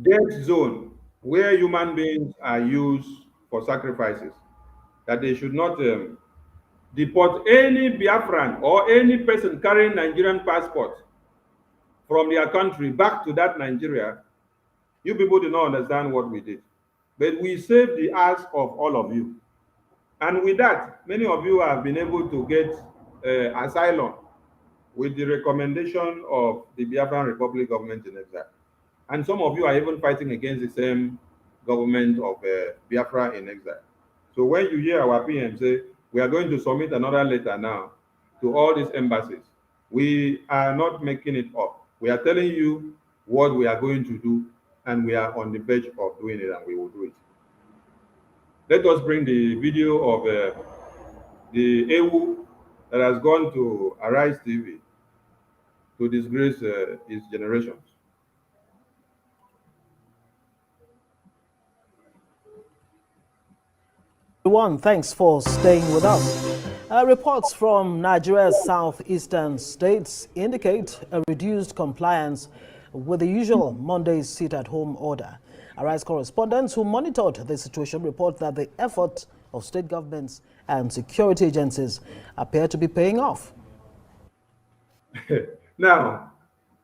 dead zone where human beings are used for sacrifices, that they should not deport any Biafran or any person carrying Nigerian passport from their country back to that Nigeria. You people do not understand what we did, but we saved the ass of all of you. And with that, many of you have been able to get asylum with the recommendation of the Biafran Republic government in exile. And some of you are even fighting against the same government of Biafra in exile. So when you hear our PM say, we are going to submit another letter now to all these embassies, we are not making it up. We are telling you what we are going to do, and we are on the verge of doing it, and we will do it. Let us bring the video of the AWU that has gone to Arise TV to disgrace his generations. Everyone, thanks for staying with us. Reports from Nigeria's southeastern states indicate a reduced compliance with the usual Monday sit-at-home order. Arise correspondents who monitored the situation report that the efforts of state governments and security agencies appear to be paying off. Now,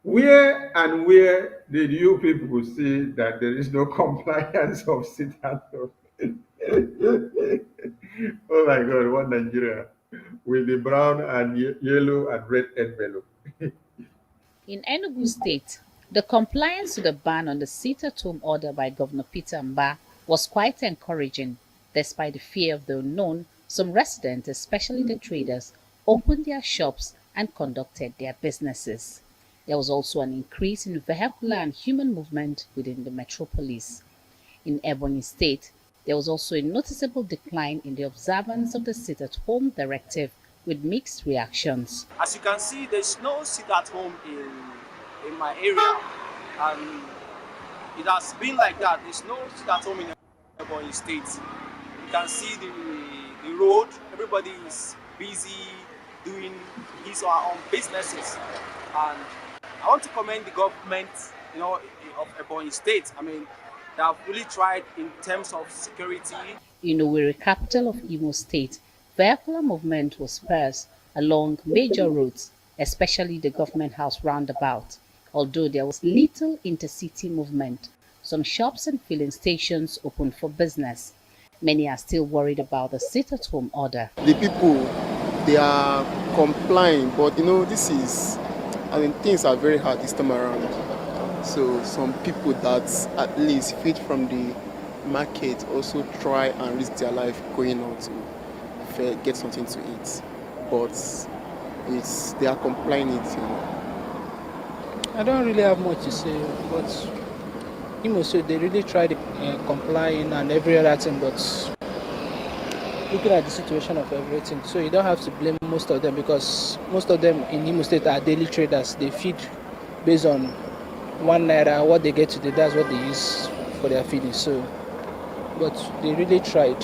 where did you people see that there is no compliance of sit-at-home? Oh my God, what Nigeria with the brown and yellow and red envelope. In Enugu State, the compliance to the ban on the sit-at-home order by Governor Peter Mba was quite encouraging. Despite the fear of the unknown, some residents, especially the traders, opened their shops and conducted their businesses. There was also an increase in vehicular and human movement within the metropolis. In Ebonyi State, there was also a noticeable decline in the observance of the sit-at-home directive with mixed reactions. As you can see, there's no sit-at-home in my area, and it has been like that. There's no sit-at-home in Ebonyi State. You can see the road, everybody is busy doing his or her own businesses, and I want to commend the government, of Ebonyi State. I mean, they have really tried in terms of security. In the Owerri, capital of Imo State, vehicular movement was sparse along major roads, especially the government house roundabout. Although there was little intercity movement, some shops and filling stations opened for business. Many are still worried about the sit-at-home order. The people, they are complying, but things are very hard this time around. So some people that at least feed from the market also try and risk their life going out to get something to eat. But they are complying it. I don't really have much to say, but so they really tried complying and every other thing, but looking at the situation of everything, so you don't have to blame most of them, because most of them in Imo State are daily traders. They feed based on 1 naira, what they get today, that's what they use for their feeding. So, but they really tried.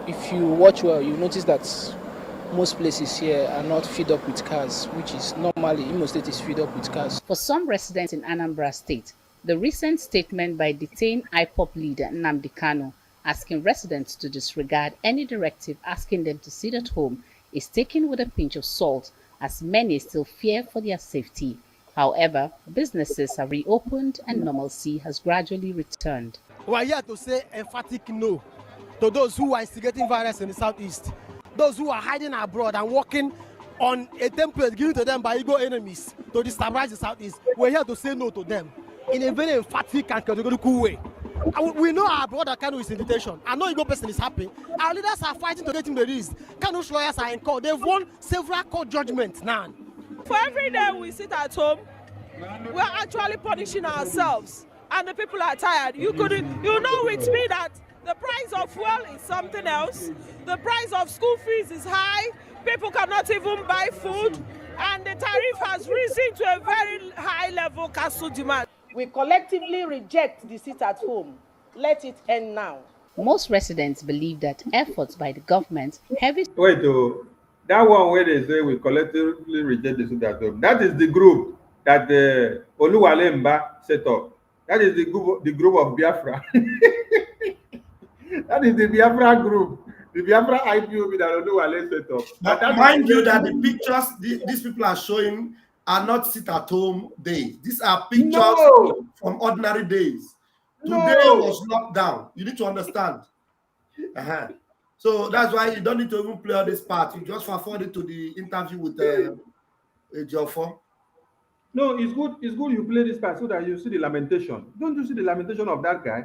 If you watch well, you notice that most places here are not filled up with cars, which is normally Imo State is filled up with cars. For some residents in Anambra State, the recent statement by detained IPOP leader Nnamdi Kanu asking residents to disregard any directive asking them to sit at home is taken with a pinch of salt, as many still fear for their safety. However, businesses have reopened and normalcy has gradually returned. We are here to say emphatic no to those who are instigating violence in the southeast, those who are hiding abroad and working on a template given to them by Igbo enemies to destabilize the southeast. We are here to say no to them in a very emphatic and categorical way. We know our brother Kanu is in detention. I know Igbo person is happy. Our leaders are fighting to get him released. Kanu's lawyers are in court. They've won several court judgments now. For every day we sit at home, we are actually punishing ourselves, and the people are tired. You know with me that the price of fuel is something else. The price of school fees is high. People cannot even buy food, and the tariff has risen to a very high level castle demand. We collectively reject the sit at home. Let it end now. Most residents believe that efforts by the government heavy. Wait, that one where they say we collectively reject the sit at home, that is the group that Oluwale Mba set up. That is the group of Biafra. That is the Biafra group. The Biafra IPOB that Oluwale set up. But mind you that the pictures these people are showing are not sit-at-home days. These are pictures from ordinary days. Today was locked down. You need to understand. So that's why you don't need to even play all this part. You just forward it to the interview with Jofo. No, it's good. It's good you play this part so that you see the lamentation. Don't you see the lamentation of that guy?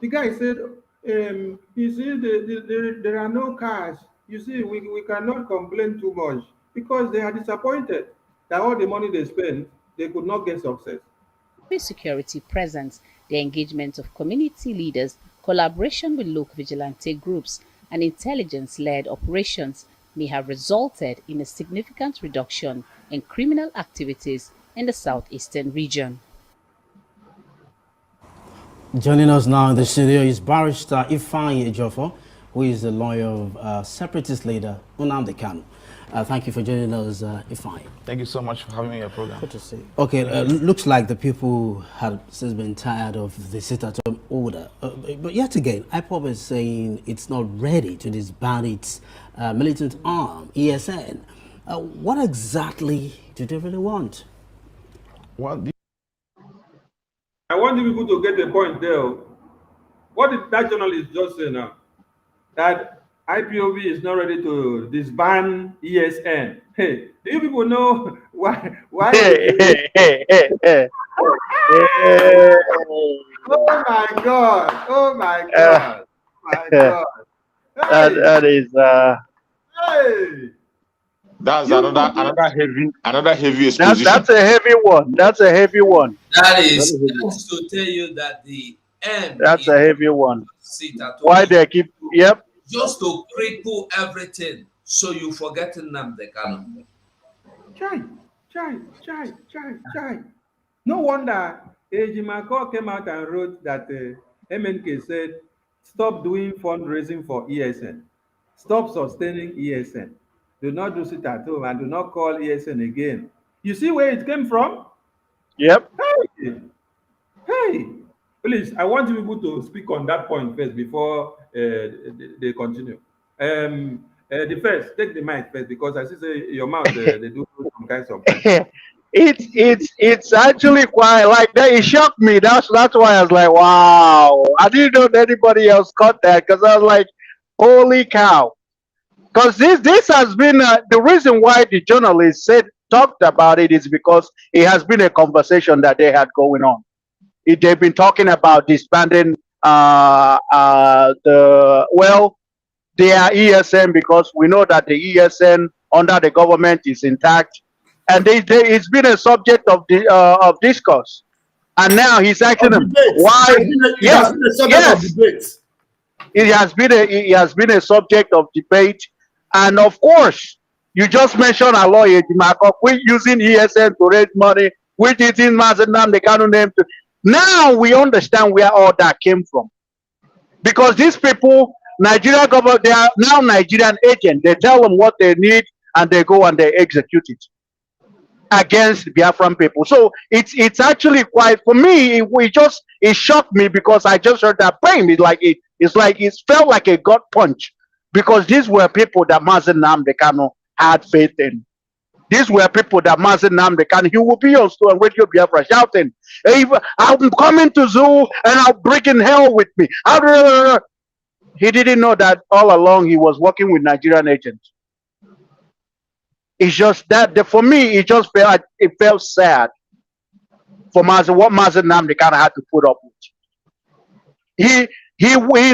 The guy said, you see, there are no cars. You see, we cannot complain too much because they are disappointed that all the money they spend they could not get success. Security presence, the engagement of community leaders, collaboration with local vigilante groups, and intelligence-led operations may have resulted in a significant reduction in criminal activities in the southeastern region. Joining us now in the studio is Barrister Ifeanyi Ejiofor, who is the lawyer of separatist leader Nnamdi Kanu. Thank you for joining us, Ifeanyi. Thank you so much for having me on your program. Good to see you. Okay, looks like the people have since been tired of the sit-at-home order. But yet again, IPOB is saying it's not ready to disband its militant arm, ESN. What exactly do they really want? Well, I want you people to get the point there. What did that journalist just say now? That IPOB is not ready to disband ESN. Hey, do you people know why? Oh my God! Oh my God! My God! Hey. That is. Hey. That's another heavy exposition. That's a heavy one. That's a heavy one. That is to tell you that the end. That's a heavy one. Sit-at-home. Why they keep? Yep. Just to cripple everything, so you forget Nnamdi Kanu. Chai. No wonder Ejimako came out and wrote that MNK said, stop doing fundraising for ESN. Stop sustaining ESN. Do not do sit at home and do not call ESN again. You see where it came from? Yep. Hey. Please, I want you people to speak on that point first before they continue. The first, take the mic first because I see say your mouth they do some kinds of. It's actually quite like that. It shocked me. That's why I was like, wow. I didn't know that anybody else caught that because I was like, holy cow. Because this has been the reason why the journalist talked about it is because it has been a conversation that they had going on. They've been talking about disbanding their ESN because we know that the ESN under the government is intact, and it's been a subject of discourse. And now he's asking them why. Yes, it has been a subject of debate, and of course, you just mentioned our lawyer Ejimako, quit using ESN to raise money, which is in Nnamdi Kanu name to. Now we understand where all that came from. Because these people, Nigerian government, they are now Nigerian agents. They tell them what they need and they go and they execute it against Biafran people. So it's actually quite, for me, it shocked me because I just heard that bang. It felt like a gut punch because these were people that Mazen Nnamdi Kanu had faith in. These were people that Mazen Nnamdi Kanu, he will be on Radio Biafra shouting, hey, I'm coming to zoo and I'll bring in hell with me. He didn't know that all along he was working with Nigerian agents. It's just that for me, it felt sad for what Mazen Nnamdi Kanu had to put up with. He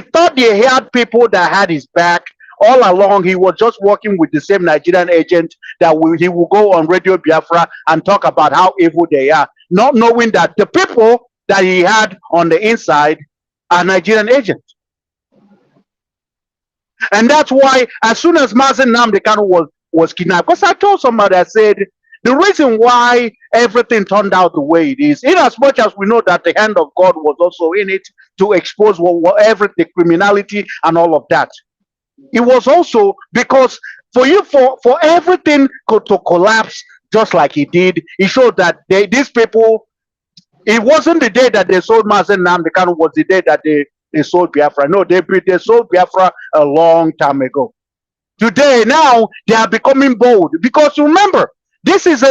thought he had people that had his back. All along, he was just working with the same Nigerian agent that he will go on Radio Biafra and talk about how evil they are, not knowing that the people that he had on the inside are Nigerian agents. And that's why, as soon as Mazen Nnamdi Kanu was kidnapped, because I told somebody, I said, the reason why everything turned out the way it is, in as much as we know that the hand of God was also in it to expose the criminality and all of that. It was also because for everything to collapse just like he did, it showed that these people, it wasn't the day that they sold Mazen Nnamdi Kanu was the day that they sold Biafra. No, they sold Biafra a long time ago. Today, now they are becoming bold because remember, this is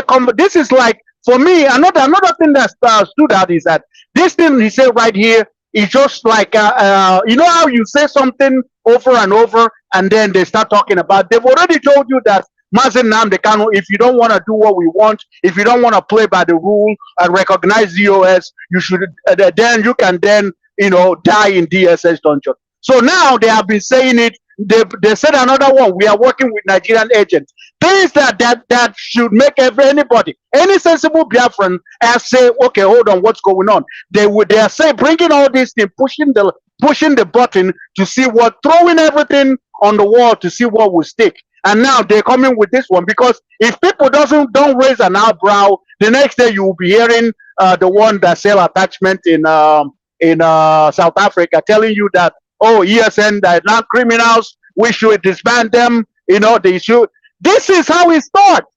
like, for me, another thing that stood out is that this thing he said right here is just like you know how you say something over and over and then they start talking about, they've already told you that Mazen Nnamdi Kanu, if you don't want to do what we want, if you don't want to play by the rule and recognize DOS, you should then you can die in DSS dungeon. So now they have been saying it they said another one. We are working with Nigerian agents. Things that should make anybody, any sensible Biafran, say, okay, hold on, what's going on? They are saying, bringing all this thing, pushing the button to see what, throwing everything on the wall to see what will stick. And now they're coming with this one, because if people don't raise an eyebrow, the next day you will be hearing the one that sell attachment in South Africa telling you that, oh, ESN, they're not criminals, we should disband them, they should. This is how it starts.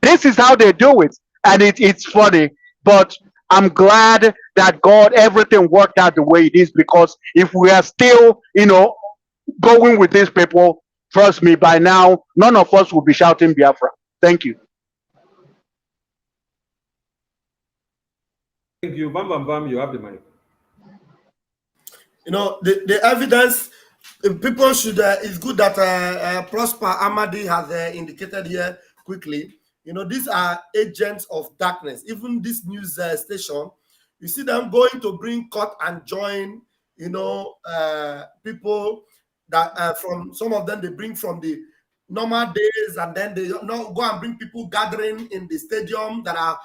This is how they do it. And it's funny, but I'm glad that everything worked out the way it is, because if we are still, going with these people, trust me, by now, none of us will be shouting Biafra. Thank you. Thank you. Bam, bam, bam, you have the mic. The evidence, people should, it's good that Prosper Amadi has indicated here quickly. These are agents of darkness. Even this news station, you see them going to bring cut and join, people that from some of them they bring from the normal days, and then they go and bring people gathering in the stadium that are,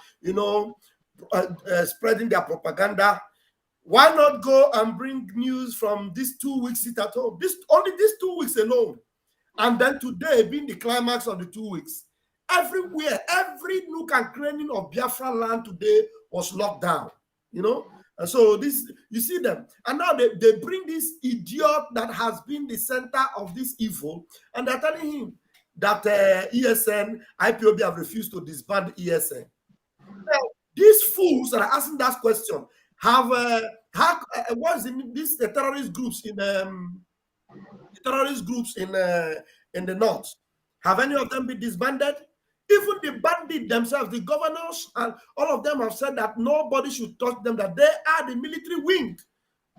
spreading their propaganda. Why not go and bring news from these 2 weeks sit at home? Only these 2 weeks alone. And then today being the climax of the 2 weeks. Everywhere, every nook and cranny of Biafra land today was locked down. And so this, you see them. And now they bring this idiot that has been the center of this evil, and they're telling him that ESN, IPOB have refused to disband ESN. Now, these fools that are asking that question have what's in these terrorist groups in the north? Have any of them been disbanded? Even the bandits themselves, the governors, and all of them have said that nobody should touch them, that they are the military wing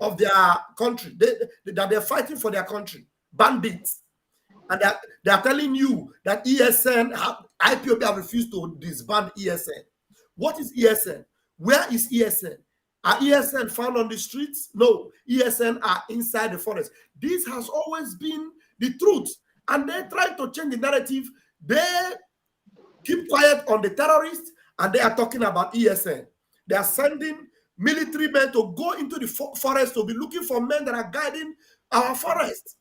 of their country, that they're fighting for their country. Bandits. And they are telling you that ESN, IPOB have refused to disband ESN. What is ESN? Where is ESN? Are ESN found on the streets? No. ESN are inside the forest. This has always been the truth. And they try to change the narrative. They keep quiet on the terrorists, and they are talking about ESN. They are sending military men to go into the forest to be looking for men that are guiding our forest,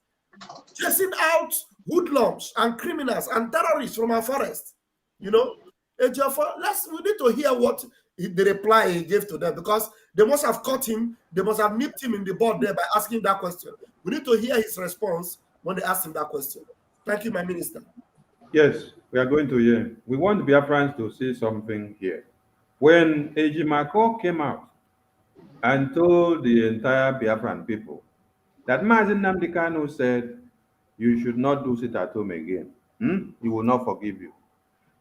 chasing out hoodlums and criminals and terrorists from our forest. We need to hear what the reply he gave to them, because they must have caught him, they must have nipped him in the bud there by asking that question. We need to hear his response when they ask him that question. Thank you, my minister. Yes, we are going to hear. We want Biafrans to see something here. When Ejimako came out and told the entire Biafran people that Mazi Nnamdi Kanu said, you should not do sit at home again. He will not forgive you.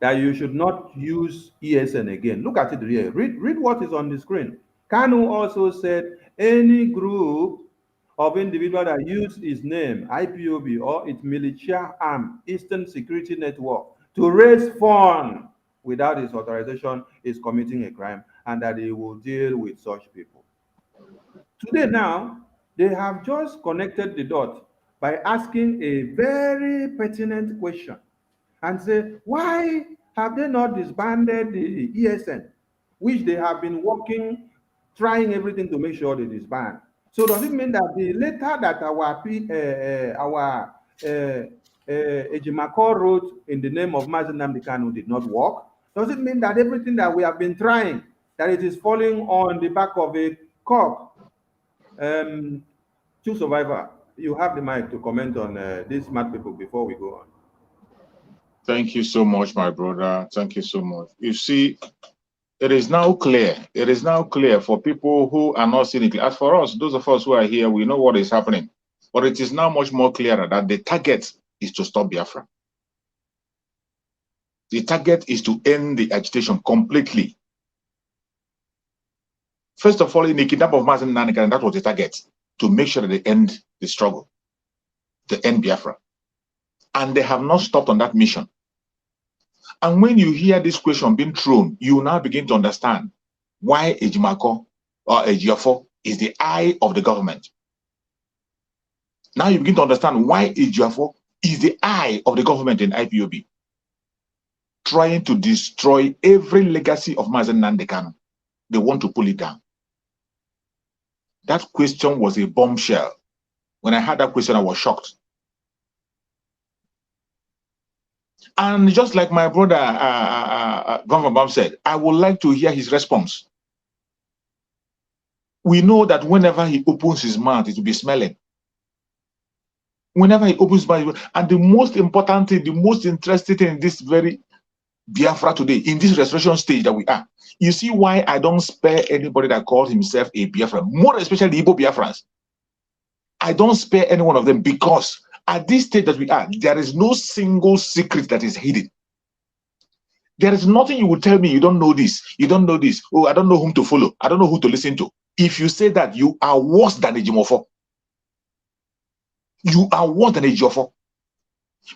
That you should not use ESN again. Look at it here. Read what is on the screen. Kanu also said, any group of individuals that use his name, IPOB, or its militia arm, Eastern Security Network, to raise funds without his authorization is committing a crime, and that he will deal with such people. Today now, they have just connected the dot by asking a very pertinent question and say, why have they not disbanded the ESN, which they have been working, trying everything to make sure they disband? So does it mean that the letter that our Ejimako wrote in the name of Mazi Nnamdi Kanu did not work? Does it mean that everything that we have been trying, that it is falling on the back of a cock? Chief Survivor, you have the mic to comment on these smart people before we go on. Thank you so much, my brother. Thank you so much. You see, it is now clear. It is now clear for people who are not seeing it. As for us, those of us who are here, we know what is happening. But it is now much more clearer that the target is to stop Biafra. The target is to end the agitation completely. First of all, in the kidnap of Mazi Nnamdi Kanu, that was the target, to make sure that they end the struggle, to end Biafra. And they have not stopped on that mission. And when you hear this question being thrown, you now begin to understand why Ejimako or Ejiofor is the eye of the government. Now you begin to understand why Ejiofor is the eye of the government in IPOB, trying to destroy every legacy of Mazen Nnamdi Kanu. They want to pull it down. That question was a bombshell. When I heard that question, I was shocked. And just like my brother, Governor Bam said, I would like to hear his response. We know that whenever he opens his mouth, it will be smelling. Whenever he opens his mouth, and the most important thing, the most interesting thing in this very Biafra today, in this restoration stage that we are, you see why I don't spare anybody that calls himself a Biafra, more especially the Igbo Biafrans. I don't spare any one of them because at this stage that we are, there is no single secret that is hidden. There is nothing you will tell me, you don't know this, you don't know this, oh, I don't know whom to follow, I don't know who to listen to. If you say that, you are worse than a Jimofo. You are worse than a Jofo.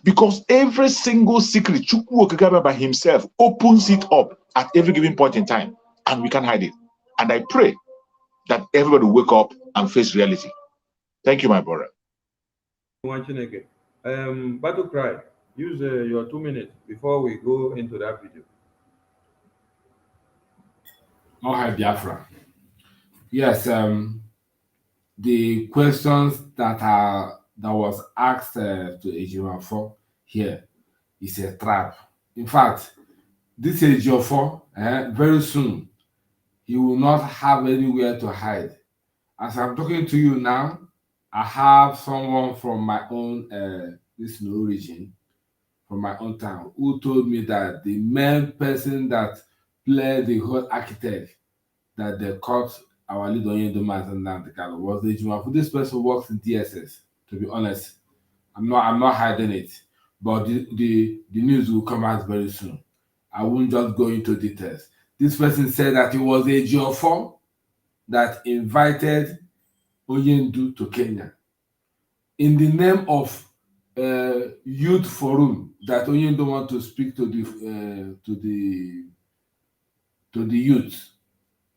Because every single secret, Chukwu Okigaba by himself opens it up at every given point in time, and we can't hide it. And I pray that everybody will wake up and face reality. Thank you, my brother. Battle Cry, use your 2 minutes before we go into that video. Oh, hi, Biafra. Yes, the questions that was asked to Ejiofor here is a trap. In fact, this Ejiofor, very soon, he will not have anywhere to hide. As I'm talking to you now, I have someone from my own origin, from my own town, who told me that the main person that played the whole architect that they caught our leader Nnamdi Kanu was the Ejiofor. This person works in DSS. To be honest, I'm not hiding it, but the news will come out very soon. I won't just go into details. This person said that it was Ejiofor that invited Onyendu to Kenya in the name of youth forum that Onyendu want to speak to the youth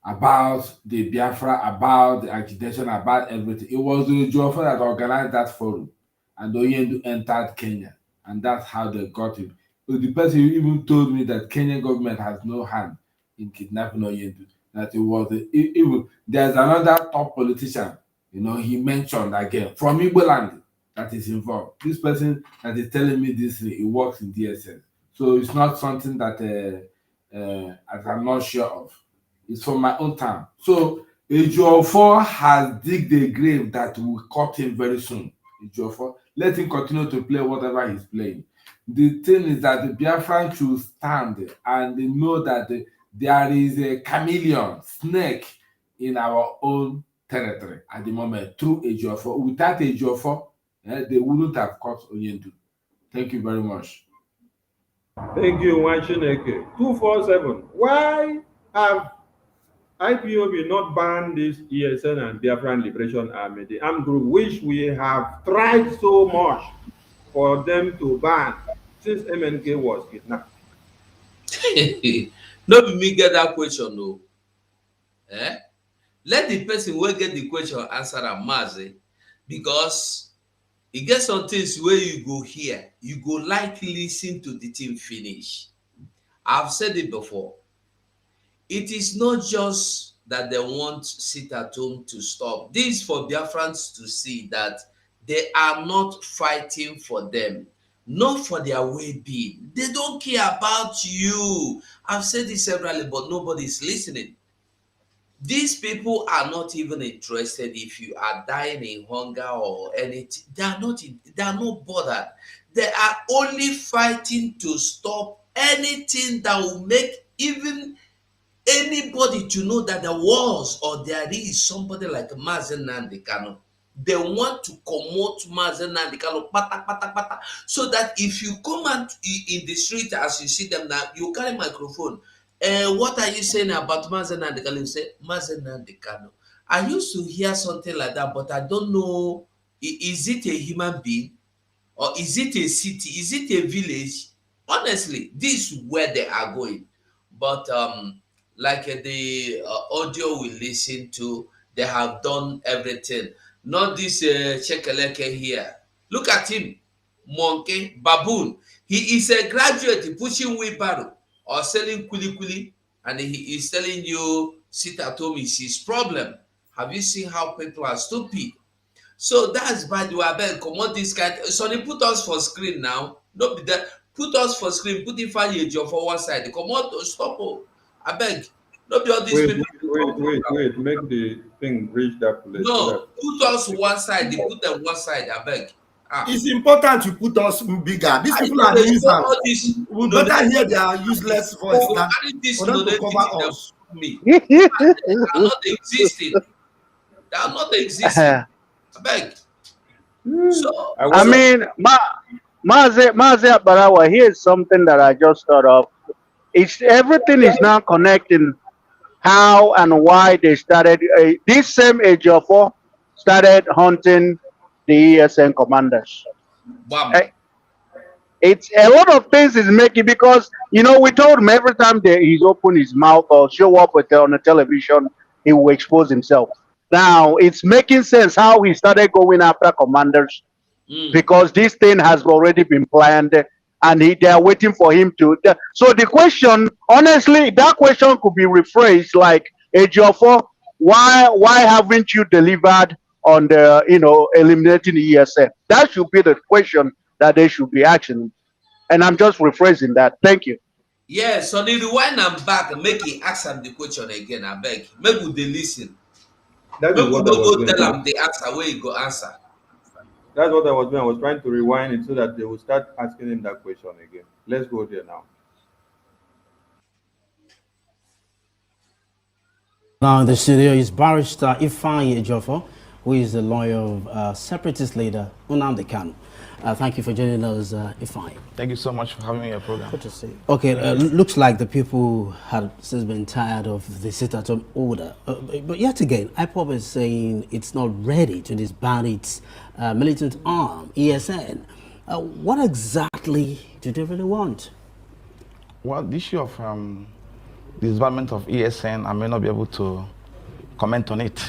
about the Biafra, about the agitation, about everything. It was the Ejiofor that organized that forum, and Onyendu entered Kenya, and that's how they got him. So the person even told me that Kenyan government has no hand in kidnapping Onyendu. That it was even there's another top politician, he mentioned again from Igbo land that is involved. This person that is telling me this, he works in DSS, so it's not something that I'm not sure of. It's from my own town. So Ejiofor has digged a grave that will cut him very soon. Ejiofor, let him continue to play whatever he's playing. The thing is that the Biafran should stand and they know that there is a chameleon, snake in our own territory at the moment through Ejiofor. Without Ejiofor, they wouldn't have caught Onyendu. Thank you very much. Thank you, Wanchineke. 247. Why have IPOB not banned this ESN and Biafran Liberation Army, the armed group which we have tried so much for them to ban since MNK was kidnapped? No be me get that question, no. Let the person who get the question answer am, Mazi, because e get some things where you go hear, you go like listen to the thing finish. I've said it before. It is not just that they want sit at home to stop. This is for Biafrans to see that they are not fighting for them, not for their well-being. They don't care about you. I've said this severally, but nobody's listening. These people are not even interested if you are dying in hunger or anything. They are not bothered. They are only fighting to stop anything that will make even anybody to know that there was or there is somebody like Mazen Nnamdi Kanu. They want to promote Mazen Nnamdi Kanu pata, pata, pata, so that if you come out in the street as you see them now, you carry microphone. What are you saying about Mazen Nnamdi Kanu? You say, Mazen Nnamdi Kanu. I used to hear something like that, but I don't know, is it a human being? Or is it a city? Is it a village? Honestly, this is where they are going. But like the audio we listen to, they have done everything. Not this Chekeleke here. Look at him, monkey, baboon. He is a graduate pushing wheelbarrow or selling kuli kuli, and he is telling you sit at home is his problem. Have you seen how people are stupid? So that's bad. You are bad. Come on, this guy. So they put us for screen now. No be that. Put us for screen. Put it for one side. Come on, stop. Oh, I beg. No be all these people. Wait. Make the thing reach that place. So No, that put us one side. They put them one side. I beg. Ah. It's important to put us bigger. These I people know are they show nuisance. all this. We No, better hear their useless voice go than carry this for them no to cover us. me. They are not existing. They are not existing. I beg. So I mean, Mazi Barawa, here's something that I just thought of. It's everything is now connecting how and why they started. This same Ejiofor started hunting the ESN commanders. It's a lot of things is making because we told him every time that he's open his mouth or show up on the television, he will expose himself. Now it's making sense how he started going after commanders because this thing has already been planned and they are waiting for him to. So the question, honestly, that question could be rephrased like, Ejiofor, why haven't you delivered on the eliminating the ESF? That should be the question that they should be asking. And I'm just rephrasing that. Thank you. yeah, so the rewind and back make he ask him the question again. I beg. Maybe they listen. that Maybe is what I we was go doing. tell him the answer where he go answer. That's what I was doing. I was trying to rewind it so that they will start asking him that question again. Let's go there now. Now in the studio is Barrister Ifeanyi Ejiofor, who is the lawyer of separatist leader Nnamdi Kanu. Thank you for joining us, Ifeanyi. Thank you so much for having me on your program. Good to see you. Okay, looks like the people have since been tired of the sit-at-home order. But yet again, IPOB is saying it's not ready to disband its militant arm, ESN. What exactly do they really want? Well, the issue of the disbandment of ESN, I may not be able to comment on it.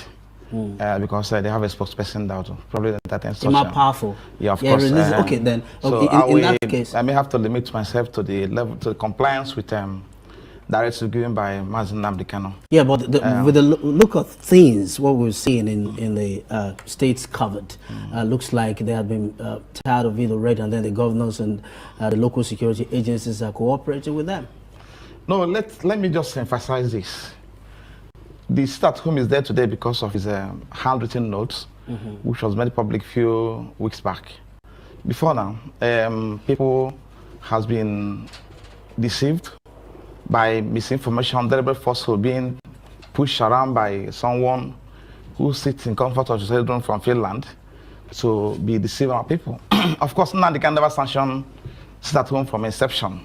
Because they have a spokesperson that will probably entertain such. More powerful. Yeah, of course. Okay, then. So in that case, I may have to limit myself to the level to compliance with directives given by Mazi Nnamdi Kanu. Yeah, but with the look of things, what we're seeing in the states covered, looks like they have been tired of it already, and then the governors and the local security agencies are cooperating with them. No, let me just emphasize this. The sit-at-home is there today because of his handwritten notes, which was made public a few weeks back. Before now, people has been deceived by misinformation, deliberate falsehood being pushed around by someone who sits in comfort of his bedroom from Finland to be deceiving our people. Of course, Nnamdi can never sanction sit-at-home from inception.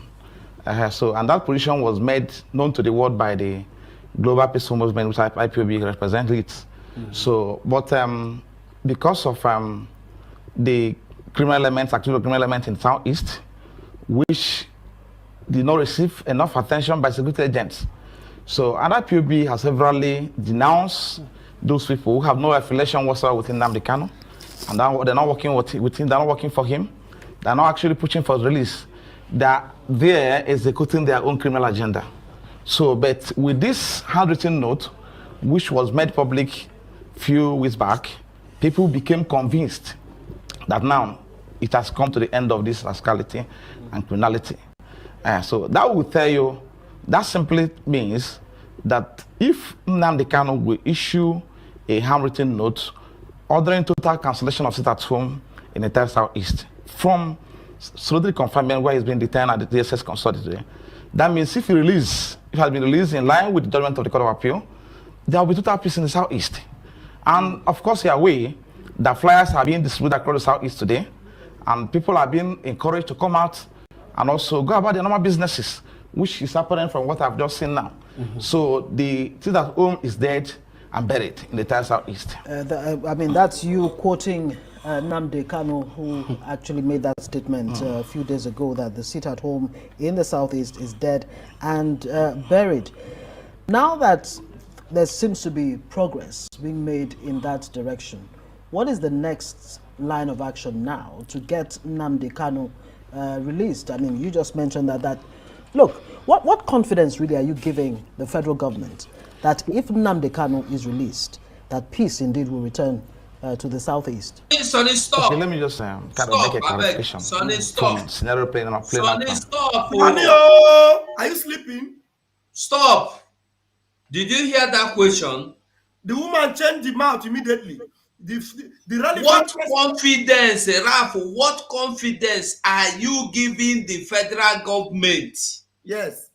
And that position was made known to the world by the Global Peaceful Movement, which IPOB represents it. So, but because of the criminal elements, active criminal elements in Southeast, which did not receive enough attention by security agents. So, IPOB has severally denounced those people who have no affiliation whatsoever with Nnamdi Kanu, and they're not working with him, they're not working for him, they're not actually pushing for his release. They're there executing their own criminal agenda. So, but with this handwritten note, which was made public few weeks back, people became convinced that now it has come to the end of this rascality and criminality. So that will tell you, that simply means that if Nnamdi Kanu will issue a handwritten note ordering total cancellation of sit-at-home in the entire Southeast from solitary confinement where he's been detained at the DSS custody today, that means if he has been released in line with the judgment of the Court of Appeal, there will be total peace in the Southeast. And of course, you are aware that flyers are being distributed across the Southeast today, and people are being encouraged to come out and also go about their normal businesses, which is apparent from what I've just seen now. So the sit-at-home is dead and buried in the entire Southeast. I mean, that's you quoting Nnamdi Kanu, who actually made that statement a few days ago that the sit-at-home in the Southeast is dead and buried. Now that there seems to be progress being made in that direction, What is the next line of action now to get Nnamdi Kanu released? I mean, you just mentioned that. Look, what confidence really are you giving the federal government that if Nnamdi Kanu is released, that peace indeed will return to the southeast? Sonny, stop. Okay, let me just kind of make a clarification. Sonny, stop. From scenario playing out. Sonny, stop. Are you sleeping? Stop. Did you hear that question? The woman changed the mouth immediately. The what confidence, Ralph, what confidence are you giving the federal government? Yes.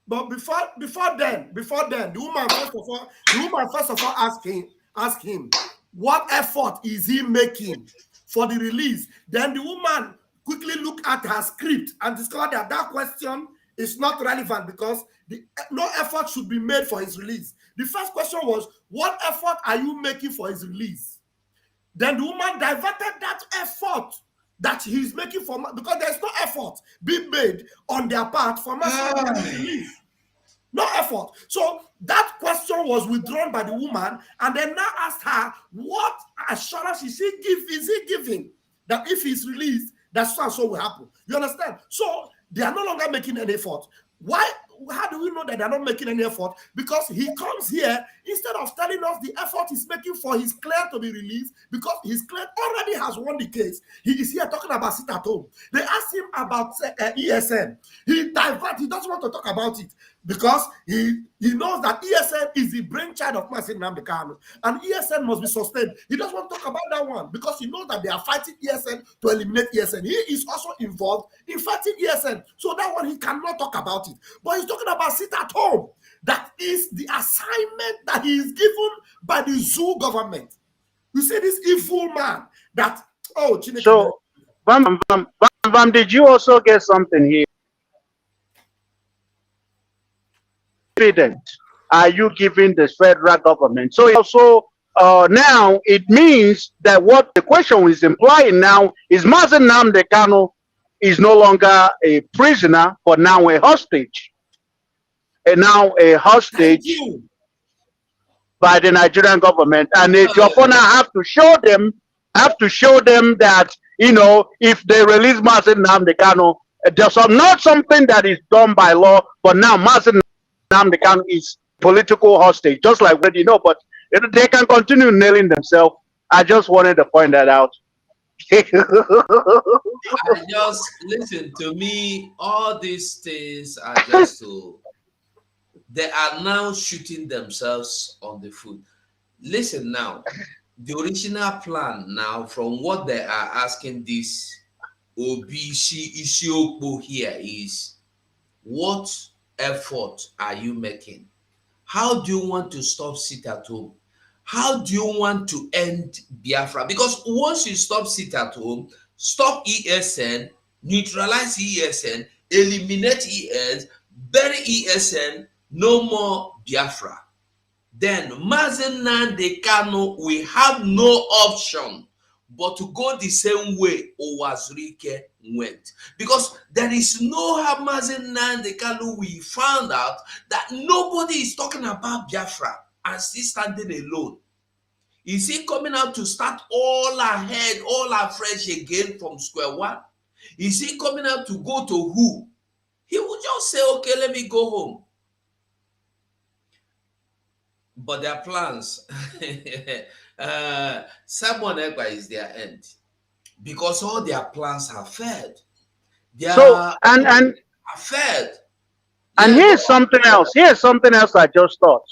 But before then, the woman first of all asked him, what effort is he making for the release? Then the woman quickly looked at her script and discovered that question is not relevant because no effort should be made for his release. The first question was, what effort are you making for his release? Then the woman diverted that effort that he's making for, because there's no effort being made on their part for Mercy release. No effort. So that question was withdrawn by the woman, and then now asked her, what assurance is he giving that if he's released, that so and so will happen? You understand? So they are no longer making any effort. Why? How do we know that they're not making any effort? Because he comes here, instead of telling us the effort he's making for his client to be released, because his client already has won the case. He is here talking about sit at home. They asked him about ESN. He doesn't want to talk about it because he knows that ESN is the brainchild of Mercy Nnamdi Kanu, and ESN must be sustained. He doesn't want to talk about that one because he knows that they are fighting ESN to eliminate ESN. He is also involved in fighting ESN, so that one he cannot talk about it. But he's talking about sit at home. That is the assignment that he is given by the zoo government. You see this evil man that, oh, Chineke. So, Bam, did you also get something here? Are you giving the federal government? So also now it means that what the question is implying now is Mercy Nnamdi Kanu is no longer a prisoner, but now a hostage. And now a hostage by the Nigerian government. And the Japan have to show them that, you know, if they release Mercy Nnamdi Kanu, there's not something that is done by law, but now Mercy Nnamdi Kanu is political hostage, just like what you know, but they can continue nailing themselves. I just wanted to point that out. I just listen to me, all these things are just to, they are now shooting themselves on the foot. Listen now, the original plan now, from what they are asking this OBC Isiokbo here is, what effort are you making? How do you want to stop sit at home? How do you want to end Biafra? Because once you stop sit at home, stop ESN, neutralize ESN, eliminate ES, bury ESN, no more Biafra. Then Mercy Nnamdi Kanu will have no option but to go the same way Owazurike went. Because there is no how Mercy Nnamdi Kanu, we found out that nobody is talking about Biafra and still standing alone. Is he coming out to start all ahead, all afresh again from square one? Is he coming out to go to who? He would just say, okay, let me go home. But their plans, Simon Ekpa is their end. Because all their plans have failed. And here's something else. Here's something else I just thought.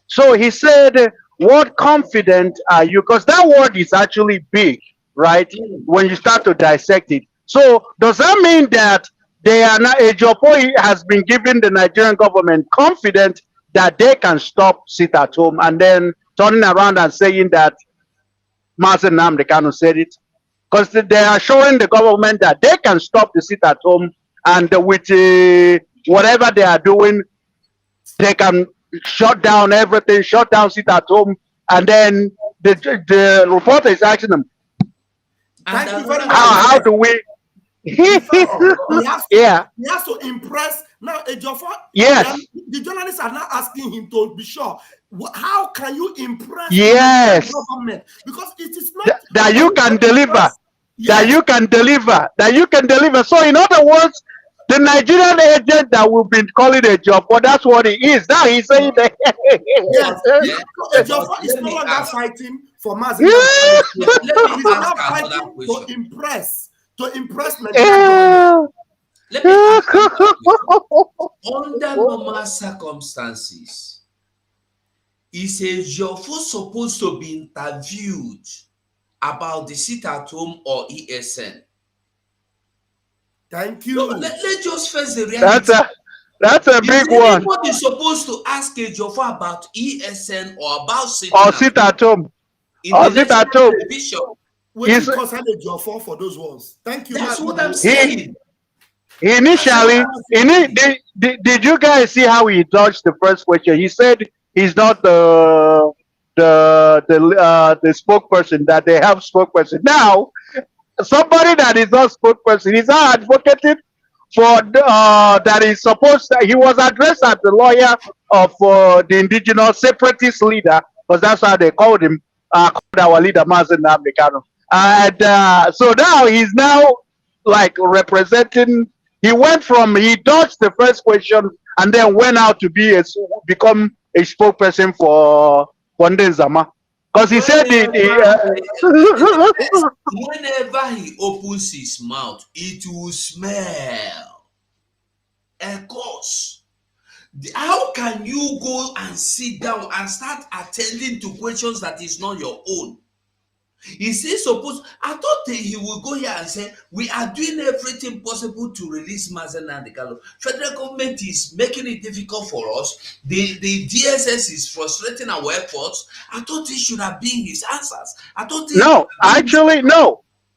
So he said, what confident are you? Because that word is actually big, right? When you start to dissect it. So does that mean that they are not, Ejiofor has been giving the Nigerian government confident that they can stop sit at home, and then turning around and saying that Mercy Nnamdi Kanu said it? Because they are showing the government that they can stop the sit at home, and with whatever they are doing, they can shut down everything, shut down sit at home, and then the reporter is asking them, how do we? He has to impress Now, Ejiofor, Yes. the journalists are now asking him to be sure. How can you impress Yes. the government? Because it is not that you can deliver. Yes. That you can deliver. That you can deliver. So, in other words, the Nigerian agent that we've been calling Ejiofor, that's what he is. Now he's saying that. Yes. Ejiofor is no longer fighting for Mazen. He's now fighting to impress Nigerian government. Let me ask you under normal circumstances, is Ejiofor supposed to be interviewed about the sit at home or ESN? Thank you. No, let's just face the reality. That's a big one. Anybody supposed to ask Ejiofor about ESN or about sit at home? Or sit at home? Television? Will you consider Ejiofor for those ones? Thank you. That's what I'm saying. Initially, did you guys see how he dodged the first question? He said he's not the spokesperson, that they have spokesperson. Now, somebody that is not spokesperson is now advocating for that is supposed to, he was addressed as the lawyer of the indigenous separatist leader, because that's how they called him, called our leader Mazen Namdekano. And so now he's now like representing. He dodged the first question and then went out to become a spokesperson for Ndenzama. Because he said whenever he opens his mouth, it will smell. Of course. How can you go and sit down and start attending to questions that is not your own? He says, I thought he would go here and say, we are doing everything possible to release Mazen Namdekano. Federal government is making it difficult for us. The DSS is frustrating our efforts. I thought he should have been his answers. No.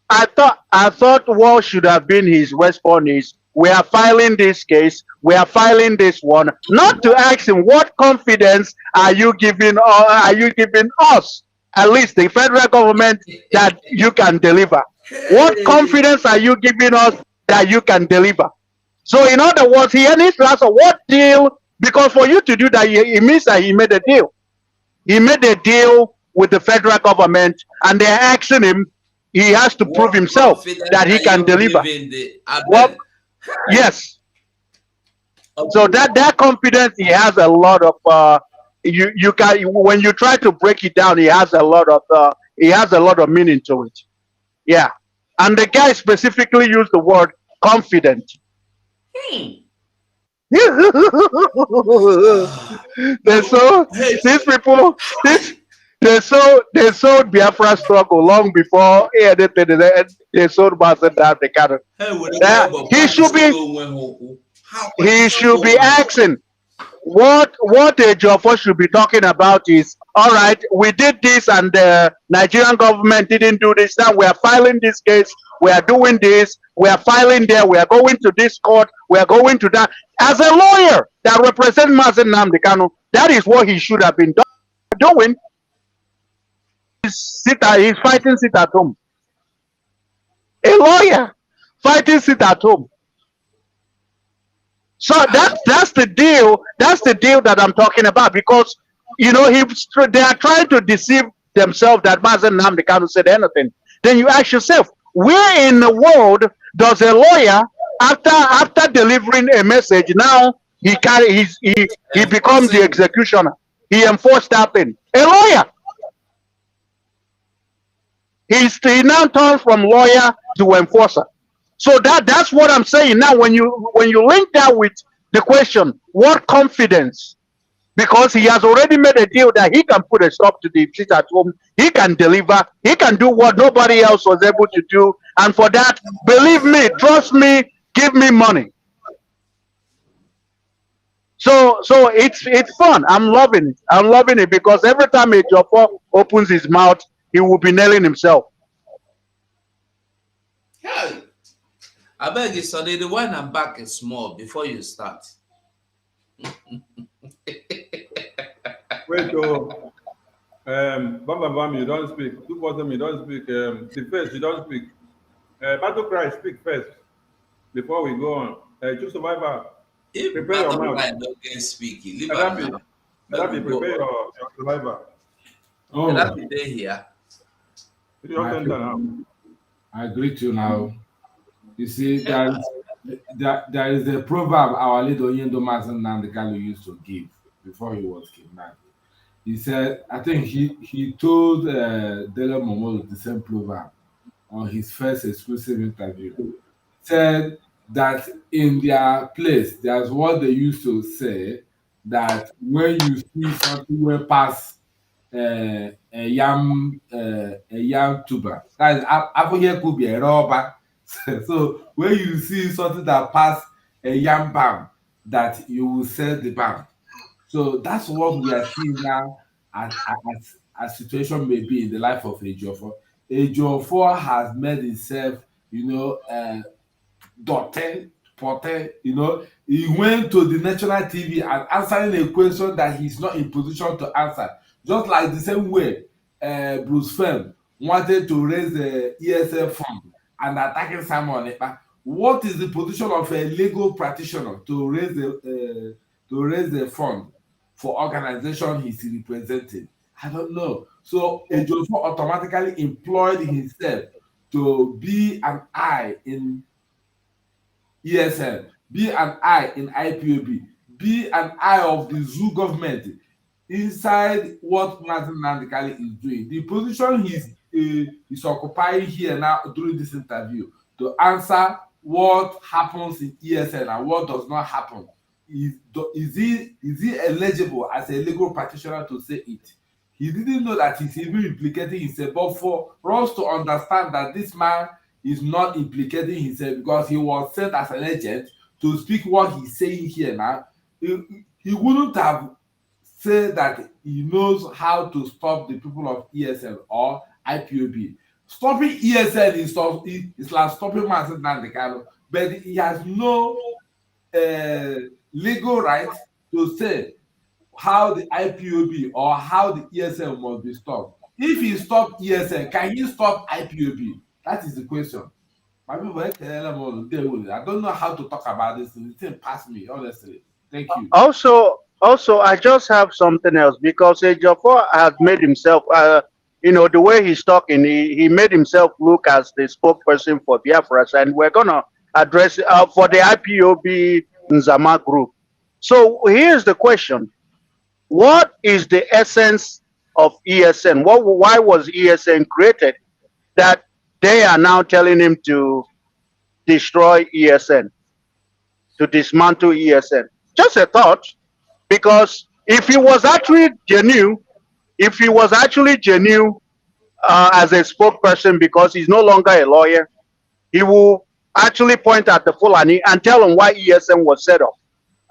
I thought what should have been his response is, we are filing this case, we are filing this one, not to ask him what confidence are you giving us, at least the federal government, that you can deliver. What confidence are you giving us that you can deliver? So in other words, he needs to ask what deal, because for you to do that, it means that he made a deal. He made a deal with the federal government, and they're asking him, he has to prove himself that he can deliver. Yes. So that confidence, he has a lot of you can, when you try to break it down, he has a lot of meaning to it. Yeah. And the guy specifically used the word confident. These people, they sold Biafra struggle long before they sold Mazen Namdekano. He should be asking. What Ejiofor should be talking about is, all right, we did this and the Nigerian government didn't do this. Now we are filing this case. We are doing this. We are filing there. We are going to this court. We are going to that. As a lawyer that represents Mazen Namdekano, that is what he should have been doing. He's fighting sit at home. A lawyer fighting sit at home. So that's the deal. That's the deal that I'm talking about, because they are trying to deceive themselves that Mazen Namdekano said anything. Then you ask yourself, where in the world does a lawyer, after delivering a message, now he becomes the executioner? He enforced that thing. A lawyer. He now turns from lawyer to enforcer. So that's what I'm saying. Now, when you link that with the question, what confidence? Because he has already made a deal that he can put a stop to the sit at home. He can deliver. He can do what nobody else was able to do. And for that, believe me, trust me, give me money. So it's fun. I'm loving it. I'm loving it because every time Ejiofor opens his mouth, he will be nailing himself. Yeah. I beg you, Sonny, the one I'm back is small before you start. Wait, Bam, you don't speak. Two bottom, you don't speak. The first, you don't speak. Battle Cry, speak first before we go on. Choose Survivor, If Prepare your mouth. butterfly don't get speaking, leave am Gaddafi, now. Make Gaddafi, we go prepare on. your saliva. Oh, Gaddafi dey here. You my don't enter now. people, I greet you now. You see, there is a proverb our leader Oyendo Mazen Nandekalo used to give before he was kidnapped. He said, I think he told Dele Momodu the same proverb on his first exclusive interview. Said that in their place, there's what they used to say that when you see something where pass a yam tuber, that is apple could be a rubber. So when you see something that pass a yam balm, that you will sell the balm. So that's what we are seeing now as situation may be in the life of Ejiofor. Ejiofor has made himself, Dotte, Potte, he went to the national TV and answering a question that he's not in position to answer. Just like the same way Bruce Fem wanted to raise the ESF fund and attacking Simon Ekpa. What is the position of a legal practitioner to raise the fund for organization he's representing? I don't know. So Ejiofor automatically employed himself to be an eye in ESN, be an eye in IPOB, be an eye of the zoo government inside what Martin Nandekali is doing. The position he's occupying here now during this interview to answer what happens in ESN and what does not happen. Is he eligible as a legal practitioner to say it? He didn't know that he's even implicating himself, but for us to understand that this man is not implicating himself because he was sent as an agent to speak what he's saying here now, he wouldn't have said that he knows how to stop the people of ESL or IPOB. Stopping ESL is like stopping Martin Nandekalo, but he has no legal right to say how the IPOB or how the ESL must be stopped. If he stopped ESL, can he stop IPOB? That is the question. My people, I don't know how to talk about this. It didn't pass me, honestly. Thank you. Also, I just have something else because Ejiofor has made himself, the way he's talking, he made himself look as the spokesperson for Biafrans, and we're gonna address for the IPOB Nzama group. So here's the question: what is the essence of ESN? Why was ESN created? That they are now telling him to destroy ESN, to dismantle ESN. Just a thought, because if he was actually genuine, as a spokesperson, because he's no longer a lawyer, he will actually point at the Fulani and tell them why ESN was set up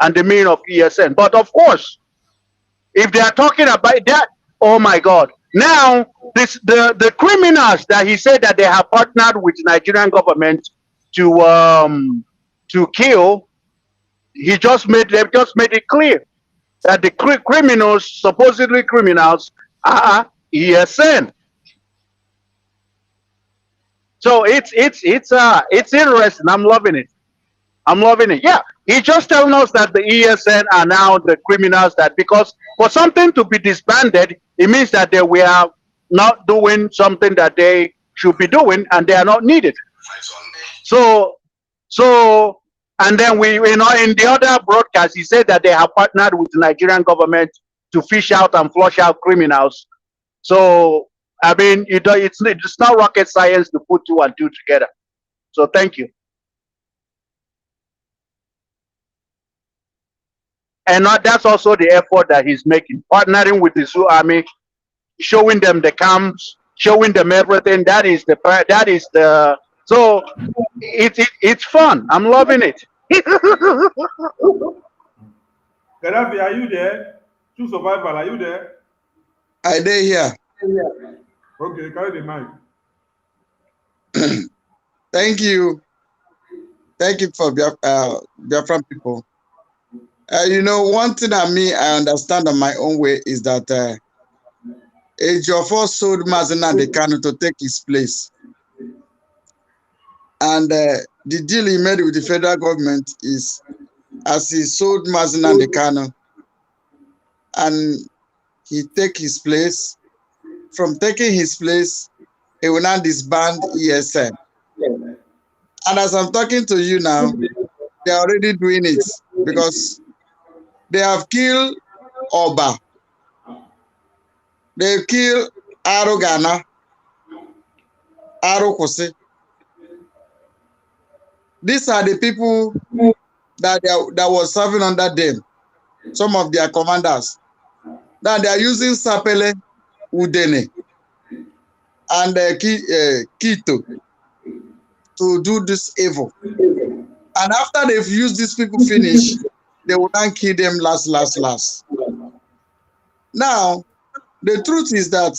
and the meaning of ESN. But of course, if they are talking about that, oh my God! Now the criminals that he said that they have partnered with the Nigerian government to kill, they just made it clear that the criminals, supposedly criminals, are ESN. So it's interesting. I'm loving it. Yeah, he's just telling us that the ESN are now the criminals, that because for something to be disbanded, it means that they were not doing something that they should be doing and they are not needed. So and then in the other broadcast, he said that they have partnered with the Nigerian government to fish out and flush out criminals. So I mean, it's not rocket science to put 2 and 2 together. So thank you. And that's also the effort that he's making, partnering with the Sioux Army, showing them the camps, showing them everything. So it's fun. I'm loving it. Gaddafi, are you there? True survival, are you there? I did here. Okay, carry the mic. Thank you. Thank you for Biafran people. One thing I understand on my own way is that Ejiofor sold Mazen Nandekano to take his place. And the deal he made with the federal government is as he sold Mazen Kanu, and he take his place. From taking his place, he will now disband ESN. And as I'm talking to you now, they're already doing it because they have killed Oba. They killed Arugana, Arukosi. These are the people that was serving under them, some of their commanders. Now they are using Sapele, Udene, and Kito to do this evil. And after they've used these people finish, they will not kill them last. Now, the truth is that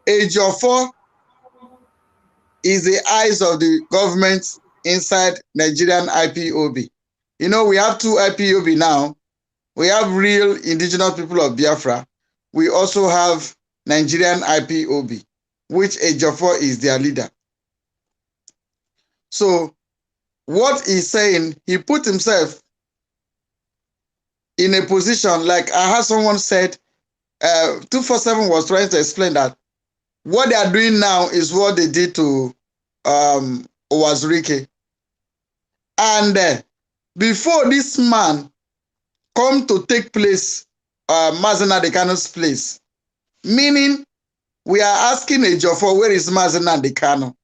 Ejiofor is the eyes of the government inside Nigerian IPOB. You know, we have two IPOB now. We have real indigenous people of Biafra. We also have Nigerian IPOB, which Ejiofor is their leader. So, what he's saying, he put himself in a position, like I had someone said, 247 was trying to explain that what they are doing now is what they did to Owazurike. And before this man come to take place, Mazen Adekanu's place, meaning we are asking Ejiofor, where is Mazen Adekanu?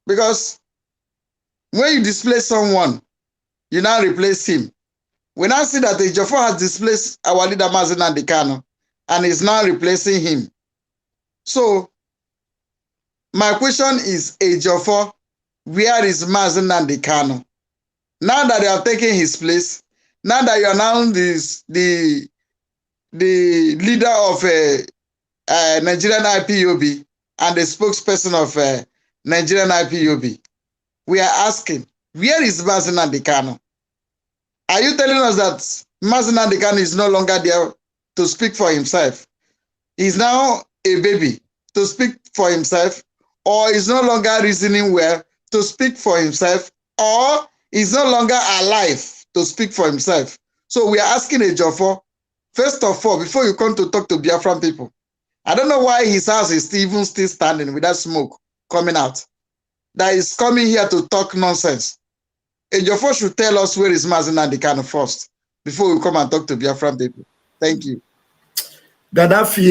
Because when you displace someone, you now replace him. We now see that Ejiofor has displaced our leader Mazen Adekanu and is now replacing him. So, my question is, Ejiofor, where is Mazen Adekanu? Now that they have taken his place, now that you are now the leader of Nigerian IPOB and the spokesperson of Nigerian IPOB, we are asking, where is Mazen Adekanu? Are you telling us that Mazen Adekanu is no longer there to speak for himself? He's now a baby to speak for himself, or is no longer reasoning well to speak for himself, or is no longer alive to speak for himself? So we are asking Ejiofor, first of all, before you come to talk to Biafran people, I don't know why his house is even still standing with that smoke coming out, that is coming here to talk nonsense. Ejiofor should tell us where is Mazen Adekanu first before we come and talk to Biafran people. Thank you. Gaddafi,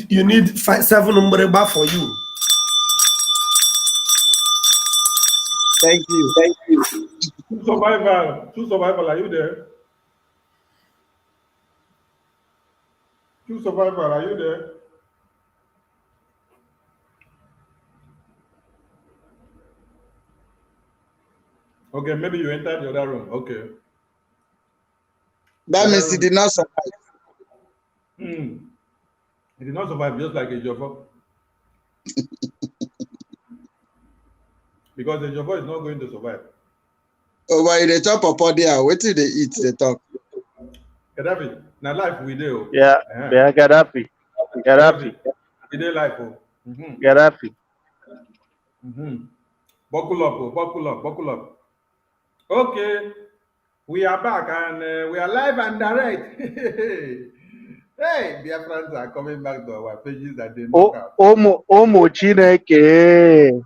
you need 7 Umbreba for you. Thank you. Thank you. Two survival, are you there? Two survival, are you there? Okay, maybe you entered the other room. Okay. That means he did not survive. He did not survive, just like Ejiofor. Because Ejiofor is not going to survive. Oh, but they talk about there, what do they eat? They talk. Gaddafi, now life we do. Yeah, yeah, Gaddafi. We do life. Gaddafi. Buckle up, buckle up. Okay, we are back and we are live and direct. Hey, Biafrans are coming back to our pages that they knock out. Omo Chineke.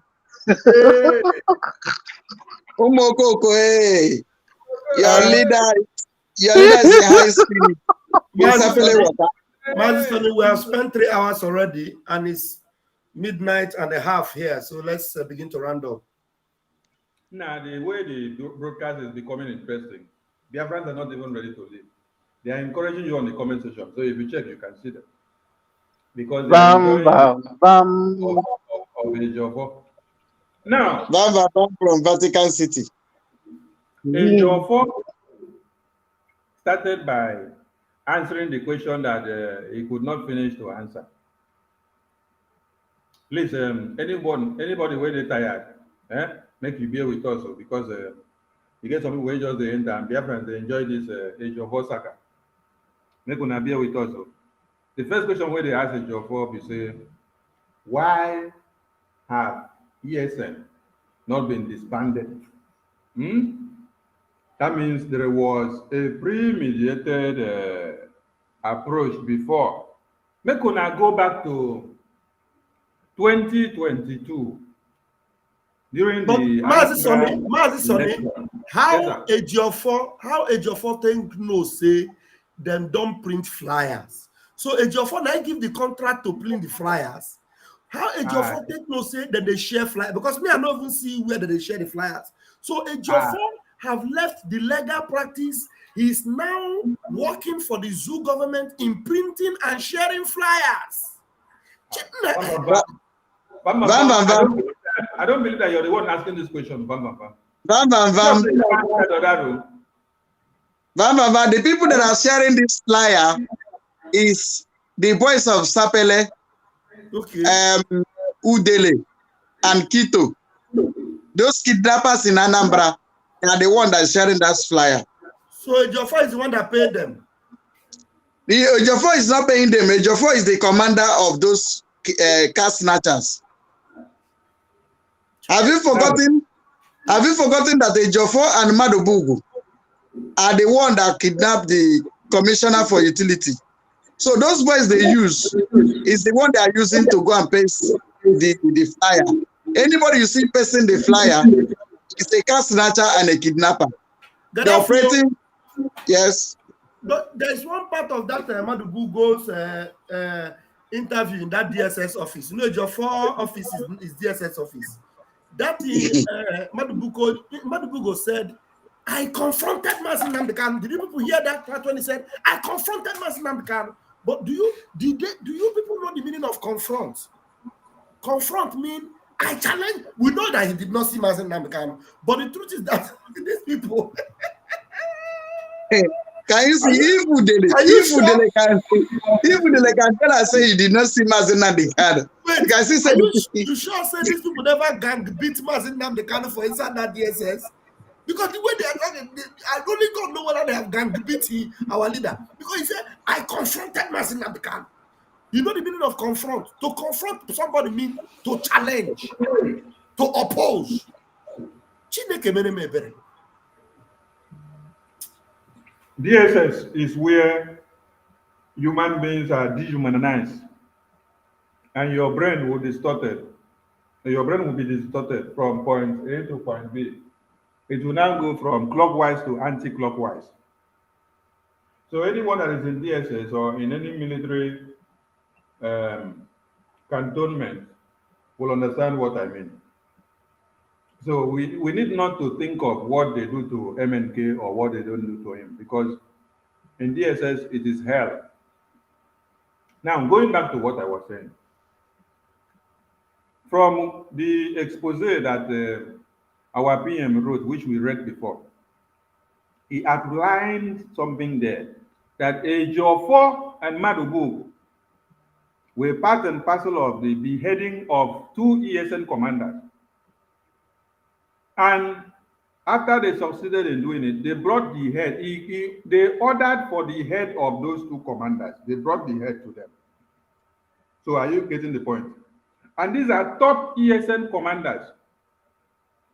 Omo Koko, hey. Your leader is in high spirit. Master, we have spent 3 hours already and it's midnight and a half here. So let's begin to round up. Now, the way the broadcast is becoming interesting, Biafrans are not even ready to leave. They are encouraging you on the comment section. So if you check, you can see them. Because they are enjoying of Ejiofor. Now, from Vatican City. Ejiofor started by answering the question that he could not finish to answer. Please, anybody when they tired, make you bear with us because you get some people just they enter and Biafrans they enjoy this Ejiofor saga. Make una bear with us. The first question where they ask Ejiofor is say, why have ESN not been disbanded? That means there was a pre-mediated approach before. Make una go back to 2022 during But the Mazi Anambra Sonny, election. how Ejiofor think no say them don't print flyers. So Ejiofor now give the contract to print the flyers. How Ejiofor think no say that they share flyers? Because me I don't even see where they share the flyers. So Ejiofor have left the legal practice. He is now working for the zoo government in printing and sharing flyers. I don't believe that you're the one asking this question. The people that are sharing this flyer is the boys of Sapele, Udele, and Quito. Those kidnappers in Anambra are the one that is sharing that flyer. So Ejiofor is the one that paid them. Ejiofor is not paying them. Ejiofor is the commander of those car snatchers. Have you forgotten that Ejiofor and Madubugu are the one that kidnapped the commissioner for utility? So those boys they use is the one they are using to go and paste the flyer. Anybody you see pasting the flyer is a car snatcher and a kidnapper. They're operating, yes. But there's one part of that Madubugo's interview in that DSS office. You know, Ejiofor office is DSS office. That Madubugo said, I confronted Mazi Nnamdi Kanu. Did you people hear that part when he said, I confronted Mazi Nnamdi Kanu? But do you people know the meaning of confront? Confront means I challenge. We know that he did not see Mazi Nnamdi Kanu, but the truth is that these people. Can you see if they can tell us say you did not see Mazi Nnamdi Kanu? Wait, you sure say these people never gang beat Mazi Nnamdi Kanu for inside that DSS? Because the way they are talking, I only God know whether they have gang beat our leader. Because he said, I confronted Mazi Nnamdi Kanu. You know the meaning of confront? To confront somebody means to challenge, to oppose. DSS is where human beings are dehumanized and your brain will be distorted. Your brain will be distorted from point A to point B. It will now go from clockwise to anti-clockwise. So anyone that is in DSS or in any military cantonment will understand what I mean. So we need not to think of what they do to MNK or what they don't do to him, because in DSS it is hell. Now, going back to what I was saying, from the expose that our PM wrote, which we read before, he outlined something there, that Ejiofor and Madubugu were part and parcel of the beheading of 2 ESN commanders. And after they succeeded in doing it, they brought the head. They ordered for the head of those 2 commanders. They brought the head to them. So are you getting the point? And these are top ESN commanders,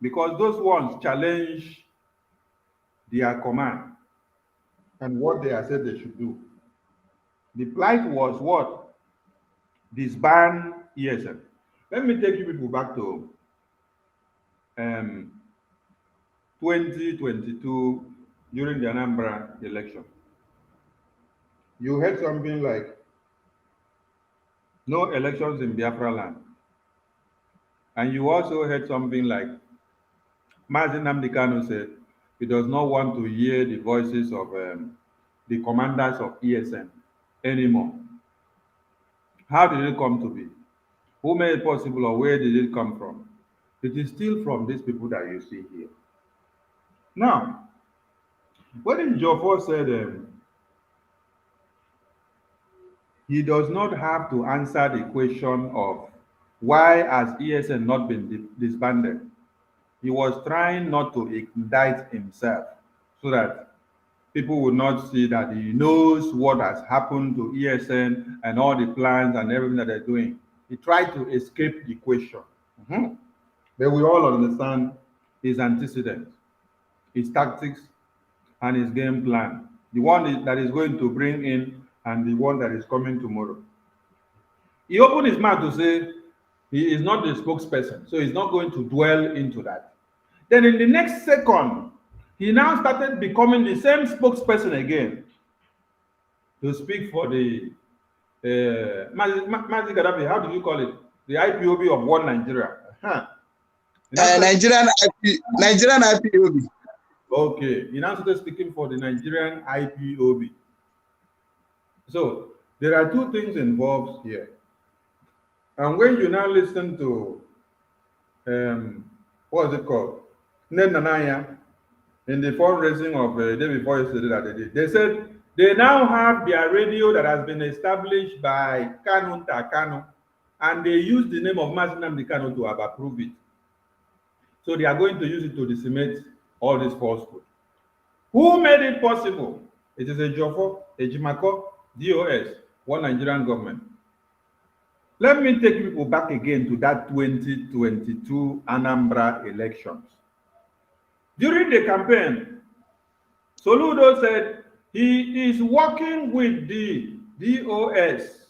because those ones challenge their command and what they have said they should do. The plight was what? Disband ESN. Let me take you people back to 2022 during the Anambra election. You heard something like, no elections in Biafra land. And you also heard something like, Mazi Nnamdi Kanu said he does not want to hear the voices of the commanders of ESN anymore. How did it come to be? Who made it possible, or where did it come from? It is still from these people that you see here. Now, when Ejiofor said he does not have to answer the question of why has ESN not been disbanded, he was trying not to indict himself so that people would not see that he knows what has happened to ESN and all the plans and everything that they're doing. He tried to escape the question. But we all understand his antecedents, his tactics, and his game plan. The one that is going to bring in and the one that is coming tomorrow. He opened his mouth to say he is not the spokesperson, so he's not going to dwell into that. Then in the next second, he now started becoming the same spokesperson again to speak for the Mazi Gaddafi, how do you call it? The IPOB of one Nigeria. Nigerian IPOB. Okay, he now started speaking for the Nigerian IPOB. So there are two things involved here. And when you now listen to what is it called? Ned Nanaya in the fundraising of the day before yesterday that they did, they said they now have their radio that has been established by Kanu Takano, and they use the name of Mazi Nnamdi Kanu to have approved it. So they are going to use it to decimate all this falsehood. Who made it possible? It is a Jofo, a Jimako, DOS, one Nigerian government. Let me take people back again to that 2022 Anambra elections. During the campaign, Soludo said he is working with the DOS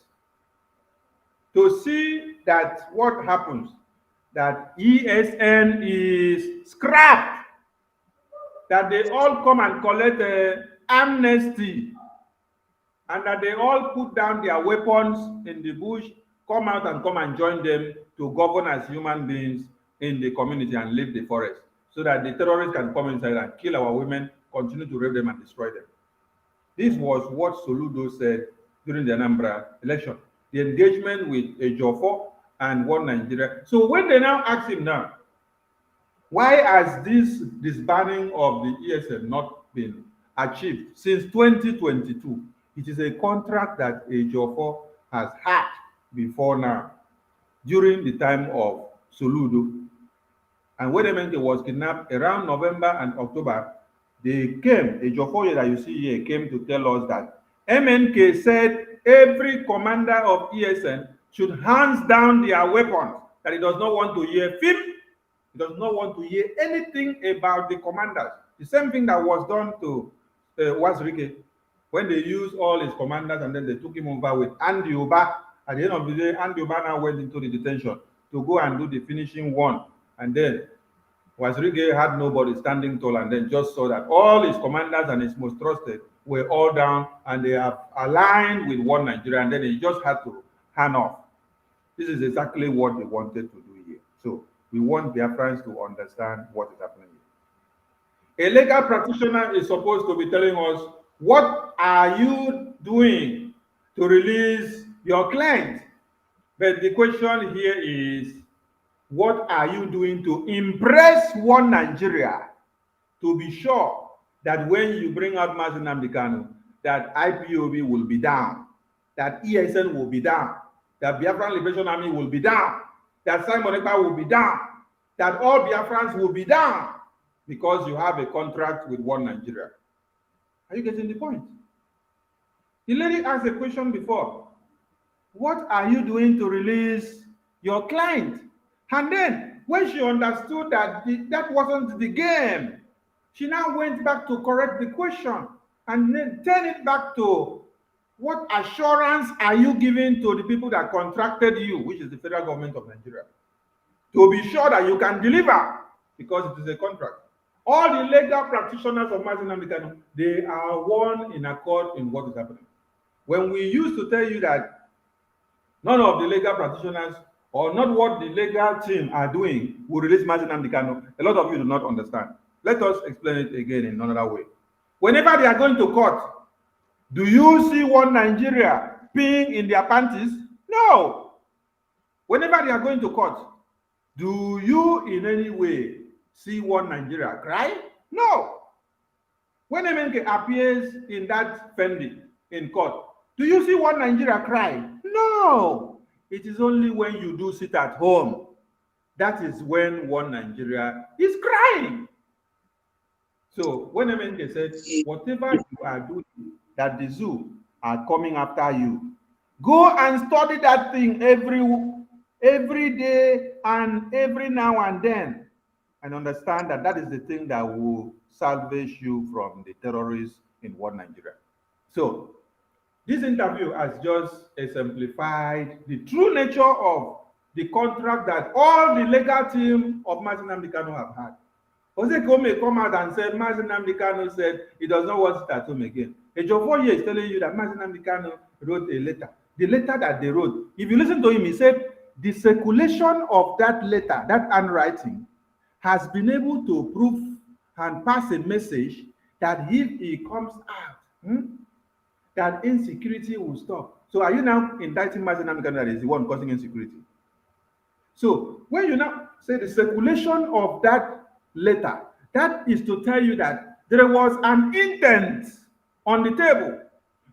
to see that what happens, that ESN is scrapped, that they all come and collect amnesty, and that they all put down their weapons in the bush, come out and come and join them to govern as human beings in the community and leave the forest, so that the terrorists can come inside and kill our women, continue to rape them and destroy them. This was what Soludo said during the Anambra election. The engagement with Ejiofor and one Nigeria. So when they now ask him now, why has this disbanding of the ESN not been achieved since 2022? It is a contract that Ejiofor has had before now, during the time of Soludo. And when Emenke was kidnapped around November and October, they came, Ejiofor that you see here came to tell us that MNK said every commander of ESN should hands down their weapons, that he does not want to hear film, he does not want to hear anything about the commanders. The same thing that was done to Wazirike, when they used all his commanders and then they took him over with Andy Oba. At the end of the day, Andy Oba now went into the detention to go and do the finishing one. And then Wazirike had nobody standing tall, and then just saw that all his commanders and his most trusted were all down and they have aligned with one Nigeria, and then he just had to hand off. This is exactly what they wanted to do here. So we want Biafrans to understand what is happening here. A legal practitioner is supposed to be telling us, what are you doing to release your client? But the question here is, what are you doing to impress one Nigeria to be sure that when you bring out Mazi Nnamdi Kanu, that IPOB will be down, that ESN will be down, that Biafran Liberation Army will be down, that Simon Ekpa will be down, that all Biafrans will be down, because you have a contract with one Nigeria. Are you getting the point? The lady asked a question before. What are you doing to release your client? And then, when she understood that that wasn't the game, she now went back to correct the question and then turn it back to, what assurance are you giving to the people that contracted you, which is the federal government of Nigeria, to be sure that you can deliver, because it is a contract. All the legal practitioners of Mazi Nnamdi Kanu, they are one in accord in what is happening. When we used to tell you that none of the legal practitioners or not what the legal team are doing will release Mazi Nnamdi Kanu, a lot of you do not understand. Let us explain it again in another way. Whenever they are going to court, do you see one Nigeria peeing in their panties? No. Whenever they are going to court, do you in any way see one Nigeria cry? No. When MNK appears in that Fendi in court, do you see one Nigeria cry? No. It is only when you do sit at home, that is when one Nigeria is crying. So when MNK said, whatever you are doing, that the zoo are coming after you, go and study that thing every day and every now and then. and understand that that is the thing that will salvage you from the terrorists in one Nigeria. So this interview has just exemplified the true nature of the contract that all the legal team of Mazi Nnamdi Kanu have had. Jose Kome come out and said, Mazi Nnamdi Kanu said he does not want it at home again. Ejiofor is telling you that Mazi Nnamdi Kanu wrote a letter. The letter that they wrote, if you listen to him, he said the circulation of that letter, that handwriting, has been able to prove and pass a message that if he comes out, that insecurity will stop. So are you now indicting Mazi Nnamdi Kanu that is the one causing insecurity? So when you now say the circulation of that letter, that is to tell you that there was an intent on the table.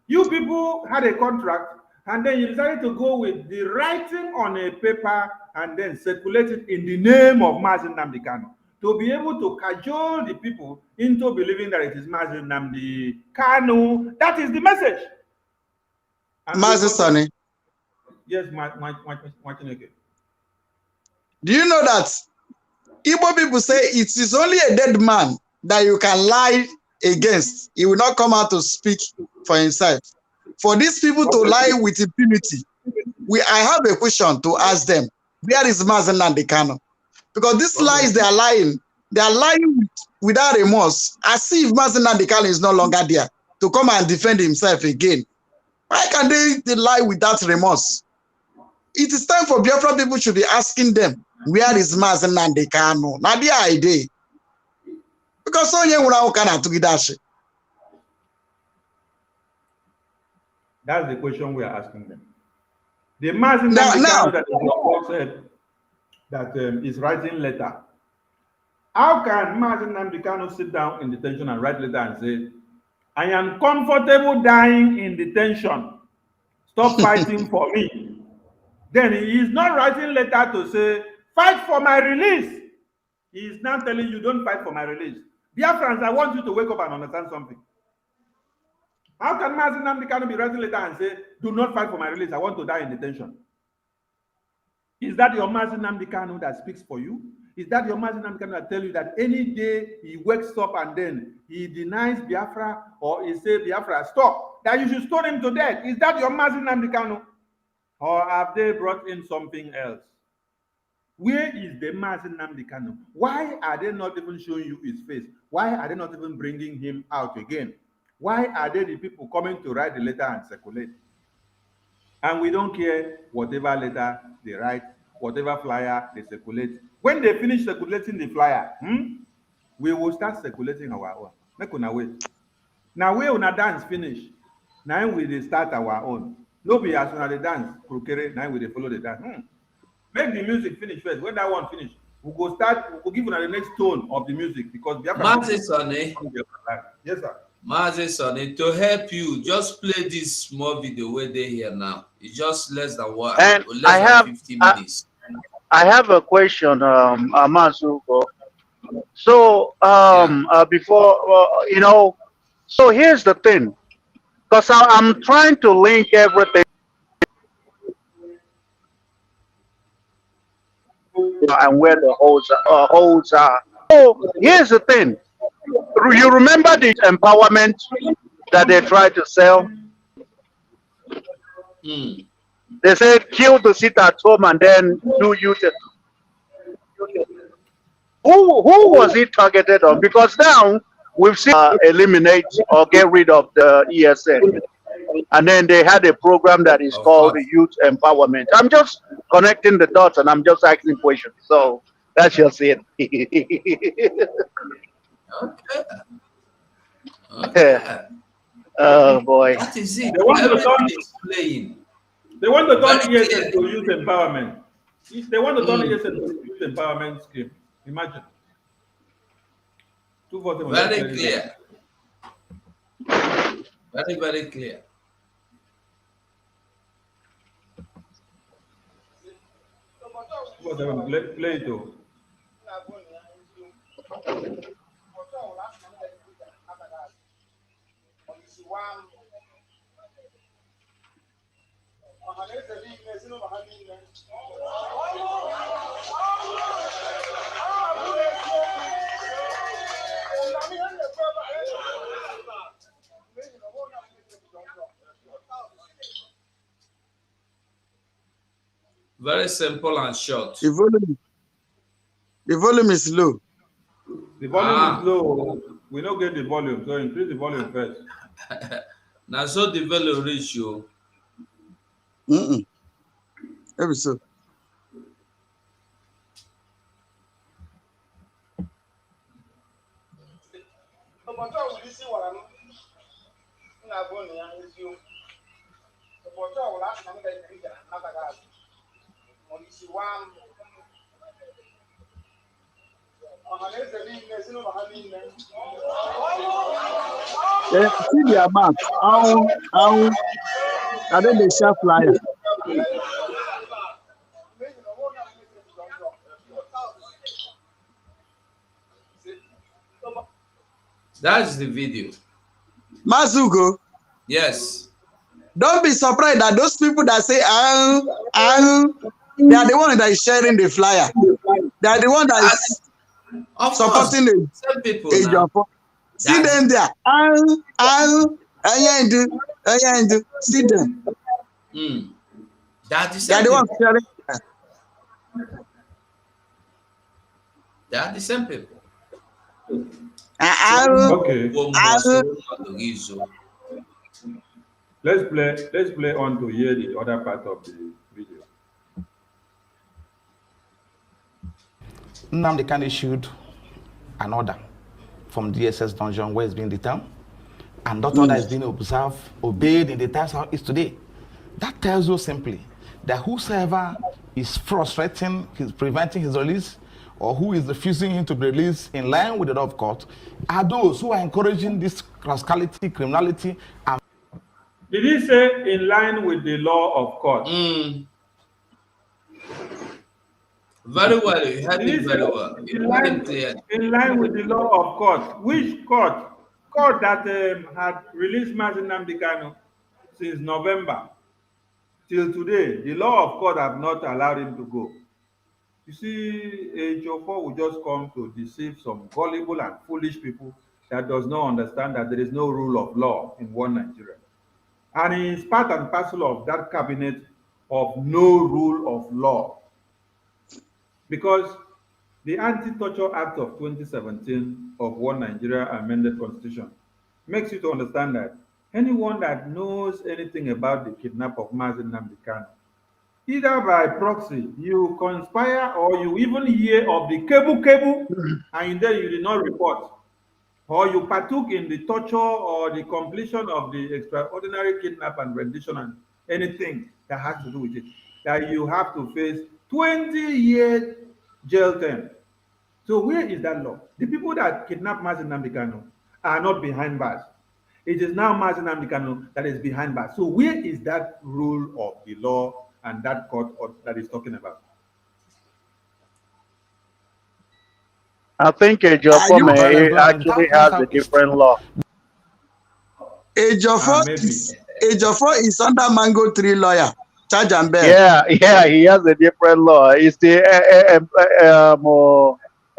You people had a contract, and then you decided to go with the writing on a paper and then circulate it in the name of Mazi Nnamdi Kanu to be able to cajole the people into believing that it is Mazi Nnamdi Kanu. That is the message. Mazi Sani. Yes, do you know that Igbo people say it is only a dead man that you can lie against? He will not come out to speak for himself. For these people to lie with impunity, I have a question to ask them. Where is Mazi Nnamdi Kanu? Because these lies they are lying without remorse, as if Mazi Nnamdi Kanu is no longer there to come and defend himself again. Why can they lie without remorse? It is time for Biafra people should be asking them, where is Mazi Nnamdi Kanu? Now the idea. Because so young can to Gidashi. That's the question we are asking them. The Mazi Nnamdi Kanu that is said that is writing letter. How can Mazi Nnamdi Kanu sit down in detention and write letter and say, I am comfortable dying in detention. Stop fighting for me. Then he is not writing letter to say, fight for my release. He is now telling you, don't fight for my release. Biafrans, I want you to wake up and understand something. How can Mazi Nnamdi Kanu be writing letter and say, do not fight for my release, I want to die in detention? Is that your Mazi Nnamdi Kanu that speaks for you? Is that your Mazi Nnamdi Kanu that tell you that any day he wakes up and then he denies Biafra or he says Biafra stop, that you should stone him to death? Is that your Mazi Nnamdi Kanu? Or have they brought in something else? Where is the Mazi Nnamdi Kanu? Why are they not even showing you his face? Why are they not even bringing him out again? Why are they the people coming to write the letter and circulate? And we don't care whatever letter they write, whatever flyer they circulate. When they finish circulating the flyer, we will start circulating our own. Make una wait. Now we una dance finish. Now we dey start our own. No be as una dey dance, krokere, now we dey follow the dance. Make the music finish first. When that one finish, we go start, we go give una the next tone of the music because Mazi Sani. Yes, sir. Mazi Sani, to help you, just play this small video where they here now. It's just less than one, And less than 50 minutes. I have a question, Amazuko. So before so here's the thing, because I'm trying to link everything and where the holes are. So here's the thing. You remember the empowerment that they tried to sell? They said kill the sit at home and then do youth. Who was it targeted on? Because now we've seen eliminate or get rid of the ESN. And then they had a program that is called the Youth Empowerment. I'm just connecting the dots and I'm just asking questions. So that's just it. Okay. Oh boy. That is it. They want to Everything is playing. They want to turn ESN to youth empowerment. They want to turn ESN to youth empowerment scheme. Imagine. Very clear. Very, very clear. Play it though. Very simple and short. The volume is low. The volume is low. We don't get the volume, so increase the volume first. Now, so the volume reach you. Every so. See their mouth. I don't they share flyer. That's the video. Mazugo. Yes. Don't be surprised that those people that say, they are the one that is sharing the flyer. They are the one that is supporting the people. See them there. See them. They are the They are the ones sharing. They are the same people. Okay. Let's play on to hear the other part of the video. Nnamdi Kanu issued an order from DSS dungeon where it's being detained, and that order is being obeyed in the times how it is today. That tells you simply that whosoever is frustrating, preventing his release, or who is refusing him to be released in line with the law of court, are those who are encouraging this rascality, criminality. And did he say in line with the law of court? Very well. You had it very well. In line with the law of court. Which court? Court that had released Nnamdi Kanu since November till today. The law of court have not allowed him to go. You see, a Jofo will just come to deceive some gullible and foolish people that does not understand that there is no rule of law in one Nigeria. And he is part and parcel of that cabinet of no rule of law. Because the Anti-Torture Act of 2017 of One Nigeria Amended Constitution makes you to understand that anyone that knows anything about the kidnap of Nnamdi Kanu, either by proxy, you conspire or you even hear of the cable, and then you did not report, or you partook in the torture or the completion of the extraordinary kidnap and rendition and anything that has to do with it, that you have to face 20-year jail term. So where is that law? The people that kidnapped Nnamdi Kanu are not behind bars. It is now Nnamdi Kanu that is behind bars. So where is that rule of the law and that court that is talking about? I think Ejiofor actually has a different law. Ejiofor is under Mango Tree lawyer. Charge and bear. Yeah, he has a different law. It's the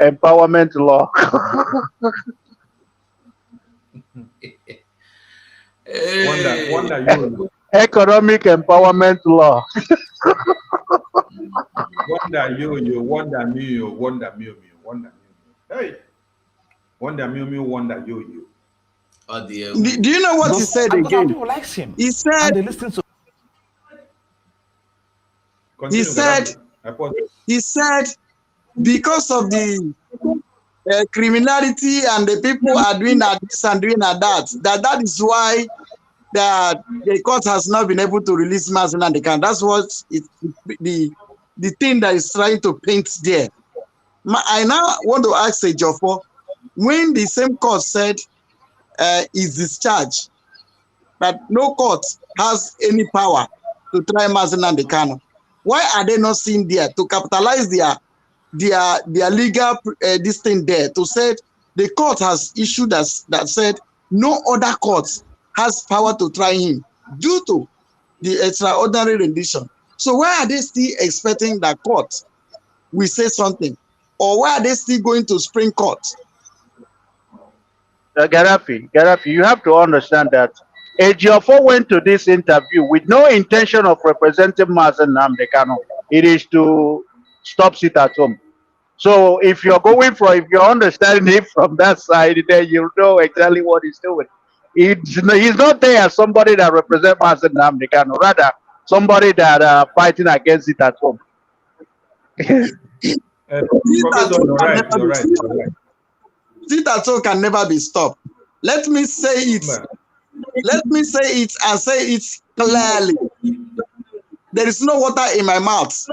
empowerment law. Wonder economic empowerment law. Wonder me. Hey, wonder me, wonder you. Do you know what he said again? People likes him. He said. He said because of the criminality and the people are doing this and doing that is why the court has not been able to release Nnamdi Kanu. That's what the thing that is trying to paint there. I now want to ask Ejiofor, when the same court said is discharged, that no court has any power to try Nnamdi Kanu, why are they not seen there to capitalize their legal this thing there to say the court has issued that said no other court has power to try him due to the extraordinary rendition? So why are they still expecting that court will say something? Or why are they still going to Supreme Court? Gaddafi, you have to understand that Ejiofor went to this interview with no intention of representing Nnamdi Kanu. It is to stop sit at home. So if you're if you're understanding it from that side, then you'll know exactly what he's doing. He's not there as somebody that represents Mazen Namdekano, rather somebody that fighting against it at home. Professor, you're right. You're right. You're right. Sit at home can never be stopped. Let me say it. Let me say it and say it clearly. There is no water in my mouth.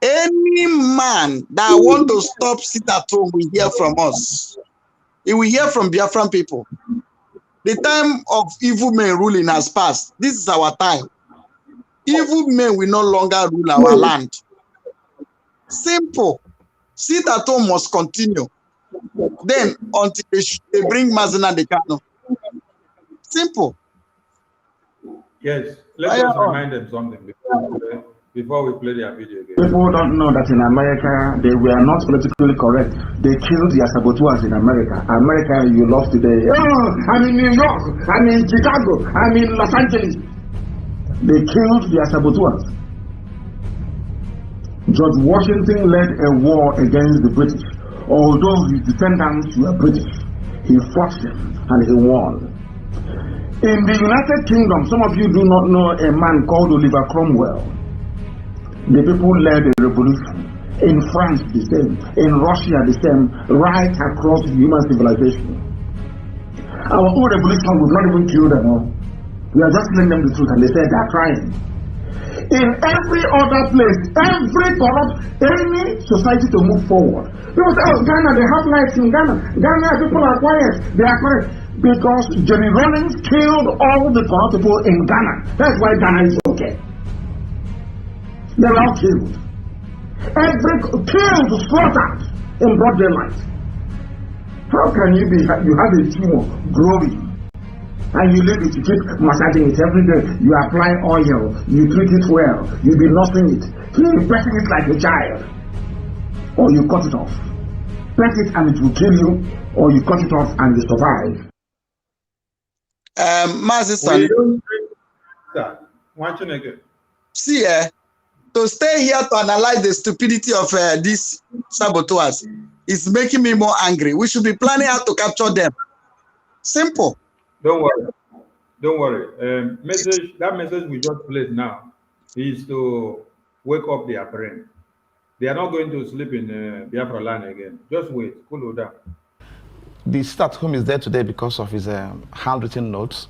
Any man that want to stop sit at home will hear from us. He will hear from Biafran people. The time of evil men ruling has passed. This is our time. Evil men will no longer rule our land. Simple. Sit at home must continue. Then until they bring Mazina Dekano. Simple. Yes. Let's just remind them something before we play their video again. People don't know that in America, they were not politically correct. They killed their saboteurs in America. America, you lost today. Oh, I'm in New York. I'm in Chicago. I'm in Los Angeles. They killed their saboteurs. George Washington led a war against the British. Although his descendants were British, he fought them and he won. In the United Kingdom, some of you do not know a man called Oliver Cromwell. The people led a revolution. In France, the same. In Russia, the same. Right across human civilization. Our own revolution would not even kill them all. We are just telling them the truth, and they said they are trying. In every other place, any society to move forward. People say, oh, Ghana, they have lights in Ghana. Ghana, people are quiet. They are quiet. Because Jerry Rawlings killed all the corrupt people in Ghana. That's why Ghana is okay. They were all killed. Killed, slaughtered in broad daylight. How can you have a tumor growing and you leave it, you keep massaging it every day, you apply oil, you treat it well, you be nursing it, keep pressing it like a child, or you cut it off. Press it and it will kill you, or you cut it off and you survive. See, to stay here to analyze the stupidity of these saboteurs is making me more angry. We should be planning how to capture them. Simple. Don't worry. Don't worry. That message we just played now is to wake up their brain. They are not going to sleep in Biafra land again. Just wait. Cool down. The start home is there today because of his handwritten notes,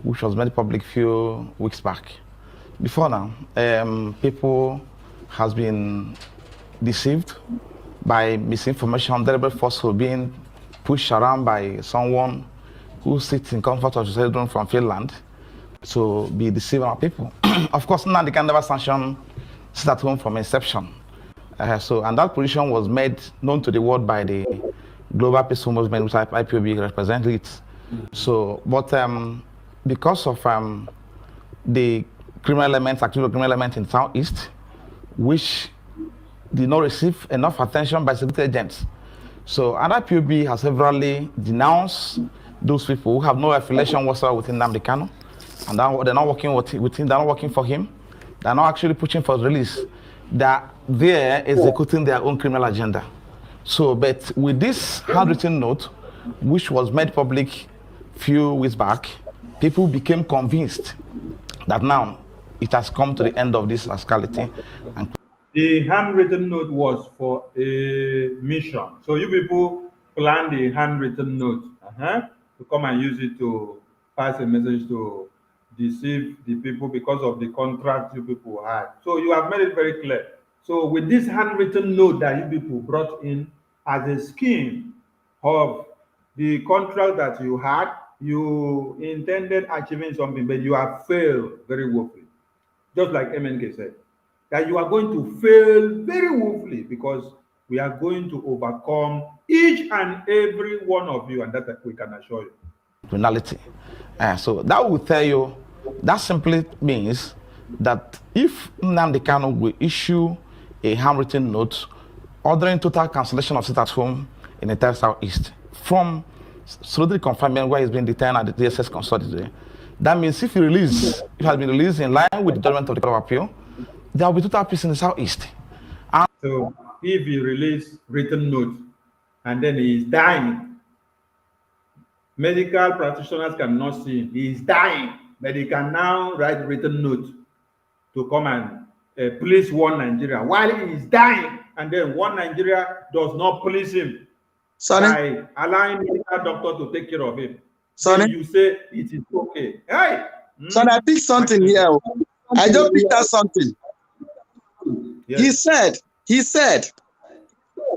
which was made public few weeks back. Before now, people has been deceived by misinformation, deliberate falsehood being pushed around by someone who sits in comfort of his children from Finland to be deceiving our people. Of course, now they can never sanction sit at home from inception. And that position was made known to the world by the Global Peaceful Movement, which IPOB represents it. So, but because of the criminal elements, active criminal elements in Southeast, which did not receive enough attention by security agents. So, IPOB has severally denounced those people who have no affiliation whatsoever with Nnamdi Kanu, and they're not working with him, they're not working for him, they're not actually pushing for his release. They're there executing their own criminal agenda. So, but with this handwritten note, which was made public few weeks back, people became convinced that now it has come to the end of this rascality. And the handwritten note was for a mission. So you people planned the handwritten note to come and use it to pass a message to deceive the people because of the contract you people had. So you have made it very clear. So with this handwritten note that you people brought in as a scheme of the contract that you had, you intended achieving something, but you have failed very woefully. Just like MNK said, that you are going to fail very woefully because we are going to overcome each and every one of you, and that we can assure you. Criminality. So that will tell you, that simply means that if Nnamdi Kanu will issue a handwritten note ordering total cancellation of sit at home in the entire Southeast from solidly confinement where he's been detained at the DSS custody, that means if he has been released in line with the judgment of the Court of Appeal, there will be total peace in the southeast. So if he release written note and then he is dying, medical practitioners cannot see him. He is dying, but he can now write written note to come and please warn Nigeria while he is dying, and then one Nigeria does not please him by allowing medical doctor to take care of him. Then you say it is okay. Hey! So I picked something here. I just picked out something. Yes. He said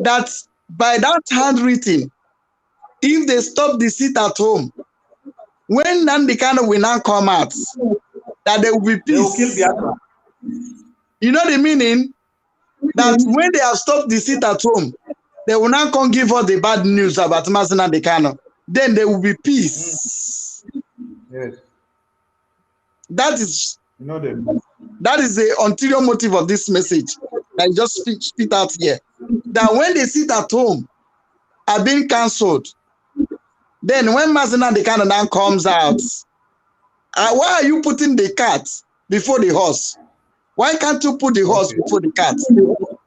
that by that handwritten, if they stop the sit at home, when Nnamdi Kanu will now come out, that there will be peace. They will kill Biafra. You know the meaning? That when they have stopped the sit at home, they will now come give us the bad news about Nnamdi Kanu. Then there will be peace. Yes. That is, you know, that is the ulterior motive of this message. I just spit out here. That when they sit at home are being cancelled, then when Nnamdi Kanu now comes out, why are you putting the cat before the horse? Why can't you put the horse before the cat?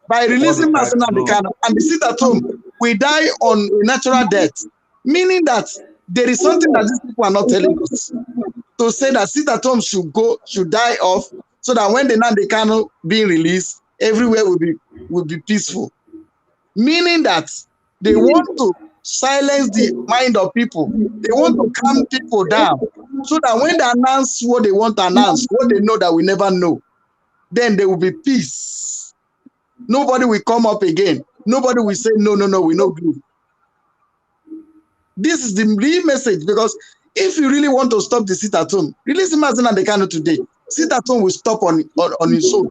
By releasing Nnamdi Kanu and the sit at home, we die on a natural death. Meaning that there is something that these people are not telling us. To say that sit at home should die off, so that when the Nnamdi Kanu being released, everywhere will be peaceful. Meaning that they want to silence the mind of people. They want to calm people down, so that when they announce what they want to announce, what they know that we never know, then there will be peace. Nobody will come up again. Nobody will say, no, we no good. This is the real message, because if you really want to stop the sit at home, release Nnamdi Kanu today. Sit at home will stop on his own.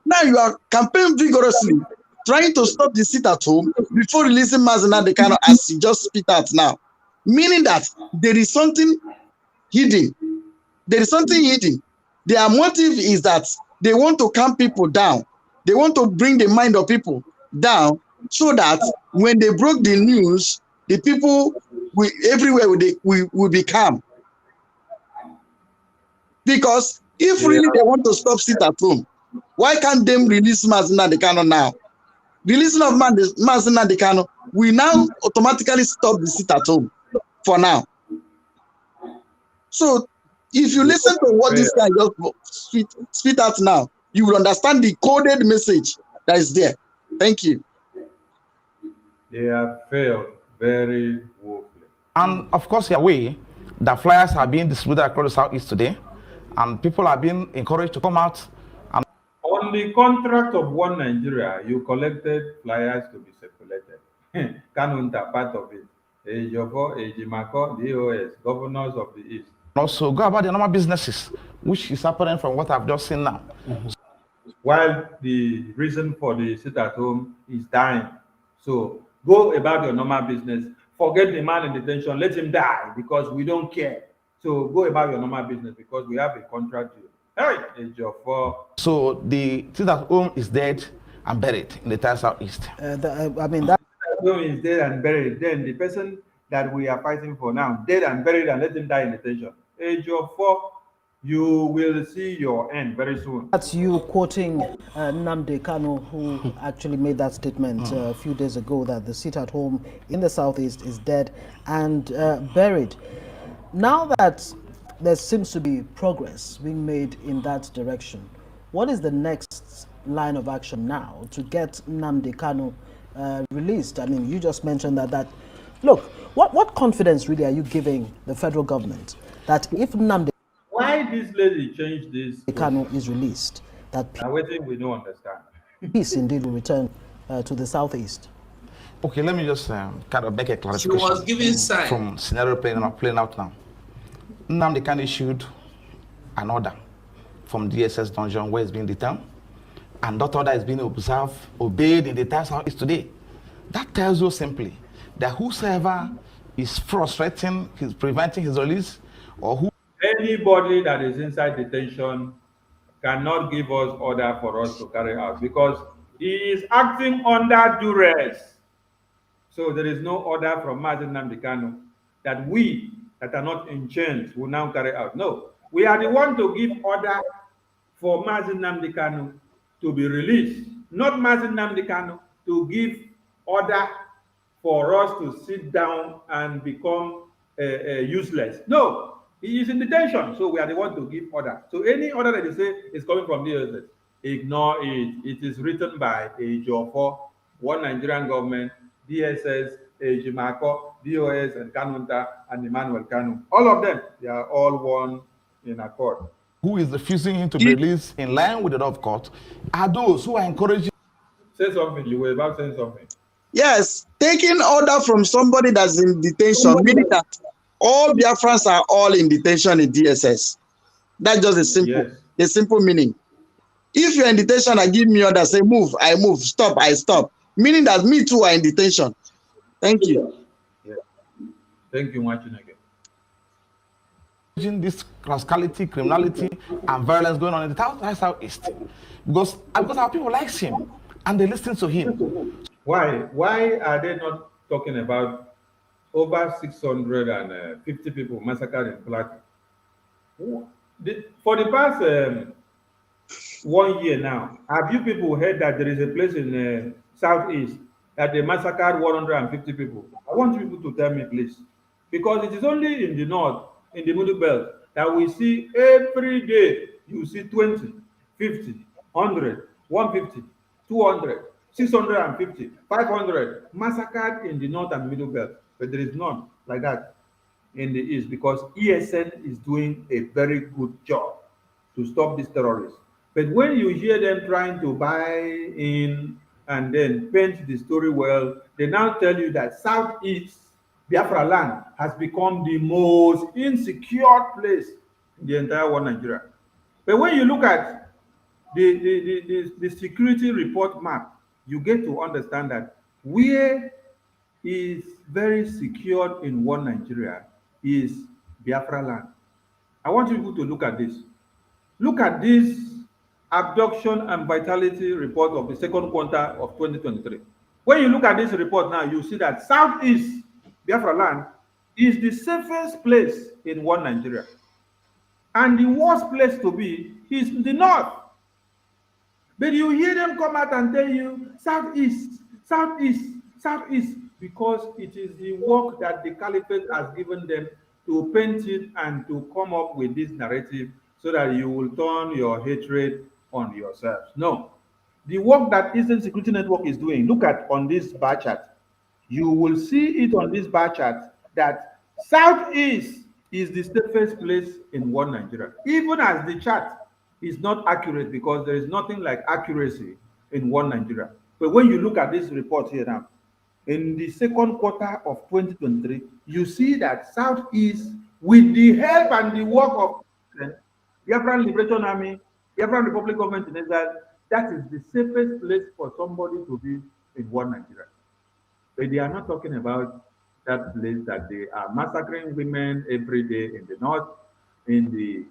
Now you are campaigning vigorously, trying to stop the sit at home before releasing Nnamdi Kanu, as you just spit out now. Meaning that there is something hidden. There is something hidden. Their motive is that they want to calm people down. They want to bring the mind of people down, so that when they broke the news, the people everywhere will be calm. Because if really they want to stop sit at home, why can't they release Nnamdi Kanu now? Releasing of Nnamdi Kanu will now automatically stop the sit at home for now. So if you listen to what this guy just spit out now, you will understand the coded message that is there. Thank you. They have failed very woefully. And of course, you're aware that flyers are being distributed across the southeast today, and people are being encouraged to come out. And on the contract of One Nigeria, you collected flyers to be circulated. Kanunta, part of it. Ejiofor, Ejimako, DOS, governors of the East. Also, go about the normal businesses, which is apparent from what I've just seen now. While the reason for the sit at home is dying. So go about your normal business. Forget the man in detention. Let him die, because we don't care. So go about your normal business, because we have a contract deal. Hey, Ejiofor. So the sit at home is dead and buried in the entire southeast. I mean, that home is dead and buried. Then the person that we are fighting for now, dead and buried, and let him die in detention. Ejiofor, you will see your end very soon. That's you quoting Nnamdi Kanu, who actually made that statement a few days ago, that the sit at home in the southeast is dead and buried. Now that there seems to be progress being made in that direction, what is the next line of action now to get Nnamdi Kanu released? I mean, you just mentioned that look, what confidence really are you giving the federal government that if Nnamdi Why this lady changed this? Kanu is released, that we don't understand. Peace indeed will return to the southeast. Okay, let me just kind of make a clarification. She was giving sign from scenario playing out now. Nnamdi Kanu issued an order from DSS dungeon where he's being detained, and that order is being obeyed in the entire southeast today. That tells you simply that whosoever is frustrating, preventing his release, or who anybody that is inside detention cannot give us order for us to carry out, because he is acting under duress. So there is no order from Nnamdi Kanu that we that are not in chains will now carry out. No, we are the one to give order for Mazi Nnamdi Kanu to be released, not Mazi Nnamdi Kanu to give order for us to sit down and become useless. No, he is in detention, so we are the one to give order. So any order that you say is coming from the DSS, ignore it. It is written by Ejiofor, one Nigerian government, DSS, Ejimako, DOS, and Kanunta, and Emmanuel Kanu. All of them, they are all one in accord. Who is refusing him to be released in line with the law of court are those who are encouraging. Say something. You were about saying something. Yes, taking order from somebody that's in detention, meaning that all Biafrans are all in detention in DSS. That's just a simple meaning. If you're in detention and give me order, say move, I move, stop, I stop. Meaning that me too are in detention. Thank you. Yeah. Thank you, Mwachineke. This rascality, criminality, and violence going on in the southeast, because our people likes him and they listen to him. Why are they not talking about over 650 people massacred in Plateau? For the past 1 year now, have you people heard that there is a place in southeast that they massacred 150 people? I want people to tell me, please, because it is only in the north, in the middle belt, that we see every day. You see 20, 50, 100, 150, 200, 650, 500 massacred in the north and middle belt, but there is none like that in the east, because ESN is doing a very good job to stop these terrorists. But when you hear them trying to buy in and then paint the story well, they now tell you that southeast Biafra land has become the most insecure place in the entire one Nigeria. But when you look at the security report map, you get to understand that where is very secured in one Nigeria is Biafra land. I want you to look at this. Look at this abduction and vitality report of the second quarter of 2023. When you look at this report now, you see that southeast Biafra land is the safest place in one Nigeria. And the worst place to be is the north. But you hear them come out and tell you southeast, southeast, southeast, because it is the work that the caliphate has given them to paint it and to come up with this narrative so that you will turn your hatred on yourselves. No. The work that Eastern Security Network is doing, look at on this bar chart. You will see it on this bar chart that southeast is the safest place in one Nigeria. Even as the chart is not accurate, because there is nothing like accuracy in one Nigeria. But when you look at this report here now, in the second quarter of 2023, you see that southeast, with the help and the work of the Biafran Liberation Army, Biafran Republic Government in Israel, that is the safest place for somebody to be in one Nigeria. But they are not talking about that place that they are massacring women every day in the north, in the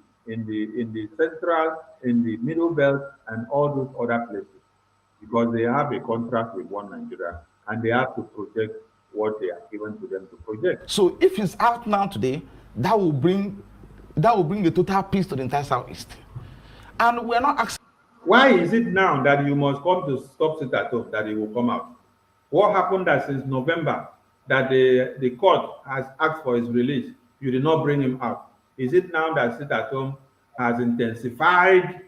central, in the middle belt, and all those other places, because they have a contract with one Nigeria and they have to project what they are given to them to project. So if it's out now today, that will bring a total peace to the entire southeast. And we're not asking. Why is it now that you must come to stop sit at home that it will come out? What happened that since November that the court has asked for his release, you did not bring him out? Is it now that sit at home has intensified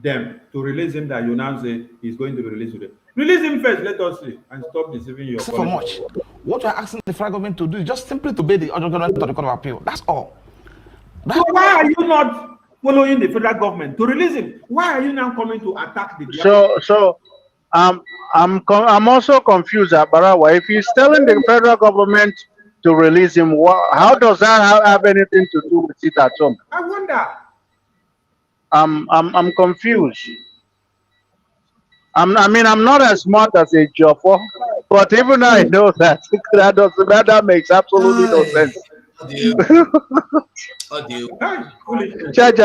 them to release him that you now say he's going to be released today? Release him first, let us see, and stop deceiving your so much. What we're asking the federal government to do is just simply to obey the other government to the Court of Appeal. That's all. So why are you not following the federal government to release him? Why are you now coming to attack the I'm also confused, Barawa. If he's telling the federal government to release him, how does that have anything to do with it at home? I wonder. I'm confused. I'm not as smart as a Joffo, but even I know that that makes absolutely no sense. Judge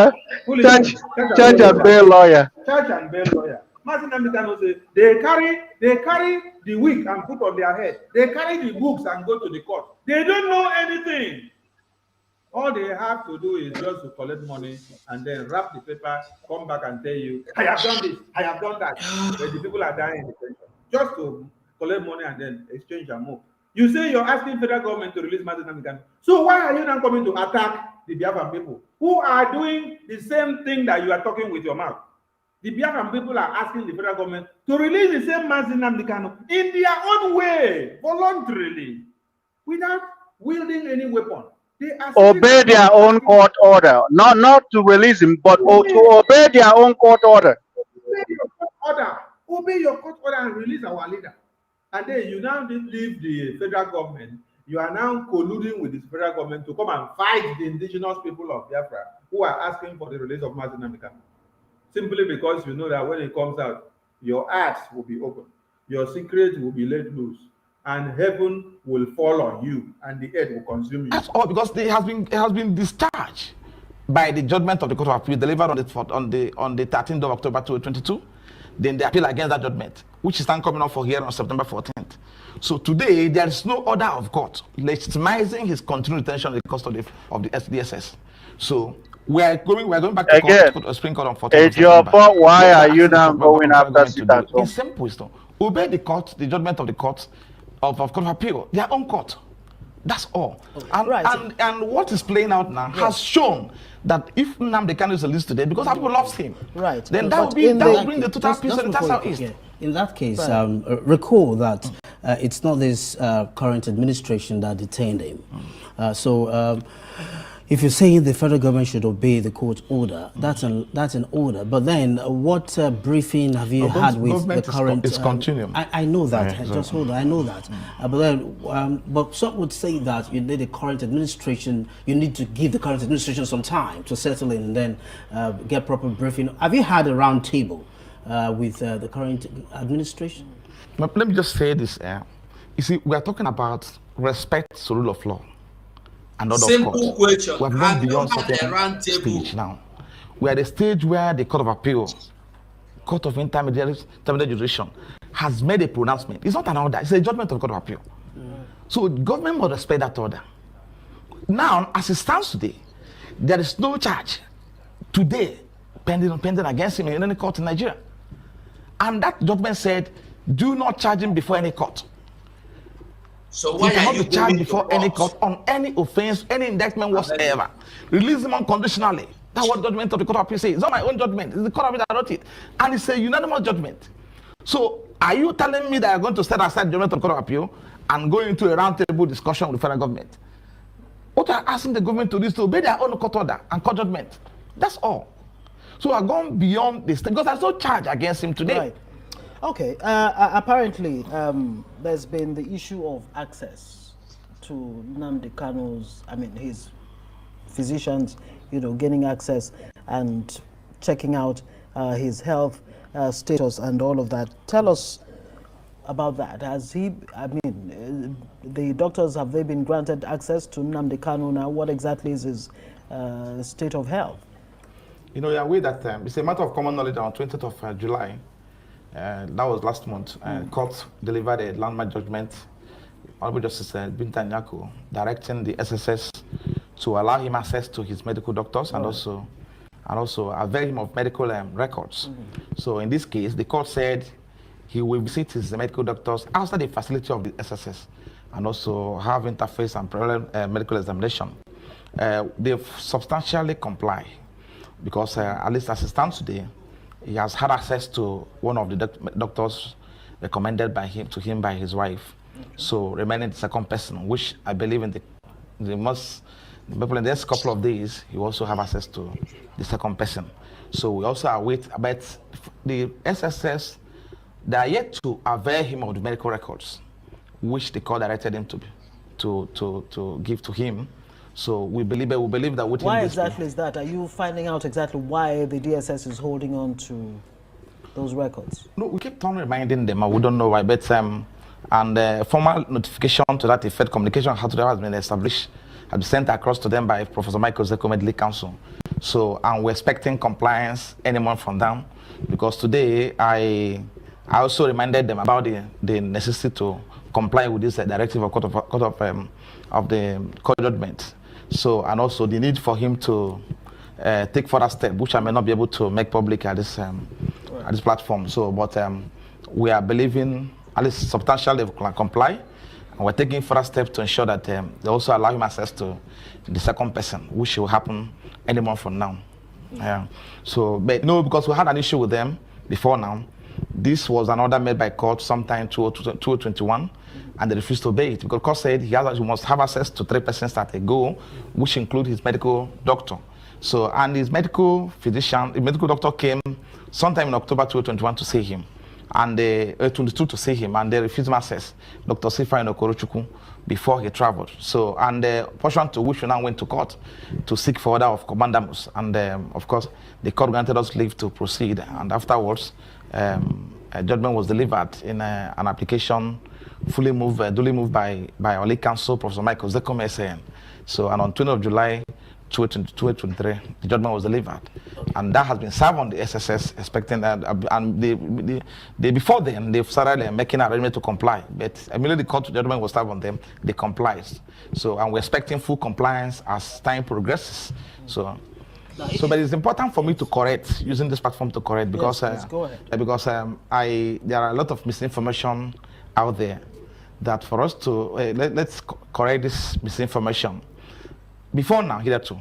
and bail lawyer. Judge and bail lawyer. Martin Namikano say they carry the wig and put on their head. They carry the books and go to the court. They don't know anything. All all they have to do is just to collect money and then wrap the paper, come back and tell you, I have done this, I have done that. But the people are dying in the pension. Just to collect money and then exchange and move. You say you're asking federal government to release Martin. So why are you now coming to attack the Biafran people who are doing the same thing that you are talking with your mouth? The Biafran people are asking the federal government to release the same Martin in their own way, voluntarily, without wielding any weapon. They are Obey their own court order, not to release him, but to obey their own court order. Obey your court order and release our leader. And then you now leave the federal government. You are now colluding with the federal government to come and fight the indigenous people of Biafra who are asking for the release of Martin Namdekan. Simply because you know that when it comes out, your eyes will be open, your secret will be let loose, and heaven will fall on you, and the earth will consume you. That's all because it has been discharged by the judgment of the Court of Appeal delivered on the 13th of October 2022. Then they appeal against that judgment, which is now coming up for hearing on September 14th. So today there is no order of court legitimizing his continued detention in the custody of the SDSS. So we are going back to again, court, Supreme Court on 14th. It's your fault. Why are you now going after Sitato? In simple wisdom, obey the court, the judgment of the court of Court of Appeal, their own court. That's all. And what is playing out now has shown that if Nnamdi Kanu is released today, because people love him, then that will bring the total peace to the Southeast. In that case, recall that it's not this current administration that detained him. If you're saying the federal government should obey the court order, that's an order. But then, what briefing have you had with the current? It's continuum. I know that. Just hold on. I know that. But then, but some would say that you need the current administration. You need to give the current administration some time to settle in and then get proper briefing. Have you had a round table with the current administration? But let me just say this. You see, we are talking about respect to rule of law. And simple question. We have gone beyond certain stage now. We are at the stage where the Court of Appeal, Court of Intermediate Jurisdiction, has made a pronouncement. It's not an order, it's a judgment of the Court of Appeal. So the government must respect that order. Now, as it stands today, there is no charge today pending against him in any court in Nigeria. And that judgment said, do not charge him before any court. So why he cannot be charged before any court on any offense, any indictment whatsoever. Release him unconditionally. That's what judgment of the Court of Appeal says. It's not my own judgment. It's the Court of Appeal that wrote it. And it's a unanimous judgment. So are you telling me that you're going to set aside judgment of the Court of Appeal and go into a roundtable discussion with the federal government? What are asking the government to do is to obey their own court order and court judgment. That's all. So we're going beyond this because there's no charge against him today. Right. Okay, apparently there's been the issue of access to Nnamdi Kanu's, his physicians, gaining access and checking out his health status and all of that. Tell us about that. Has he, the doctors, have they been granted access to Nnamdi Kanu now? What exactly is his state of health? You're aware that it's a matter of common knowledge on 20th of July. That was last month. Court delivered a landmark judgment, Honorable Justice Binta Nyako, directing the SSS to allow him access to his medical doctors and also avail him of medical records. So in this case, the court said he will visit his medical doctors outside the facility of the SSS and also have interface and parallel medical examination. They've substantially complied because at least as it stands today, he has had access to one of the doctors recommended by him by his wife. So remaining the second person, which I believe in the next couple of days, he will also have access to the second person. So we also await about the SSS. They are yet to avail him of the medical records, which the court directed him to give to him. So we believe that within why exactly is that? Are you finding out exactly why the DSS is holding on to those records? No, we keep on reminding them, and we don't know why. But formal notification to that effect, communication has been established, has been sent across to them by Professor Michael Zeko, Legal Counsel. So, and we're expecting compliance any month from them, because today I also reminded them about the necessity to comply with this directive of the court judgment. So, and also the need for him to take further steps, which I may not be able to make public at this platform. So, but we are believing at least substantially they can comply, and we're taking further steps to ensure that they also allow him access to the second person, which will happen any month from now. So, but no, because we had an issue with them before now. This was an order made by court sometime in 2021, and they refused to obey it because court said he must have access to 3 persons at a go, which include his medical doctor. So, and his medical physician, the medical doctor came sometime in October 2021 to see him, and 22 to see him, and they refused him access, Dr. Sifa Okorochukwu, before he traveled. So, and portion to which we now went to court to seek for order of commandamus, and of course, the court granted us leave to proceed, and afterwards, a judgment was delivered in an application duly moved by our lead counsel, Professor Michael Zekome SAN. So, and on 20th of July 2023, the judgment was delivered, and that has been served on the SSS, expecting that, and they before then they've started making an arrangement to comply, but immediately the court judgment was served on them, they complied. So, and we're expecting full compliance as time progresses. So, but it's important for me to correct, using this platform to correct, because there are a lot of misinformation out there that for us to let's correct this misinformation. Before now, hitherto,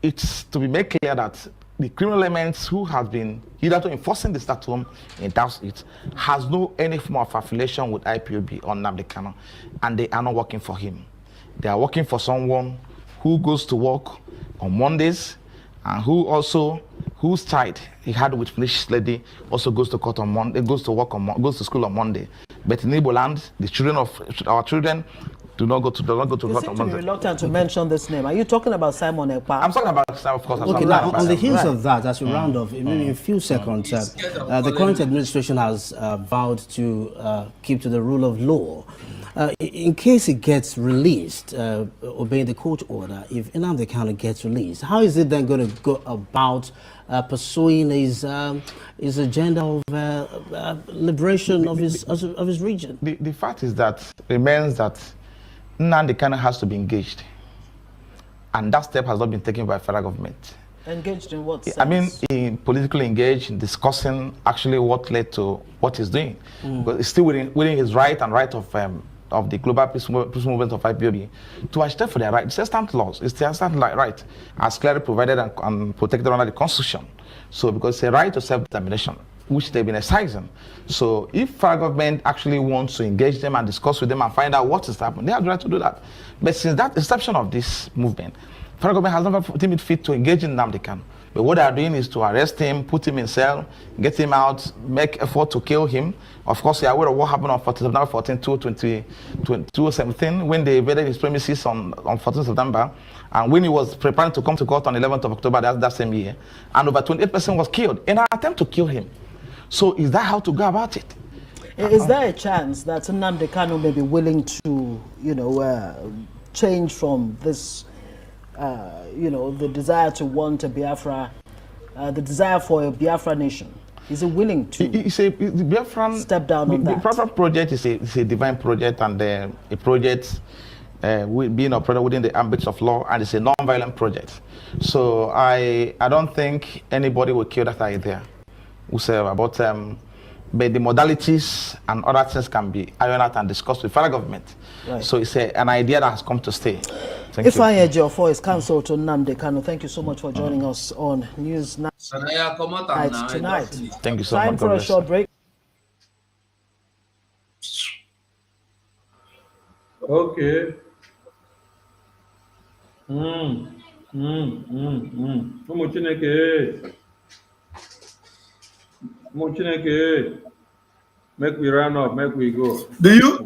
it's to be made clear that the criminal elements who have been hitherto enforcing the statute in it has no any form of affiliation with IPOB or Nnamdi Kanu, and they are not working for him. They are working for someone who goes to work on Mondays, and whose child he had with Finnish lady also goes to court on Monday, goes to school on Monday. But in Igbo land, the children of our children do not go to court on Monday. You seem to be reluctant to mention this name. Are you talking about Simon Ekpa? I'm talking about Simon, of course. Okay, now on the heels of that, as we round off, in a few seconds, the current administration has vowed to keep to the rule of law. In case he gets released, obeying the court order, if Nnamdi Kanu gets released, how is it then going to go about pursuing his agenda of liberation of his region? The fact is that remains that Nnamdi Kanu has to be engaged, and that step has not been taken by the federal government. Engaged in what sense? I mean, in politically engaged, in discussing actually what led to what he's doing. But it's still within his right and right of the global peace movement of IPOB to agite for their right. It's a stand laws. It's a stand right, as clearly provided and protected under the Constitution. So, because it's a right to self-determination, which they've been exercising. So, if federal government actually wants to engage them and discuss with them and find out what is happening, they have the right to do that. But since that inception of this movement, federal government has never deemed it fit to engage in Nnamdi Kanu. But what they are doing is to arrest him, put him in cell, get him out, make effort to kill him. Of course, you are aware of what happened on September 14, 2017, when they invaded his premises on 14 September, and when he was preparing to come to court on 11th of October that same year, and over 28% was killed in an attempt to kill him. So is that how to go about it? Is there a chance that Nnamdi Kanu may be willing to, change from this the desire to want a Biafra, the desire for a Biafra nation? Is he willing to the Biafran, step down on that? The Biafra project is a divine project, and a project being operated within the ambits of law, and it's a non-violent project. So I don't think anybody will kill that idea. We say about but the modalities and other things can be ironed out and discussed with federal government. Right. So it's an idea that has come to stay. Ifeanyi Ejiofor is counsel to Nnamdi Kanu. Thank you so much for joining us on News Night tonight. Thank you so much. Time for a short break. Okay. Make we run up, make we go. Do you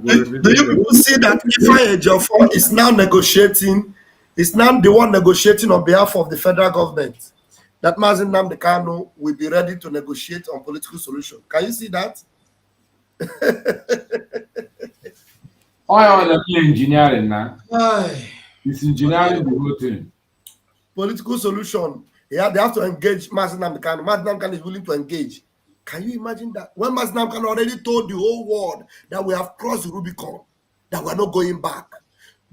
see that Ifeanyi Ejiofor is now negotiating? Is now the one negotiating on behalf of the federal government. That Mazi Nnamdi Kanu will be ready to negotiate on political solution. Can you see that? Oh, the engineering now. It's engineering the whole thing. Political solution. Yeah, they have to engage Mazi Nnamdi Kanu. Mazi Nnamdi Kanu is willing to engage. Can you imagine that? When Mazi Nnamdi Kanu already told the whole world that we have crossed the Rubicon, that we are not going back.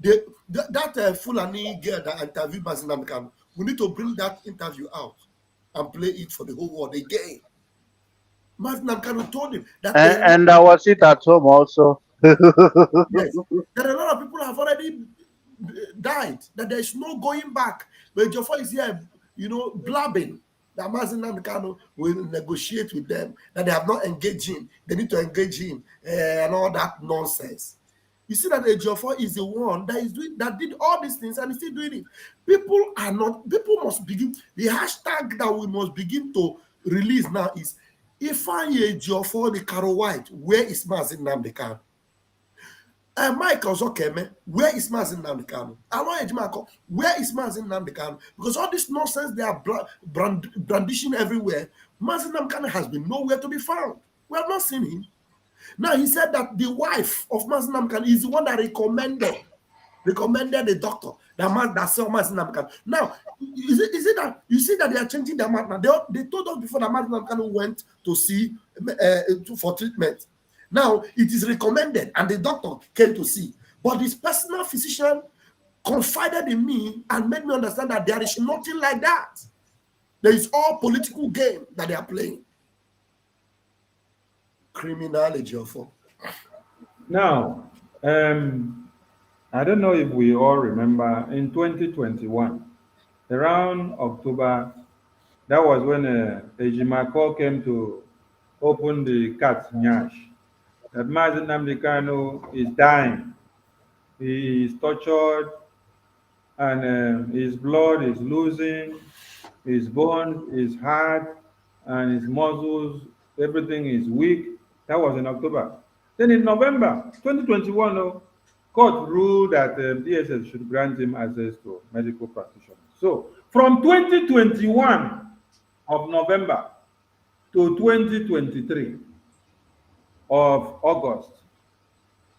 that Fulani girl that interviewed Mazinam Kanu, we need to bring that interview out and play it for the whole world again. Mazinam Kanu told him that And I was it at home also. yes, that a lot of people have already died, that there's no going back. But Jofo is here, blabbing that Mazinam Kanu will negotiate with them, that they have not engaged him, they need to engage him, and all that nonsense. You see that Ejiofor is the one that did all these things and is still doing it. People must begin. The hashtag that we must begin to release now is Ifeanyi Ejiofor, the Caro White, where is Mazi Nnamdi Kanu? Mike Ozokeme, where is Mazi Nnamdi Kanu? Aloy Ejimako, where is Mazi Nnamdi Kanu? Because all this nonsense they are brandishing everywhere, Mazi Nnamdi Kanu has been nowhere to be found. We have not seen him. Now he said that the wife of Mazi Nnamdi Kanu is the one that recommended the doctor that saw Mazi Nnamdi Kanu. Now, is it that you see that they are changing their mind now? They told us before that Mazi Nnamdi Kanu went to see for treatment. Now it is recommended, and the doctor came to see. But this personal physician confided in me and made me understand that there is nothing like that. There is all political game that they are playing. Criminality of. Now, I don't know if we all remember in 2021, around October, that was when Ejimako came to open the cat's nyash. That Mazi Nnamdi Kanu is dying. He is tortured, and his blood is losing, his bones is hard, and his muscles, everything is weak. That was in October. Then in November 2021, court ruled that DSS should grant him access to medical practitioners. So from 2021 of November to 2023 of August,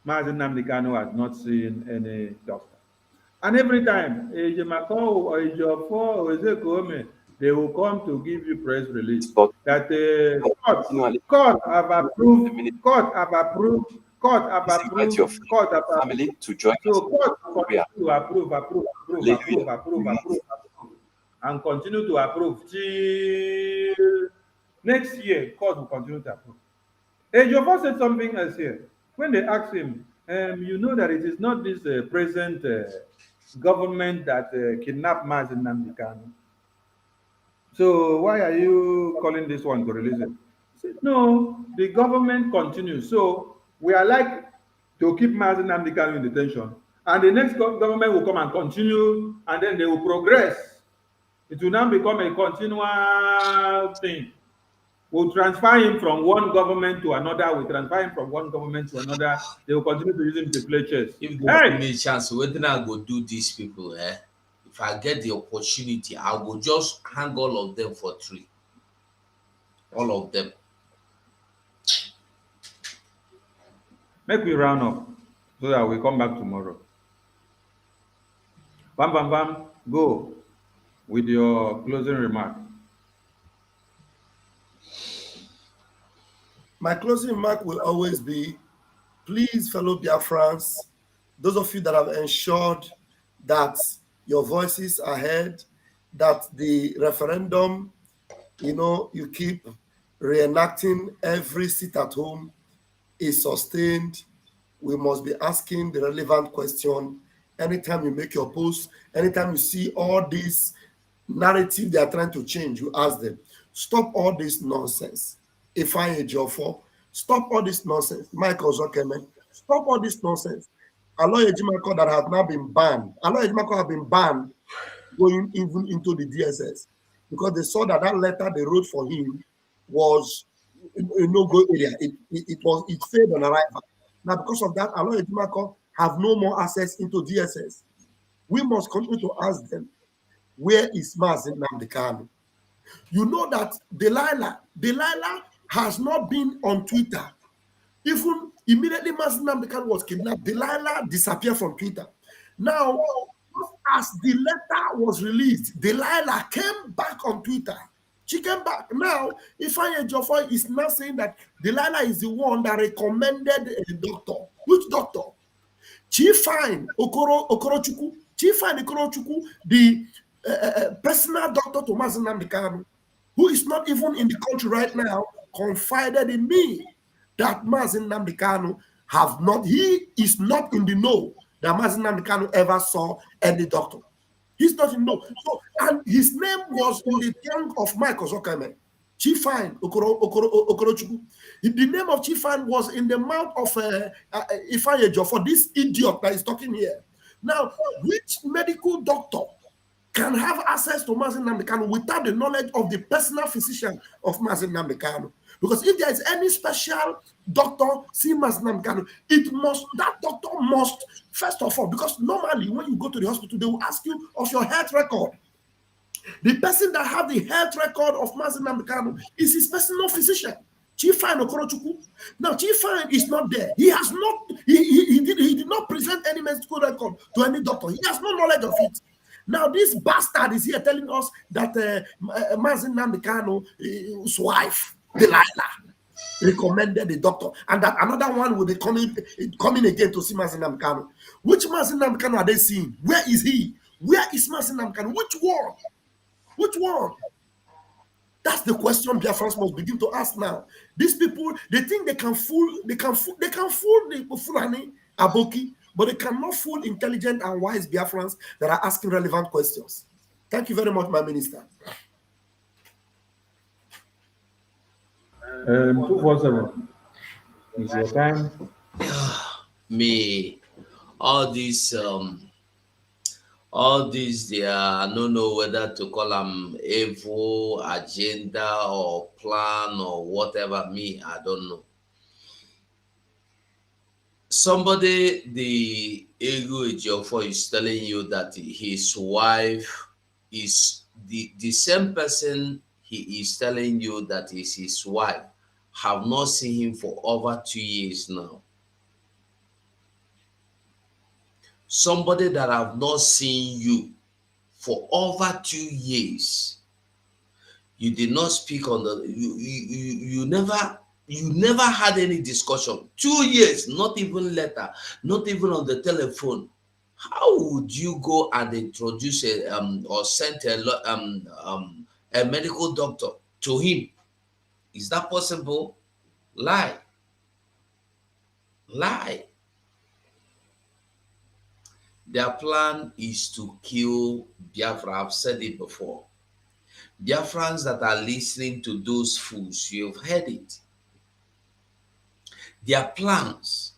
Mazi Nnamdi Kanu has not seen any doctor. And every time, Ejimako or Ejiofor or Ezekome, they will come to give you press release that court have approved family to join. So court continue to approve, and continue to approve till next year. Court will continue to approve. Ejiofor said something else here when they asked him, you know that it is not this present government that kidnapped Mazi Nnamdi Kanu. So why are you calling this one to release it? He said, no, the government continues. So we are like to keep Mazi Nnamdi Kanu in detention. And the next government will come and continue, and then they will progress. It will now become a continual thing. We'll transfer him from one government to another. We'll transfer him from one government to another. They will continue to use him to play chess. If they give me a chance, what then I go do these people, If I get the opportunity, I will just hang all of them for tree. All of them. Make we round up so that we come back tomorrow. Bam, bam, bam. Go with your closing remark. My closing remark will always be, please, fellow Biafrans, those of you that have ensured that your voices are heard, that the referendum, you keep reenacting every sit at home is sustained. We must be asking the relevant question anytime you make your post, anytime you see all this narrative they are trying to change, you ask them, stop all this nonsense. Ifeanyi Ejiofor, stop all this nonsense. Michael Ozokeme, stop all this nonsense. Aloy Ejimako that have now been banned. Aloy Ejimako have been banned going even into the DSS because they saw that letter they wrote for him was a no-go area. It failed on arrival. Now, because of that, Aloy Ejimako have no more access into DSS. We must continue to ask them, where is Mazi Nnamdi Kanu? You know that Delilah has not been on Twitter. Even immediately Mazi Nnamdi Kanu was kidnapped, Delilah disappeared from Twitter. Now, as the letter was released, Delilah came back on Twitter. She came back. Now, Ifeanyi Ejiofor is now saying that Delilah is the one that recommended a doctor. Which doctor? Chief Fine Okorochukwu, Chief Fine Okorochukwu, the personal doctor to Mazi Nnamdi Kanu, who is not even in the country right now, confided in me that Mazi Nnamdi Kanu he is not in the know that Mazi Nnamdi Kanu ever saw any doctor. He's not in know. So, and his name was in the tongue of Michael Zokame. Chief Fine Okorochukwu. The name of Chief Fine was in the mouth of Ifanyejo for this idiot that is talking here. Now, which medical doctor can have access to Mazi Nnamdi Kanu without the knowledge of the personal physician of Mazi Nnamdi Kanu? Because if there is any special doctor see Mazi Nnamdi Kanu, that doctor must, first of all, because normally when you go to the hospital, they will ask you of your health record. The person that have the health record of Mazi Nnamdi Kanu is his personal physician, Chief Fine Okorochukwu. Now, Chief Fine is not there. He has not, he did not present any medical record to any doctor. He has no knowledge of it. Now, this bastard is here telling us that Mazi Nnamdi Kanu's wife, Delilah, recommended the doctor, and that another one will be coming again to see Mazi Nnamdi Kanu. Which Mazi Nnamdi Kanu are they seeing? Where is he? Where is Mazi Nnamdi Kanu? Which one? Which one? That's the question Biafrans must begin to ask now. These people, they think they can fool the Fulani Aboki, but they cannot fool intelligent and wise Biafrans that are asking relevant questions. Thank you very much, my minister. 247. It's your time. Me, all these, they are, I don't know whether to call them evil agenda or plan or whatever. Me, I don't know. Somebody, the Ego Ejiofor is telling you that his wife is the same person he is telling you that is his wife. Have not seen him for over 2 years now. Somebody that have not seen you for over 2 years. You did not speak on the you never had any discussion. 2 years, not even letter, not even on the telephone. How would you go and introduce or send a medical doctor to him? Is that possible? Lie. Lie. Their plan is to kill Biafra. I've said it before. Biafrans that are listening to those fools, you've heard it. Their plans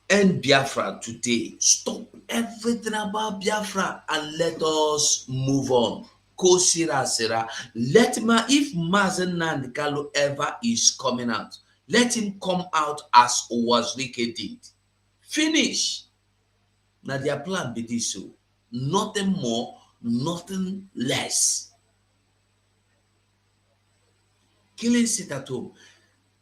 end Biafra today. Stop everything about Biafra and let us move on. Let if Mazi Nnamdi Kanu ever is coming out, let him come out as Owazlike did. Finish. Now their plan be this so. Nothing more, nothing less. Killing sit at home.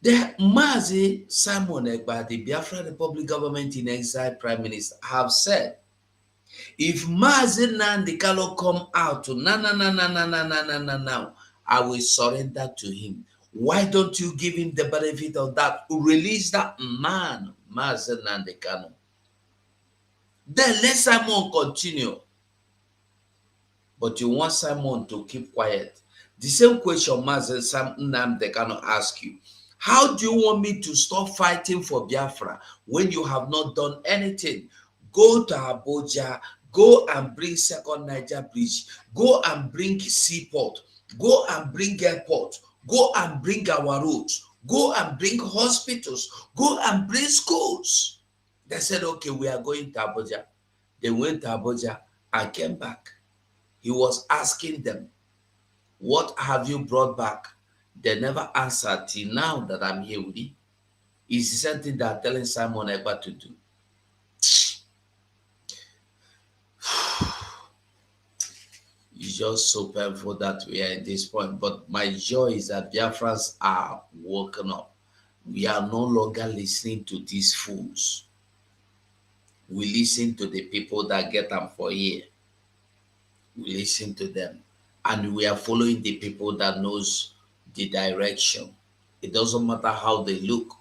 The Mazi Simon Ekpa, the Biafra Republic government in exile prime minister, have said, if Mazi Nnamdi Kanu come out to now, I will surrender to him. Why don't you give him the benefit of that? Release that man, Mazi Nnamdi Kanu. Then let Simon continue. But you want Simon to keep quiet. The same question Mazi Nnamdi Kanu ask you. How do you want me to stop fighting for Biafra when you have not done anything? Go to Abuja, go and bring second Niger bridge, go and bring seaport, go and bring airport, go and bring our roads, go and bring hospitals, go and bring schools. They said, okay, we are going to Abuja. They went to Abuja and came back. He was asking them, what have you brought back? They never answered till now that I'm here with you. It's the same thing that telling Simon Ekpa to do. It's just so painful that we are at this point. But my joy is that Biafrans are woken up. We are no longer listening to these fools. We listen to the people that get them for here. We listen to them. And we are following the people that knows the direction. It doesn't matter how they look.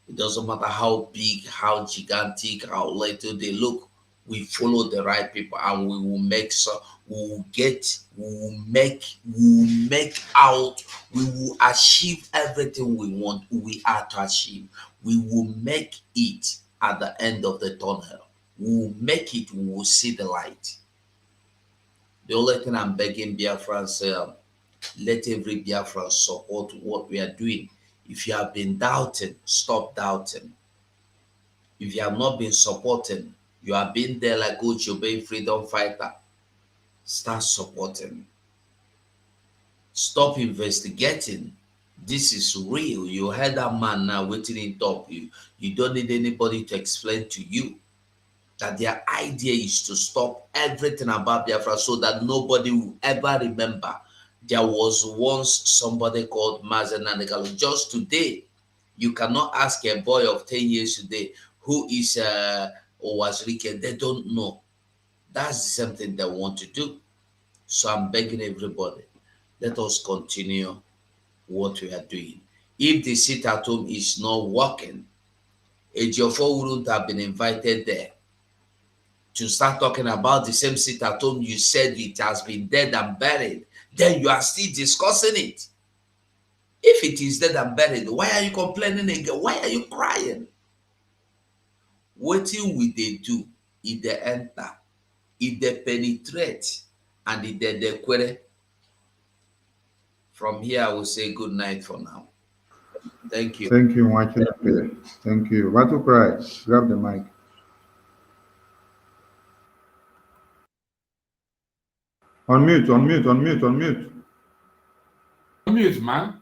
It doesn't matter how big, how gigantic, how little they look. We follow the right people, and we will make so we will get, we will make out, we will achieve everything we want, we are to achieve. We will make it at the end of the tunnel. We will make it, we will see the light. The only thing I'm begging Biafrans, let every Biafran support what we are doing. If you have been doubting, stop doubting. If you have not been supporting, you have been there like Ochobe freedom fighter, start supporting. Stop investigating. This is real. You heard that man now waiting in top. You don't need anybody to explain to you that their idea is to stop everything about Biafra so that nobody will ever remember there was once somebody called Mazen Nanegalo. Just today, you cannot ask a boy of 10 years today who is Owazrike. They don't know. That's the same thing they want to do. So I'm begging everybody, let us continue what we are doing. If the sit at home is not working, Ejiofor wouldn't have been invited there to start talking about the same sit at home you said it has been dead and buried. Then you are still discussing it. If it is dead and buried, why are you complaining again? Why are you crying? What will they do if they enter, if they penetrate, and if they query? From here, I will say good night for now. Thank you. Thank you, Mwachinape. Thank you. Watu cry. Grab the mic. Unmute, unmute, unmute, unmute. Unmute, man.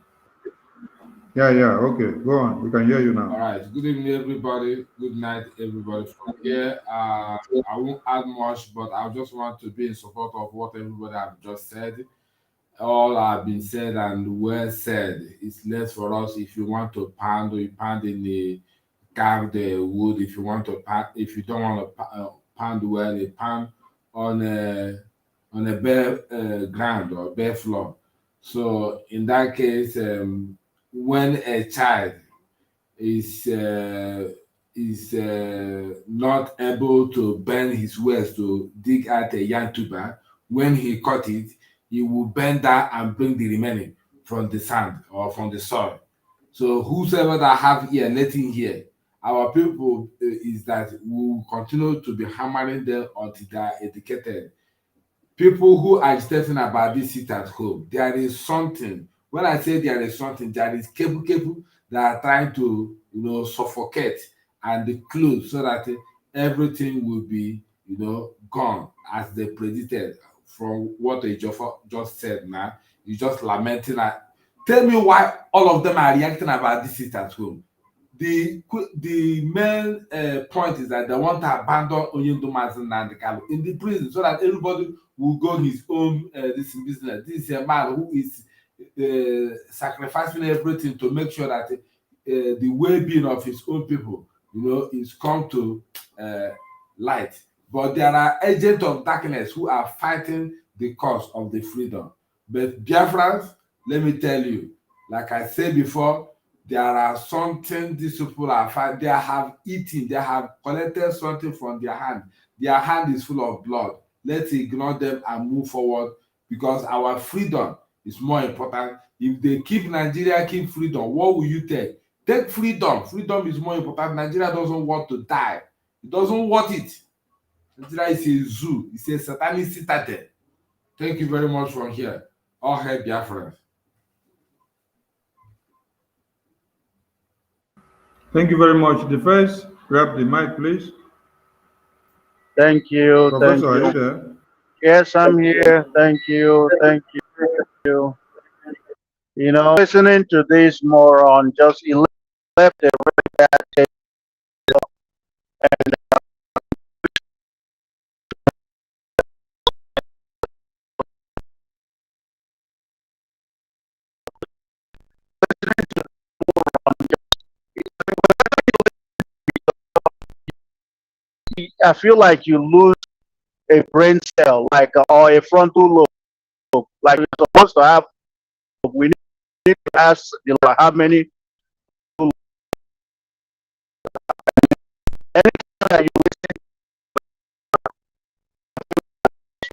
Yeah, okay. Go on. We can hear you now. All right. Good evening, everybody. Good night, everybody. From here, I won't add much, but I just want to be in support of what everybody have just said. All have been said and well said. It's less for us. If you want to pound, you pound in the carve the wood. If you want to pound, if you don't want to pound well, you pound on a bare ground or bare floor. So in that case, when a child is not able to bend his waist to dig out a young tuber, when he cut it, he will bend that and bring the remaining from the sand or from the soil. So whosoever that have ear, let him hear. Our people is that we will continue to be hammering them until they are educated. People who are agitating about this sit at home, there is something. When I say there is something, there is people that are trying to, suffocate and close so that everything will be, gone as they predicted. From what Ejiofor just said now, you just lamenting. Tell me why all of them are reacting about this sit at home. The main point is that they want to abandon Oyindumazi Nandikalu in the prison so that everybody will go his own this business. This is a man who is sacrificing everything to make sure that the well-being of his own people, is come to light. But there are agents of darkness who are fighting the cause of the freedom. But Biafrans, let me tell you, like I said before, there are something these people are fighting. They have eaten, they have collected something from their hand. Their hand is full of blood. Let's ignore them and move forward because our freedom is more important. If they keep Nigeria, keep freedom, what will you take? Take freedom. Freedom is more important. Nigeria doesn't want to die. It doesn't want it. Nigeria is a zoo. It's a satanic citadel. Thank you very much from here. All hail Biafra. Thank you very much. The first, grab the mic, please. Thank you. Professor, Thank are you. you there? Yes, I'm here. Thank you. Thank you. Listening to this moron just left a very bad taste. And I feel like you lose a brain cell, like or a frontal lobe, like you're supposed to have. We need to ask, how many that you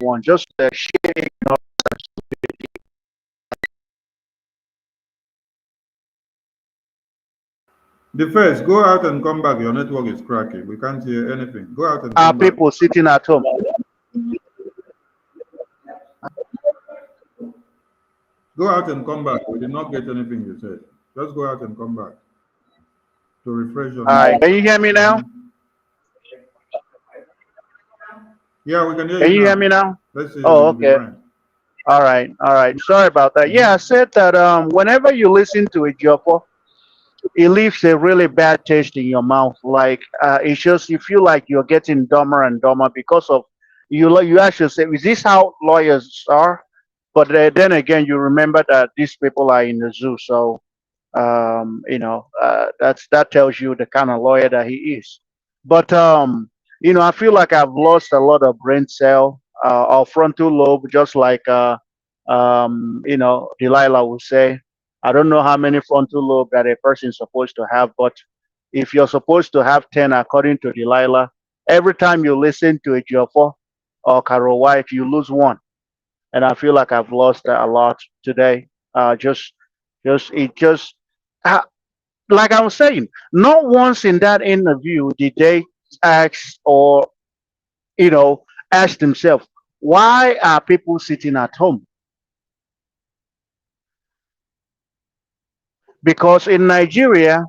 one, just share ignorance and stupidity. The first, go out and come back. Your network is cracking. We can't hear anything. Go out and come back. People sitting at home. Go out and come back. We did not get anything you said. Just go out and come back to refresh your All right, can you hear me now? Yeah, we can hear Can you you now. hear me now? Let's see. Oh, okay. All right, all right. Sorry about that. Yeah, I said that whenever you listen to a Jofo, it leaves a really bad taste in your mouth. Like it's just you feel like you're getting dumber and dumber because of you actually say, is this how lawyers are? But then again, you remember that these people are in the zoo, so that tells you the kind of lawyer that he is. But I feel like I've lost a lot of brain cell or frontal lobe, just like Delilah would say. I don't know how many frontal lobe that a person is supposed to have, but if you're supposed to have 10, according to Delilah, every time you listen to a Jofo or Carol White, you lose one. And I feel like I've lost a lot today. Just uh, like I was saying, not once in that interview did they ask or ask themselves, why are people sitting at home? Because in Nigeria,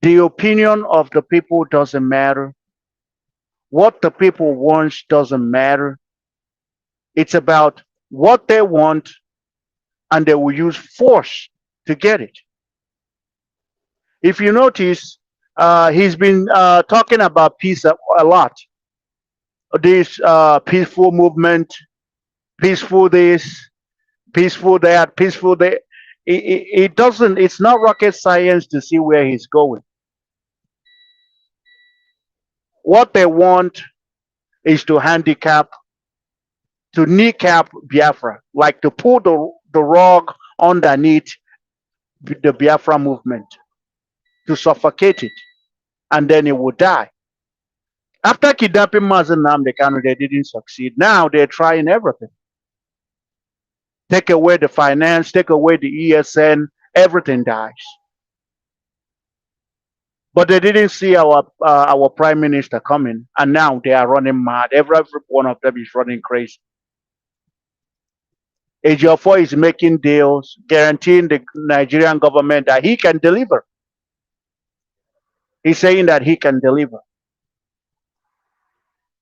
the opinion of the people doesn't matter. What the people want doesn't matter. It's about what they want, and they will use force to get it. If you notice, he's been talking about peace a lot. This peaceful movement, peaceful this, peaceful that, peaceful that. It doesn't. It's not rocket science to see where he's going. What they want is to handicap, to kneecap Biafra, like to pull the rug underneath the Biafra movement, to suffocate it, and then it will die. After kidnapping Mazen Nnamdi Kanu, they didn't succeed. Now they're trying everything. Take away the finance, take away the ESN, everything dies. But they didn't see our prime minister coming, and now they are running mad. Every one of them is running crazy. Ejiofor is making deals, guaranteeing the Nigerian government that he can deliver. He's saying that he can deliver,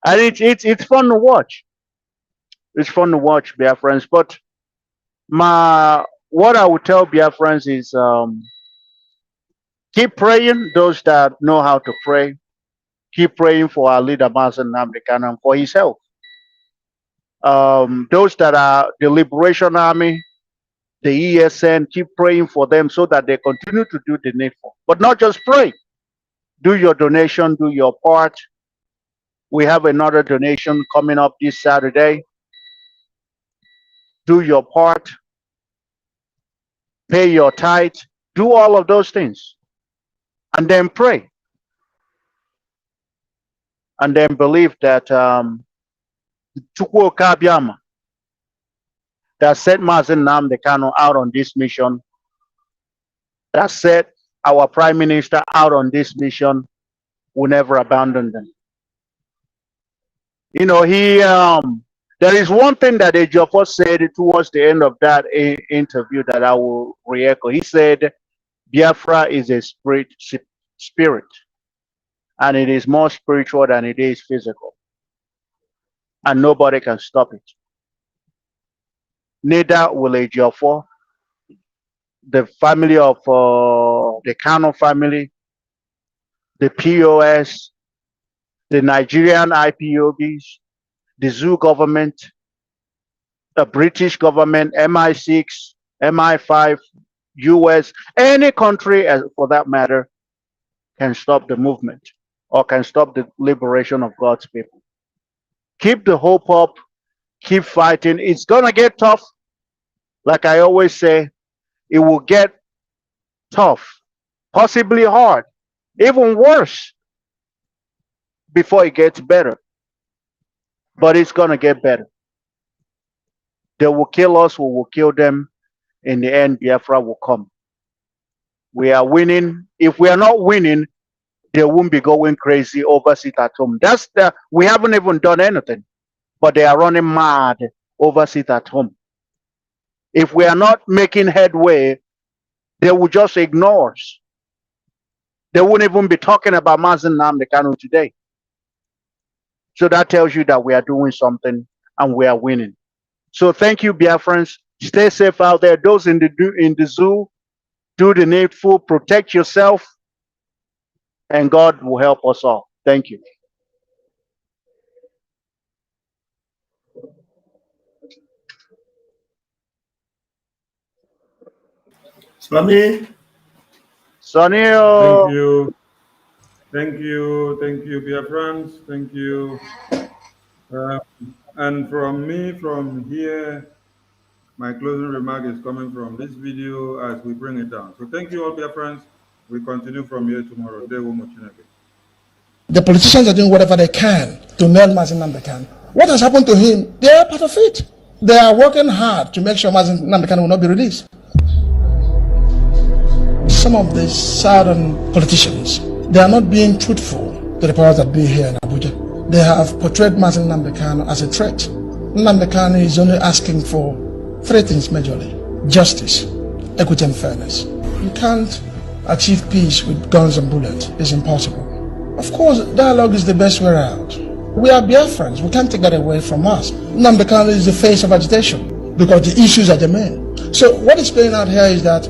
and it's fun to watch. It's fun to watch, Biafrans. But what I would tell Biafrans is keep praying. Those that know how to pray, keep praying for our leader Mazen Nnamdi Kanu for his health. Those that are the Liberation Army, the ESN, keep praying for them so that they continue to do the needful. But not just pray. Do your donation, do your part. We have another donation coming up this Saturday. Do your part. Pay your tithe. Do all of those things. And then pray. And then believe that Chukwu Kabiama, that set Mazen Nnamdi Kanu out on this mission, that set our prime minister out on this mission, will never abandon them. There is one thing that Ejiofor said towards the end of that interview that I will re-echo. He said, Biafra is a spirit, and it is more spiritual than it is physical, and nobody can stop it. Neither will Ejiofor, the family of the Kanu family, the POS, the Nigerian IPOBs, the zoo government, the British government, MI6, MI5, US, any country for that matter can stop the movement or can stop the liberation of God's people. Keep the hope up, keep fighting. It's gonna get tough. Like I always say, it will get tough, possibly hard, even worse. before it gets better. But it's going to get better. They will kill us, we will kill them. In the end, Biafra will come. We are winning. If we are not winning, they won't be going crazy over sit at home. We haven't even done anything, but they are running mad over sit at home. If we are not making headway, they will just ignore us. They won't even be talking about Mazen Nnamdi Kanu today. So that tells you that we are doing something and we are winning. So thank you, Biafrans. Stay safe out there. Those in the zoo, do the needful, protect yourself, and God will help us all. Thank you. Sonny. Sonny. Thank you. Thank you. Thank you, Biafrans. Thank you. And from me, from here, my closing remark is coming from this video as we bring it down. So thank you all, Biafrans. We continue from here tomorrow. The politicians are doing whatever they can to nail Mazen Nnamdi Kanu. What has happened to him? They are part of it. They are working hard to make sure Mazen Nnamdi Kanu will not be released. Some of the southern politicians, they are not being truthful to the powers that be here in Abuja. They have portrayed Mazen Nnamdi Kanu as a threat. Nnamdi Kanu is only asking for three things majorly: justice, equity, and fairness. You can't achieve peace with guns and bullets. It's impossible. Of course, dialogue is the best way out. We are Biafrans. We can't take that away from us. Nnamdi Kanu is the face of agitation because the issues are the main. So what is playing out here is that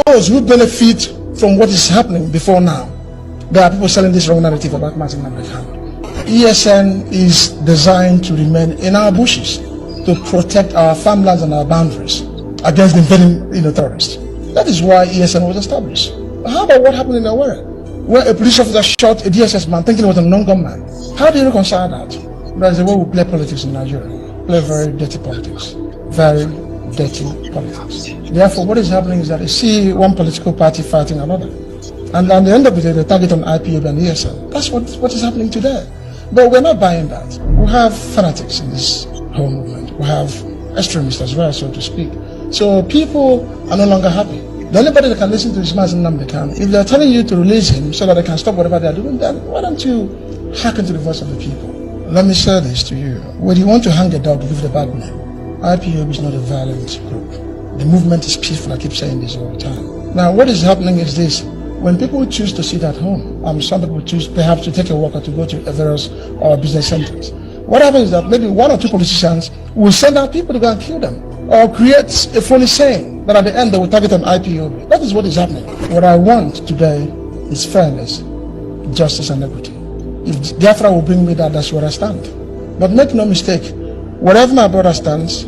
those who benefit from what is happening before now, there are people selling this wrong narrative about Mazen Nnamdi Kanu. ESN is designed to remain in our bushes to protect our farmlands and our boundaries against the invading terrorists. That is why ESN was established. How about what happened in Aware, where a police officer shot a DSS man thinking it was a non-gunman? How do you reconcile that? That is the way we play politics in Nigeria. Play very dirty politics. Very dirty politics. Therefore, what is happening is that you see one political party fighting another. And at the end of the day, they target on IPOB and ESN. That's what is happening today. But we're not buying that. We have fanatics in this whole movement. We have extremists as well, so to speak. So people are no longer happy. The only body that can listen to is Mazen Nnamdi Kanu. If they're telling you to release him so that they can stop whatever they're doing, then why don't you hearken to the voice of the people? Let me say this to you. When you want to hang a dog, give it a bad name. IPOB is not a violent group. The movement is peaceful. I keep saying this all the time. Now, what is happening is this. When people choose to sit at home, some people choose perhaps to take a walk or to go to various business centers. What happens is that maybe one or two politicians will send out people to go and kill them, or create a funny saying that at the end they will target an IPOB. That is what is happening. What I want today is fairness, justice, and equity. If Biafra will bring me that, that's where I stand. But make no mistake, wherever my brother stands,